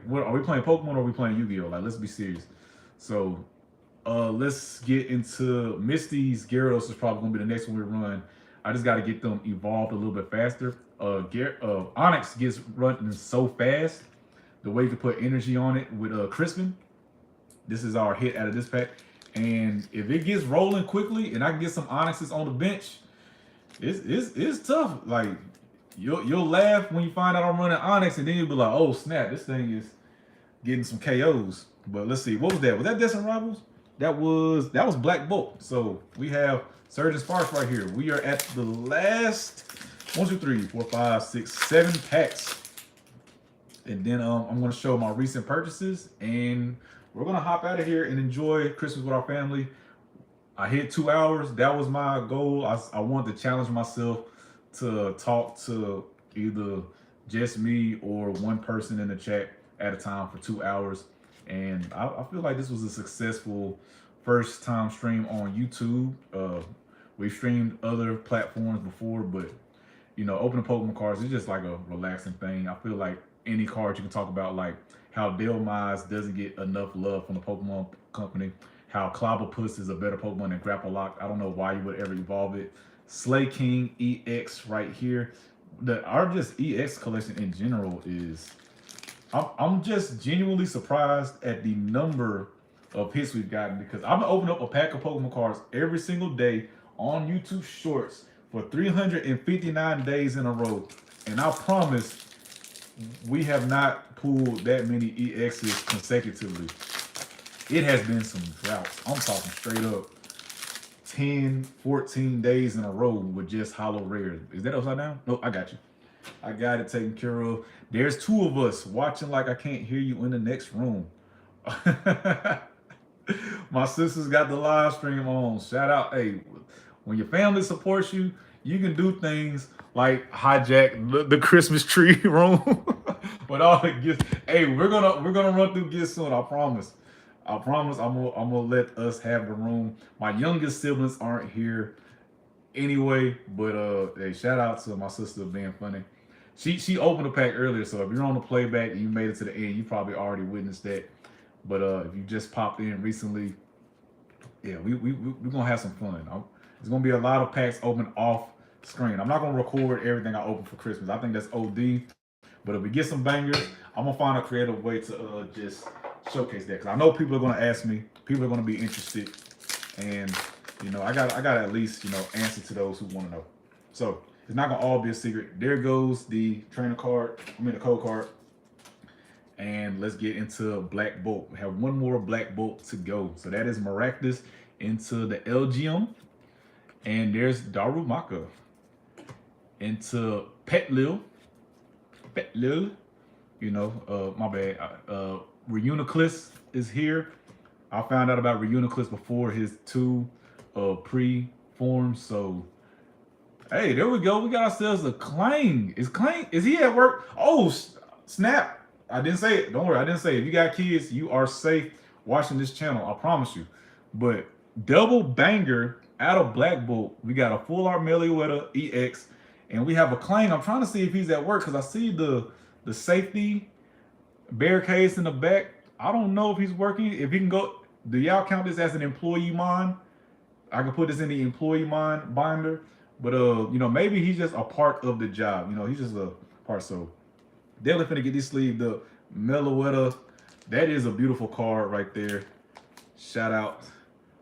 what are we playing Pokemon or are we playing Yu-Gi-Oh? Like, let's be serious. So, let's get into Misty's Gyarados. Is probably gonna be the next one we run. I just got to get them evolved a little bit faster. Onyx gets running so fast. The way to put energy on it with Crispin. This is our hit out of this pack. And if it gets rolling quickly and I can get some Onyxes on the bench, it's tough. Like you'll laugh when you find out I'm running Onyx, and then you'll be like, oh snap, this thing is getting some KOs. But let's see, what was that? Was that Destin Rivals? That was Black Bolt. So we have Surgeon Sparks right here. We are at the last 1, 2, 3, 4, 5, 6, 7 packs. And then I'm gonna show my recent purchases, and we're gonna hop out of here and enjoy Christmas with our family. I hit 2 hours. That was my goal. I wanted to challenge myself to talk to either just me or one person in the chat at a time for 2 hours. And I feel like this was a successful first time stream on YouTube. We've streamed other platforms before, but you know, opening Pokemon cards is just like a relaxing thing. I feel like any card you can talk about, like how Delmize doesn't get enough love from the Pokemon company, how Clobbopus is a better Pokemon than Grapploct. I don't know why you would ever evolve it. Slay King EX right here. Our just EX collection in general is, I'm just genuinely surprised at the number of hits we've gotten, because I'm gonna open up a pack of Pokemon cards every single day on YouTube Shorts for 359 days in a row, and I promise we have not pulled that many EXs consecutively. It has been some droughts. I'm talking straight up 10, 14 days in a row with just hollow rares. Is that upside down? No, I got you. I got it taken care of. There's 2 of us watching like I can't hear you in the next room. My sisters got the live stream on. Shout out. Hey, when your family supports you, you can do things like hijack the Christmas tree room With all the gifts. Hey, we're gonna run through gifts soon. I promise. I promise. I'm gonna let us have the room. My youngest siblings aren't here anyway, but hey, shout out to my sister being funny. She opened the pack earlier, so if you're on the playback and you made it to the end, you probably already witnessed that. But if you just popped in recently, yeah, we're gonna have some fun. There's gonna be a lot of packs open off screen. I'm not gonna record everything I open for Christmas. I think that's OD. But if we get some bangers, I'm gonna find a creative way to just showcase that. Because I know people are gonna ask me, people are gonna be interested, and I got at least answer to those who want to know. So it's not gonna all be a secret. There goes the trainer card. The code card. And let's get into Black Bolt. We have one more Black Bolt to go. So that is Maractus into the LGM. And there's Darumaka into Petlil. My bad. Reuniclus is here. I found out about Reuniclus before his two pre-forms. So, hey, there we go. We got ourselves a Clang. Is he at work? Oh, snap. I didn't say it. Don't worry. I didn't say it. If you got kids, you are safe watching this channel. I promise you. But double banger out of Black Bolt. We got a full art Meliweta EX. And we have a Clang. I'm trying to see if he's at work because I see the safety barricades in the back. I don't know if he's working. If he can go, do y'all count this as an employee mine? I can put this in the employee mine binder. But maybe he's just a part of the job. He's just a part. So definitely finna get this sleeve. The Meliweta, that is a beautiful card right there. Shout out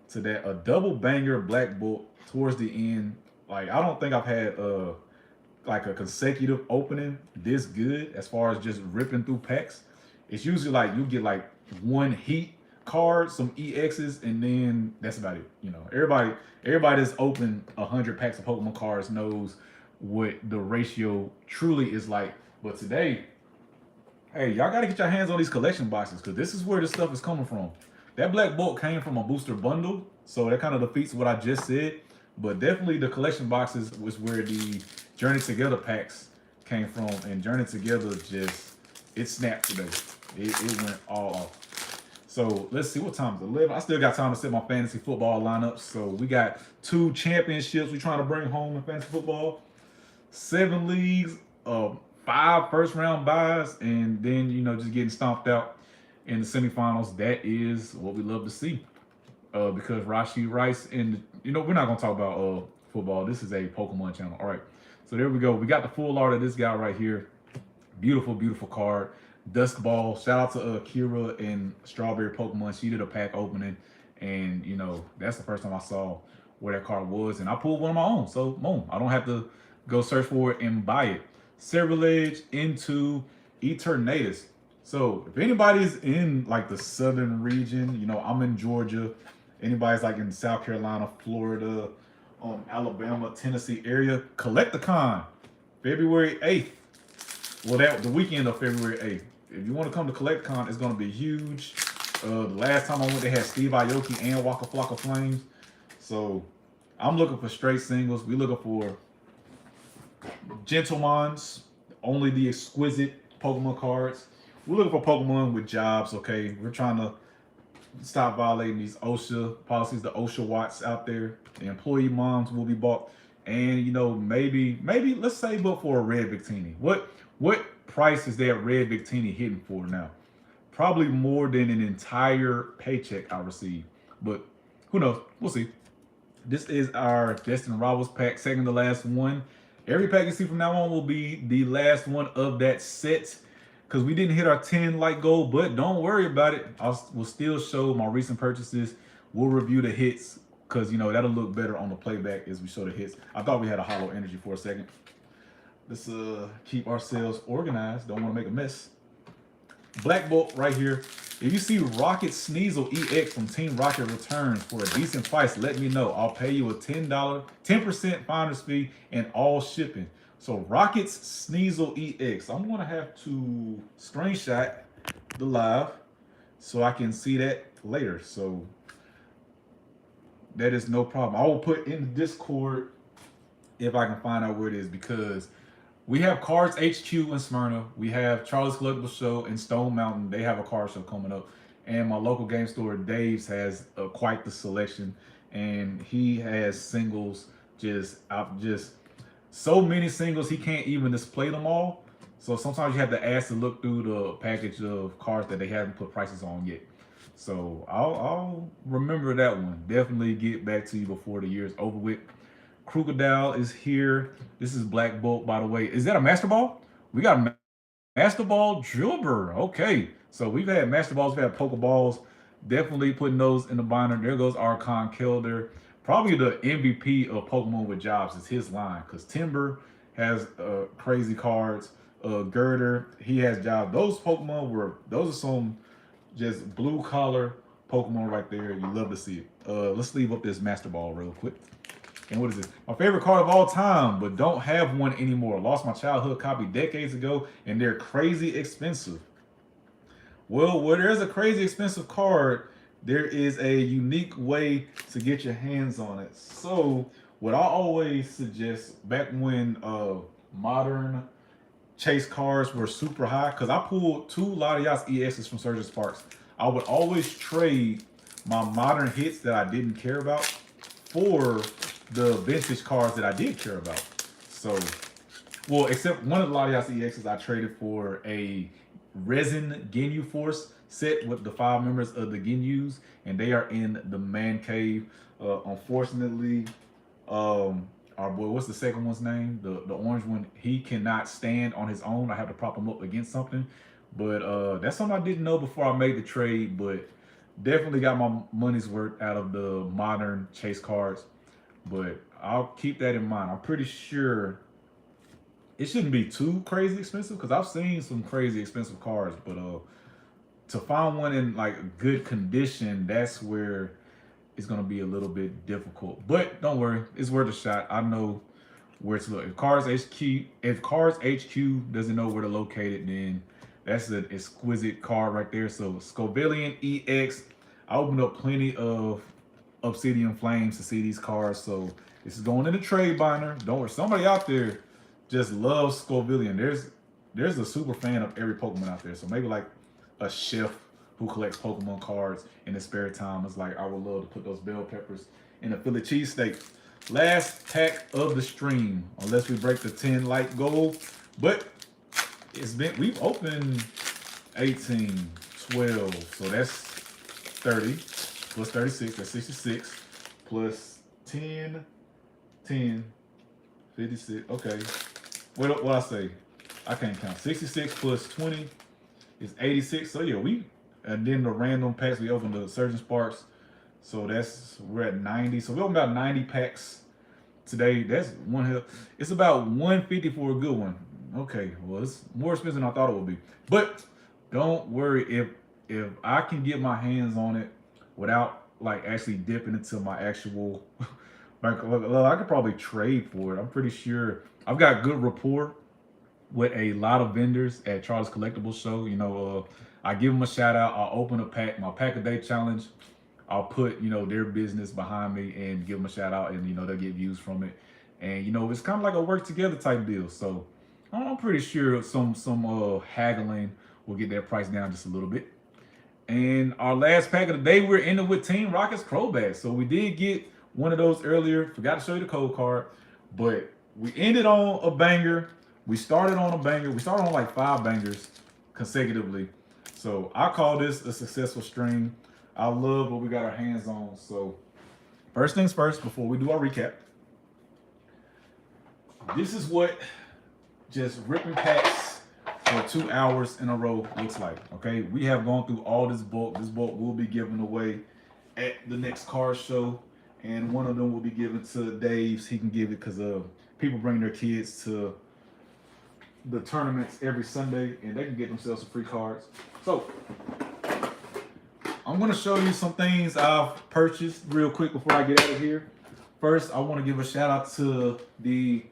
to that. A double banger Black Bolt towards the end. Like, I don't think I've had like a consecutive opening this good as far as just ripping through packs. It's usually like you get like one heat card, some EXs, and then that's about it. Everybody that's opened 100 packs of Pokemon cards knows what the ratio truly is like. But today, hey, y'all gotta get your hands on these collection boxes because this is where this stuff is coming from. That Black Bolt came from a booster bundle, so that kind of defeats what I just said. But definitely the collection boxes was where the Journey Together packs came from, and Journey Together it snapped today. It went all off. So let's see, what time is it? 11. I still got time to set my fantasy football lineups. So we got 2 championships we're trying to bring home in fantasy football, 7 leagues, 5 first round buys, and then just getting stomped out in the semifinals. That is what we love to see. Because Rashid Rice and we're not gonna talk about football. This is a Pokemon channel. All right, so there we go. We got the full art of this guy right here. Beautiful, beautiful card. Dusk Ball. Shout out to Kira and Strawberry Pokemon. She did a pack opening, and that's the first time I saw where that card was, and I pulled one of my own. So boom, I don't have to go search for it and buy it. Cerulege into Eternatus. So if anybody's in like the southern region, I'm in Georgia. Anybody's like in South Carolina, Florida, Alabama, Tennessee area, Collecticon, February 8th. Well, the weekend of February 8th. If you want to come to Collecticon, it's going to be huge. The last time I went, they had Steve Aoki and Waka Flocka Flames. So I'm looking for straight singles. We looking for Gentlemons, only the exquisite Pokemon cards. We're looking for Pokemon with jobs, okay? We're trying to stop violating these OSHA policies, the OSHA watts out there. The employee moms will be bought. And, maybe let's say but for a red Victini. What price is that red Victini hitting for now? Probably more than an entire paycheck I receive. But who knows? We'll see. This is our Destined Rivals pack, second to last one. Every pack you see from now on will be the last one of that set, because we didn't hit our 10 light goal, but don't worry about it. We'll still show my recent purchases. We'll review the hits, because that'll look better on the playback as we show the hits. I thought we had a hollow energy for a second. Let's keep ourselves organized. Don't want to make a mess. Black Bolt right here. If you see Rocket Sneasel EX from Team Rocket returns for a decent price, let me know. I'll pay you a $10 finder's fee and all shipping. So Rocket's Sneasel EX. I'm going to have to screenshot the live so I can see that later. So that is no problem. I will put in the Discord if I can find out where it is, because We have Cards HQ in Smyrna. We have Charlie's Collectible Show in Stone Mountain. They have a card show coming up. And my local game store, Dave's, has quite the selection. And he has singles, just so many singles, he can't even display them all. So sometimes you have to ask to look through the package of cards that they haven't put prices on yet. So I'll remember that one. Definitely get back to you before the year's over with. Crocodile is here. This is Black Bolt, by the way. Is that a Master Ball? We got a Master Ball Dribber. Okay. So we've had Master Balls, we've had Pokeballs. Definitely putting those in the binder. There goes Archon Kelder. Probably the MVP of Pokemon with Jobs is his line. Because Timber has crazy cards. Girder, he has Jobs. Those are some just blue collar Pokemon right there. You love to see it. Let's sleeve up this Master Ball real quick. And what is this? My favorite card of all time, but don't have one anymore. Lost my childhood copy decades ago, and they're crazy expensive. Well, where there's a crazy expensive card, there is a unique way to get your hands on it. So, what I always suggest, back when modern chase cards were super high, because I pulled 2 Latias EXs from Surgeon Sparks, I would always trade my modern hits that I didn't care about for the vintage cards that I did care about. So, well, except one of the Latias EXs I traded for a resin Ginyu Force set with the 5 members of the Ginyus, and they are in the man cave. Unfortunately, our boy, what's the second one's name? The orange one, he cannot stand on his own. I have to prop him up against something. But that's something I didn't know before I made the trade, but definitely got my money's worth out of the modern chase cards. But I'll keep that in mind. I'm pretty sure it shouldn't be too crazy expensive, because I've seen some crazy expensive cards, but to find one in like good condition, that's where it's gonna be a little bit difficult. But don't worry, it's worth a shot. I know where to look. If Cards HQ doesn't know where to locate it, then that's an exquisite card right there. So Scovillian EX, I opened up plenty of Obsidian Flames to see these cards. So this is going in the trade binder. Don't worry, somebody out there just loves Scovillian. There's a super fan of every Pokemon out there. So maybe like a chef who collects Pokemon cards in his spare time is like, I would love to put those bell peppers in a Philly cheesesteak. Last pack of the stream, unless we break the 10 light goal. But we've opened 18, 12, so that's 30 plus 36, that's 66 plus 10, 56. Okay, what I say? I can't count. 66 plus 20 is 86. So yeah, and then the random packs we opened the Surgeon Sparks. So we're at 90. So we opened about 90 packs today. That's one hell. It's about 150 for a good one. Okay, well, it's more expensive than I thought it would be. But don't worry, if I can get my hands on it without like actually dipping into my actual like, I could probably trade for it. I'm pretty sure I've got good rapport with a lot of vendors at Charlie's Collectible Show. You know, I give them a shout out. I'll open a pack, my pack a day challenge. I'll put, their business behind me and give them a shout out, and they'll get views from it. And it's kind of like a work together type deal. So I'm pretty sure some haggling will get that price down just a little bit. And our last pack of the day, we're ending with Team Rocket's Crobat. So we did get one of those earlier. Forgot to show you the code card, but we ended on a banger. We started on a banger. We started on like 5 bangers consecutively. So I call this a successful stream. I love what we got our hands on. So first things first, before we do our recap, this is what just ripping packs for 2 hours in a row looks like. Okay, we have gone through all this bulk. This bulk will be given away at the next card show, and one of them will be given to Dave's. He can give it because people bring their kids to the tournaments every Sunday, and they can get themselves some free cards. So I'm gonna show you some things I've purchased real quick before I get out of here. First, I want to give a shout out to the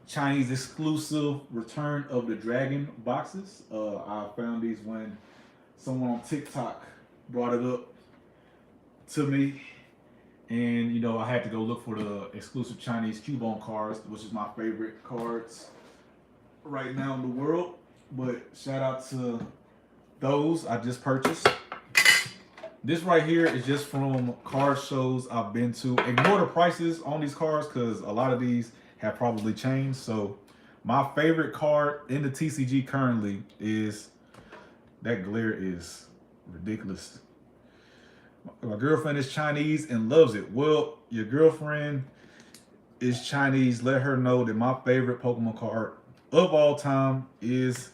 Chinese exclusive Return of the Dragon boxes. I found these when someone on TikTok brought it up to me, and I had to go look for the exclusive Chinese Cubone cards, which is my favorite cards. right now in the world. But shout out to those I just purchased. This right here is just from car shows I've been to. Ignore the prices on these cars because a lot of these have probably changed. So my favorite car in the TCG currently is, that glare is ridiculous. My girlfriend is Chinese and loves it. Well, your girlfriend is Chinese. Let her know that my favorite Pokemon card of all time is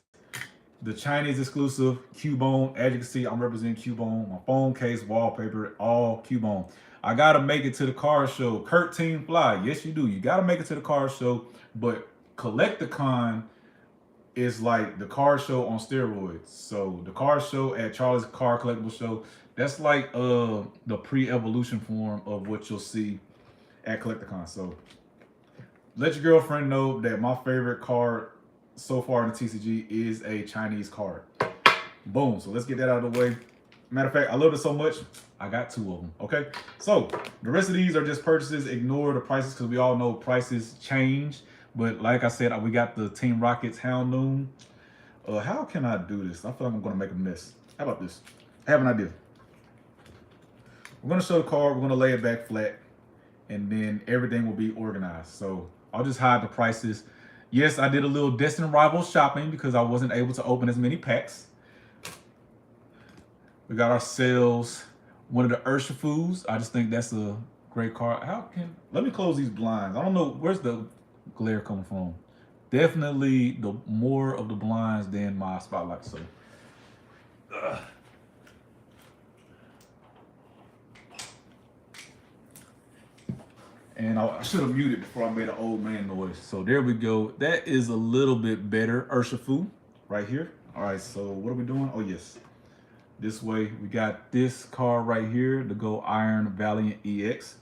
the Chinese exclusive Cubone. As you can see, I'm representing Cubone. My phone case, wallpaper, all Cubone. I gotta make it to the car show. Kurt Team Fly. Yes, you do. You gotta make it to the car show. But Collecticon is like the car show on steroids. So the car show at Charlie's Car Collectible Show, that's like the pre-evolution form of what you'll see at Collecticon. So let your girlfriend know that my favorite card so far in the TCG is a Chinese card. Boom. So let's get that out of the way. Matter of fact, I love it so much, I got 2 of them. Okay. So the rest of these are just purchases. Ignore the prices because we all know prices change. But like I said, we got the Team Rockets Houndoom. How can I do this? I feel like I'm going to make a mess. How about this? I have an idea. We're going to show the card. We're going to lay it back flat. And then everything will be organized. So I'll just hide the prices. Yes, I did a little Destined Rivals shopping because I wasn't able to open as many packs. We got ourselves one of the Urshifus. I just think that's a great card. Let me close these blinds. I don't know, where's the glare coming from? Definitely the more of the blinds than my spotlight. So, and I should have muted before I made an old man noise. So there we go. That is a little bit better. Urshifu right here. All right, so what are we doing? Oh, yes. This way, we got this card right here, the Go Iron Valiant EX.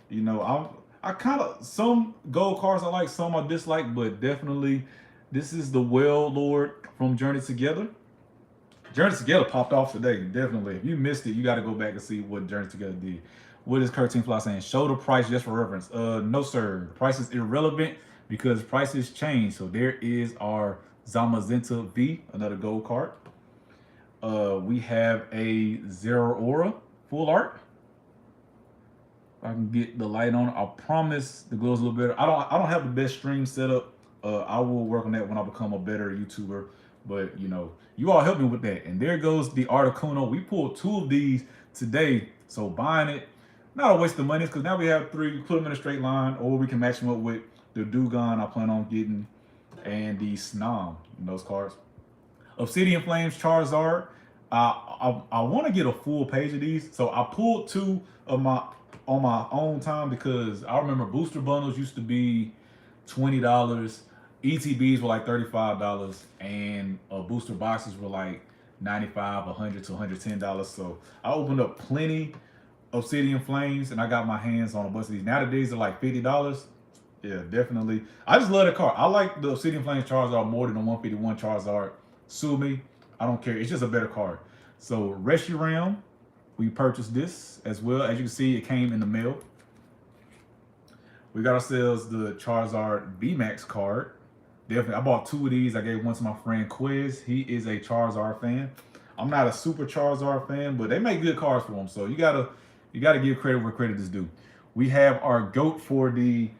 You know, I kind of, some gold cards I like, some I dislike, but definitely this is the Well Lord from Journey Together. Journey Together popped off today, definitely. If you missed it, you got to go back and see what Journey Together did. What is Kurt Team Fly saying? Show the price just for reference. No, sir. The price is irrelevant because prices change. So there is our Zamazenta V, another gold card. We have a Zeraora full art. If I can get the light on, I promise the glow's a little better. I don't have the best stream setup. I will work on that when I become a better YouTuber. But you know, you all help me with that. And there goes the Articuno. We pulled 2 of these today. So buying it, not a waste of money, because now we have 3, put them in a straight line, or we can match them up with the Dugong I plan on getting and the Snom, those cards. Obsidian Flames Charizard. I want to get a full page of these. So I pulled 2 of my on my own time because I remember booster bundles used to be $20. ETBs were like $35 and booster boxes were like $95, $100 to $110. So I opened up plenty Obsidian Flames and I got my hands on a bunch of these. Nowadays they're like $50. Yeah, definitely. I just love the card. I like the Obsidian Flames Charizard more than the 151 Charizard. Sue me. I don't care. It's just a better card. So Reshiram, we purchased this as well. As you can see, it came in the mail. We got ourselves the Charizard VMAX card. Definitely, I bought 2 of these. I gave one to my friend Quiz. He is a Charizard fan. I'm not a super Charizard fan, but they make good cards for him. So you gotta give credit where credit is due. We have our GOAT for the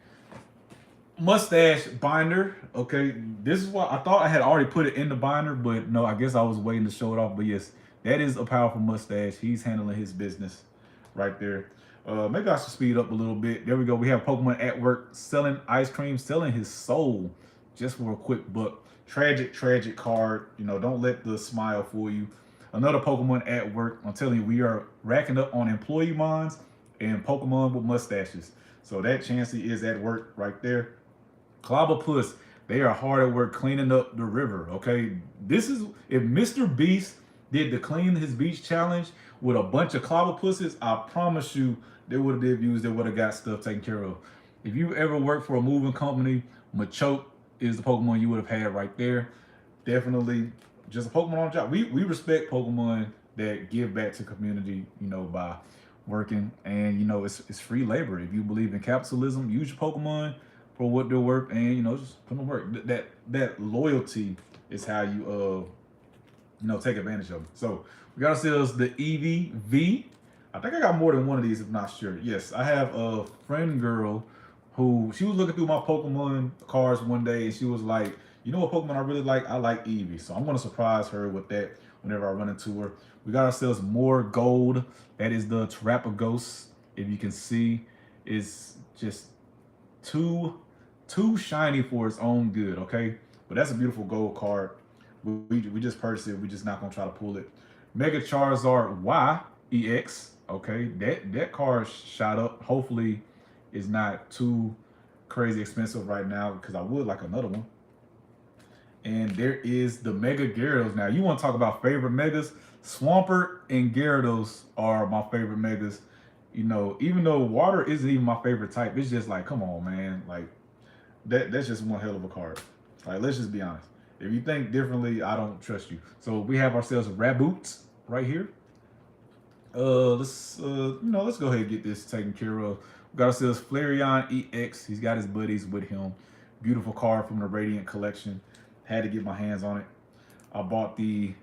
mustache binder. Okay, this is what I thought I had already put it in the binder, but no, I guess I was waiting to show it off. But yes, that is a powerful mustache. He's handling his business right there. Maybe I should speed up a little bit. There we go. We have Pokemon at work selling ice cream, selling his soul just for a quick buck. Tragic card. You know, don't let the smile fool you. Another Pokemon at work. I'm telling you, we are racking up on employee mons and Pokemon with mustaches. So that Chansey is at work right there. Clobbopus, they are hard at work cleaning up the river, okay? This is, if Mr. Beast did the Clean His Beach challenge with a bunch of Clobbopusses, I promise you, they would have did views, they would have got stuff taken care of. If you ever worked for a moving company, Machoke is the Pokemon you would have had right there. Definitely just a Pokemon on job. We respect Pokemon that give back to community, you know, by working. And, you know, it's free labor. If you believe in capitalism, use your Pokemon. for what they're worth, and you know, just put them to work. That loyalty is how you take advantage of them. So we got ourselves the Eevee V. I think I got more than one of these, if not sure. Yes, I have a friend girl who she was looking through my Pokemon cards one day, and she was like, "You know what Pokemon I really like? I like Eevee." So I'm gonna surprise her with that whenever I run into her. We got ourselves more gold. That is the Terapagos. If you can see, it's just too shiny for its own good. Okay, but that's a beautiful gold card. We just purchased it. We're just not gonna try to pull it. Mega Charizard Y EX. Okay, that card shot up. Hopefully, it's not too crazy expensive right now because I would like another one. And there is the Mega Gyarados. Now, you want to talk about favorite megas? Swampert and Gyarados are my favorite megas. You know, even though water isn't even my favorite type, it's just like, come on, man. Like, that's just one hell of a card. Like, let's just be honest. If you think differently, I don't trust you. So we have ourselves a Raboot right here. Let's go ahead and get this taken care of. We got ourselves Flareon EX. He's got his buddies with him. Beautiful card from the Radiant collection. Had to get my hands on it. I bought the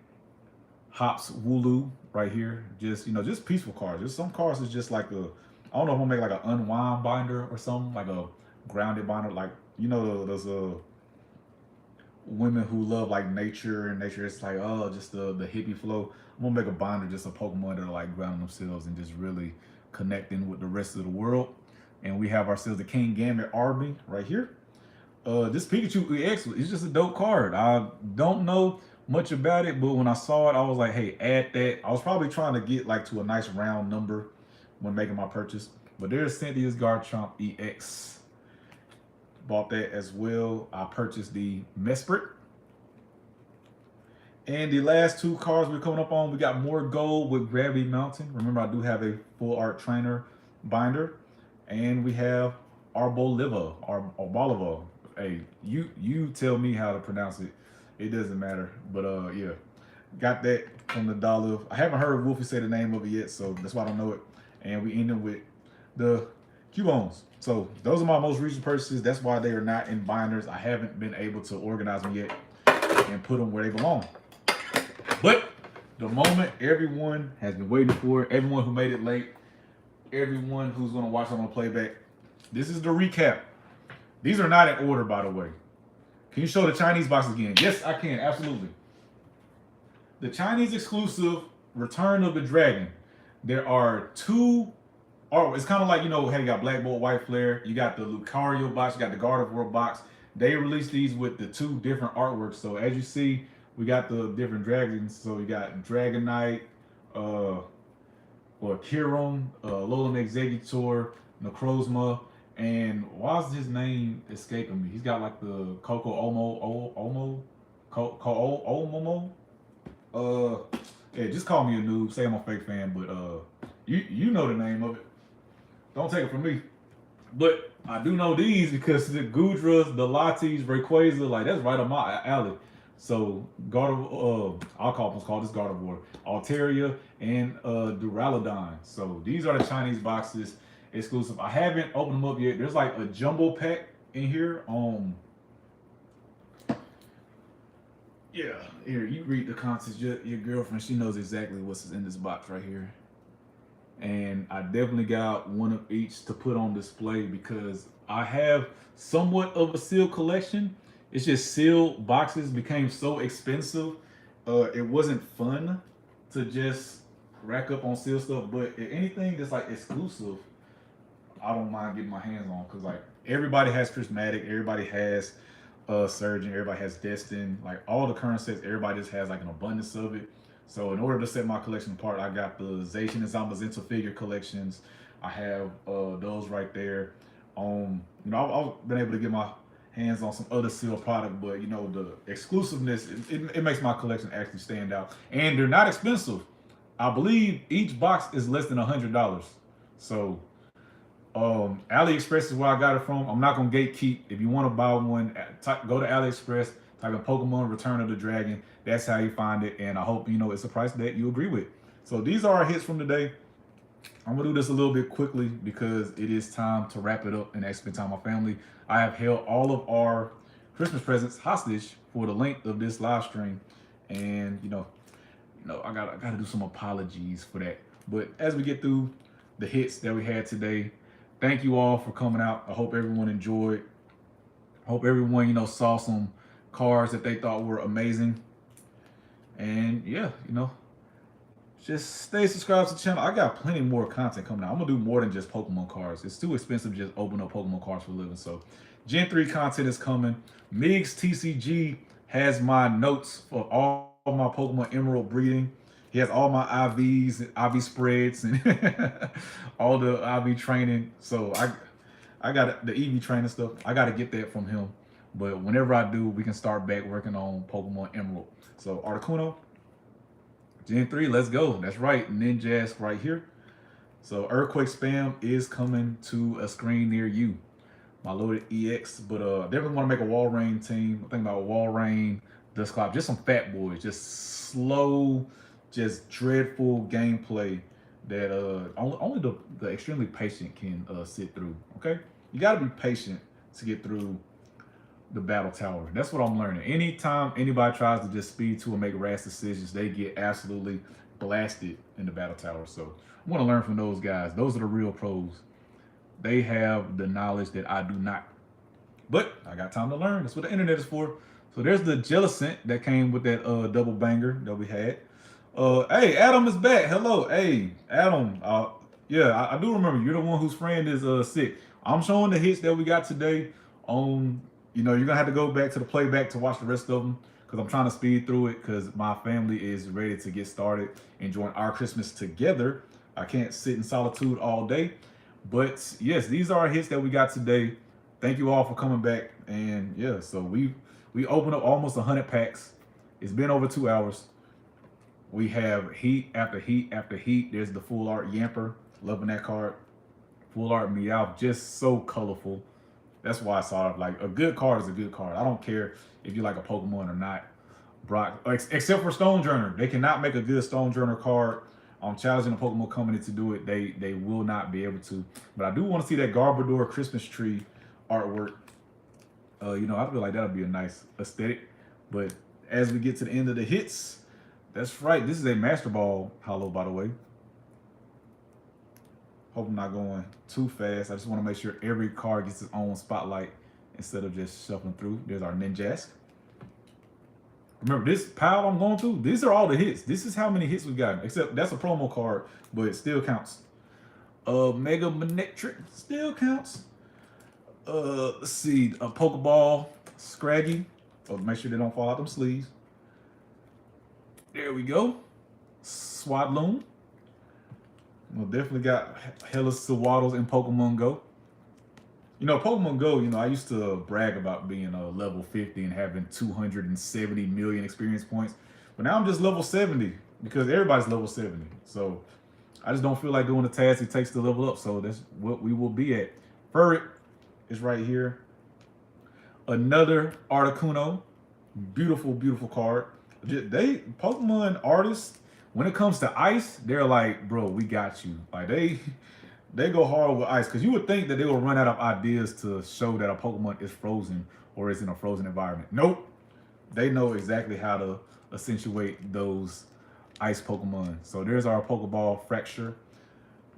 Hops Wooloo right here. Just peaceful cards. Just some cards is just like I don't know if I'm gonna make like an unwind binder or something, like a grounded binder, like those women who love like nature, and nature is like, oh, just the hippie flow. I'm gonna make a binder just of Pokemon that are like grounding themselves and just really connecting with the rest of the world. And we have ourselves the Kingambit Army right here. This Pikachu EX is just a dope card. I don't know much about it, but when I saw it, I was like, hey, add that. I was probably trying to get like to a nice round number when making my purchase. But there's Cynthia's Garchomp EX. Bought that as well. I purchased the Mesprit. And the last two cards we're coming up on, we got more gold with Gravity Mountain. Remember, I do have a full art trainer binder. And we have Arboliva. Hey, you tell me how to pronounce it. It doesn't matter. But yeah, got that from the dollar. I haven't heard Wolfie say the name of it yet, so that's why I don't know it. And we ended with the Cubones. So those are my most recent purchases. That's why they are not in binders. I haven't been able to organize them yet and put them where they belong. But the moment everyone has been waiting for, everyone who made it late, everyone who's going to watch on the playback, this is the recap. These are not in order, by the way. Can you show the Chinese box again? Yes, I can. Absolutely. The Chinese exclusive Return of the Dragon. There are two. Oh, it's kind of like, hey, you got Black Bolt, White Flare. You got the Lucario box. You got the Gardevoir box. They released these with the two different artworks. So as you see, we got the different dragons. So you got Dragonite, Chiron, Alolan Exeggutor, Necrozma, and why is his name escaping me? He's got like the Coco Omo. Yeah, just call me a noob. Say I'm a fake fan, but you know the name of it. Don't take it from me. But I do know these because the Goodras, the Lattes, Rayquaza, like that's right up my alley. So I'll call this Gardevoir, Altaria, and Duraludon. So these are the Chinese boxes exclusive. I haven't opened them up yet. There's like a jumbo pack in here. Yeah, here, you read the contents. Your girlfriend, she knows exactly what's in this box right here. And I definitely got one of each to put on display because I have somewhat of a sealed collection. It's just sealed boxes became so expensive. It wasn't fun to just rack up on sealed stuff, but if anything that's like exclusive, I don't mind getting my hands on because like everybody has Prismatic, everybody has Surgeon, everybody has Destin, like all the current sets, everybody just has like an abundance of it. So in order to set my collection apart, I got the Zacian and Zamazenta figure collections. I have those right there. I've been able to get my hands on some other sealed product, but the exclusiveness, it makes my collection actually stand out. And they're not expensive. I believe each box is less than $100. So AliExpress is where I got it from. I'm not gonna gatekeep. If you want to buy one, go to AliExpress, type in Pokemon Return of the Dragon. That's how you find it, and I hope it's a price that you agree with. So these are our hits from today. I'm gonna do this a little bit quickly because it is time to wrap it up and actually spend time with my family. I have held all of our Christmas presents hostage for the length of this live stream, and I gotta do some apologies for that. But as we get through the hits that we had today, thank you all for coming out. I hope everyone enjoyed. I hope everyone saw some cards that they thought were amazing. And yeah, just stay subscribed to the channel. I got plenty more content coming out. I'm gonna do more than just Pokemon cards. It's too expensive to just open up Pokemon cards for a living. So Gen 3 content is coming. Migs TCG has my notes for all of my Pokemon Emerald breeding. He has all my IVs and IV spreads and all the IV training. So I got the EV training stuff. I got to get that from him. But whenever I do, we can start back working on Pokemon Emerald. So Articuno, Gen 3, let's go. That's right, Ninjask right here. So Earthquake Spam is coming to a screen near you. My loaded EX, but definitely want to make a Walrein team. I'm thinking about Walrein, Dusclops, just some fat boys, just slow, just dreadful gameplay that only the extremely patient can sit through. Okay, you got to be patient to get through the battle tower. That's what I'm learning. Anytime anybody tries to just speed to and make rash decisions, they get absolutely blasted in the battle tower. So I want to learn from those guys. Those are the real pros. They have the knowledge that I do not. But I got time to learn. That's what the internet is for. So there's the Jellicent that came with that double banger that we had. Hey, Adam is back. Hello. Hey, Adam. Yeah, I do remember. You're the one whose friend is sick. I'm showing the hits that we got today on, you're going to have to go back to the playback to watch the rest of them because I'm trying to speed through it because my family is ready to get started enjoying our Christmas together. I can't sit in solitude all day. But yes, these are our hits that we got today. Thank you all for coming back. And yeah, so we opened up almost 100 packs. It's been over 2 hours. We have heat after heat after heat. There's the full art Yamper. Loving that card. Full art Meowth, just so colorful. That's why I saw it. Like, a good card is a good card. I don't care if you like a Pokemon or not. Brock, except for Stonejourner. They cannot make a good Stonejourner card. I'm challenging the Pokemon Company to do it. They will not be able to. But I do want to see that Garbodor Christmas tree artwork. I feel like that'll be a nice aesthetic. But as we get to the end of the hits, that's right. This is a Master Ball holo, by the way. Hope I'm not going too fast. I just want to make sure every card gets its own spotlight instead of just shuffling through. There's our Ninjask. Remember, this pile I'm going through, these are all the hits. This is how many hits we've gotten. Except that's a promo card, but it still counts. Mega Manectric still counts. Let's see, a Pokeball Scraggy. Make sure they don't fall out them sleeves. There we go. Swadloon. Well, definitely got hella Sawaddles in Pokemon Go. Pokemon Go, I used to brag about being level 50 and having 270 million experience points. But now I'm just level 70 because everybody's level 70. So I just don't feel like doing the tasks it takes to level up. So that's what we will be at. Furret is right here. Another Articuno. Beautiful, beautiful card. Pokemon artists, when it comes to ice, they're like, bro, we got you. Like, they go hard with ice because you would think that they will run out of ideas to show that a Pokemon is frozen or is in a frozen environment. Nope. They know exactly how to accentuate those ice Pokemon. So there's our Pokeball Fracture.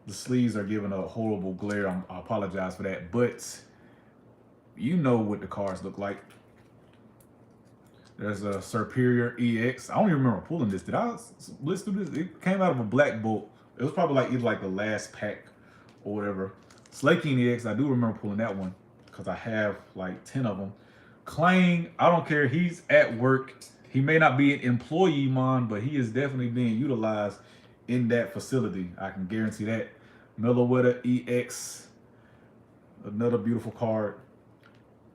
The sleeves are giving a horrible glare. I apologize for that. But you know what the cards look like. There's a Serperior EX. I don't even remember pulling this. Did I list through this? It came out of a Black Bolt. It was probably like either like the last pack or whatever. Slaking EX, I do remember pulling that one because I have like 10 of them. Clang, I don't care. He's at work. He may not be an employee, but he is definitely being utilized in that facility. I can guarantee that. Meloetta EX, another beautiful card.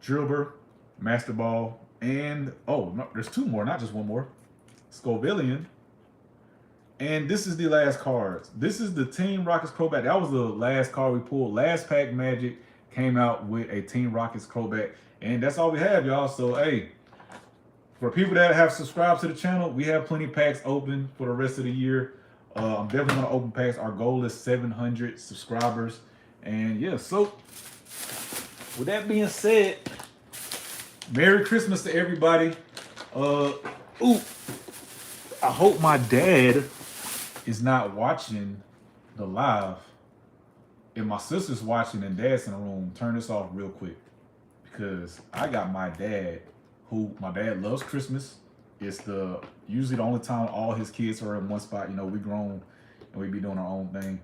Drilbur, Master Ball, and no, there's 2 more, not just 1 more. Scovillian. And this is the last card. This is the Team Rockets Crobat. That was the last card we pulled. Last pack Magic came out with a Team Rockets Crobat. And that's all we have, y'all. So, hey, for people that have subscribed to the channel, we have plenty of packs open for the rest of the year. I'm definitely gonna open packs. Our goal is 700 subscribers, and yeah. So with that being said, Merry Christmas to everybody. Ooh, I hope my dad is not watching the live. If my sister's watching and dad's in the room, turn this off real quick, because I got my dad, who my dad loves Christmas. It's usually the only time all his kids are in one spot. You know, we grown and we be doing our own thing.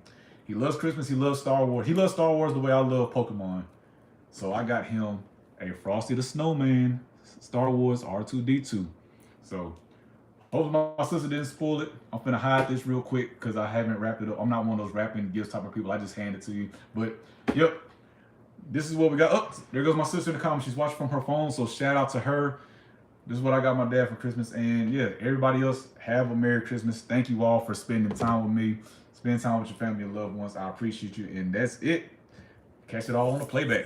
He loves Christmas. He loves Star Wars. He loves Star Wars the way I love Pokemon. So I got him a Frosty the Snowman Star Wars R2-D2. So hopefully my sister didn't spoil it. I'm finna hide this real quick because I haven't wrapped it up. I'm not one of those wrapping gifts type of people. I just hand it to you. But yep, this is what we got. Oh, there goes my sister in the comments. She's watching from her phone, so shout out to her. This is what I got my dad for Christmas. And yeah, everybody else, have a Merry Christmas. Thank you all for spending time with me. Spend time with your family and loved ones. I appreciate you. And that's it. Catch it all on the playback.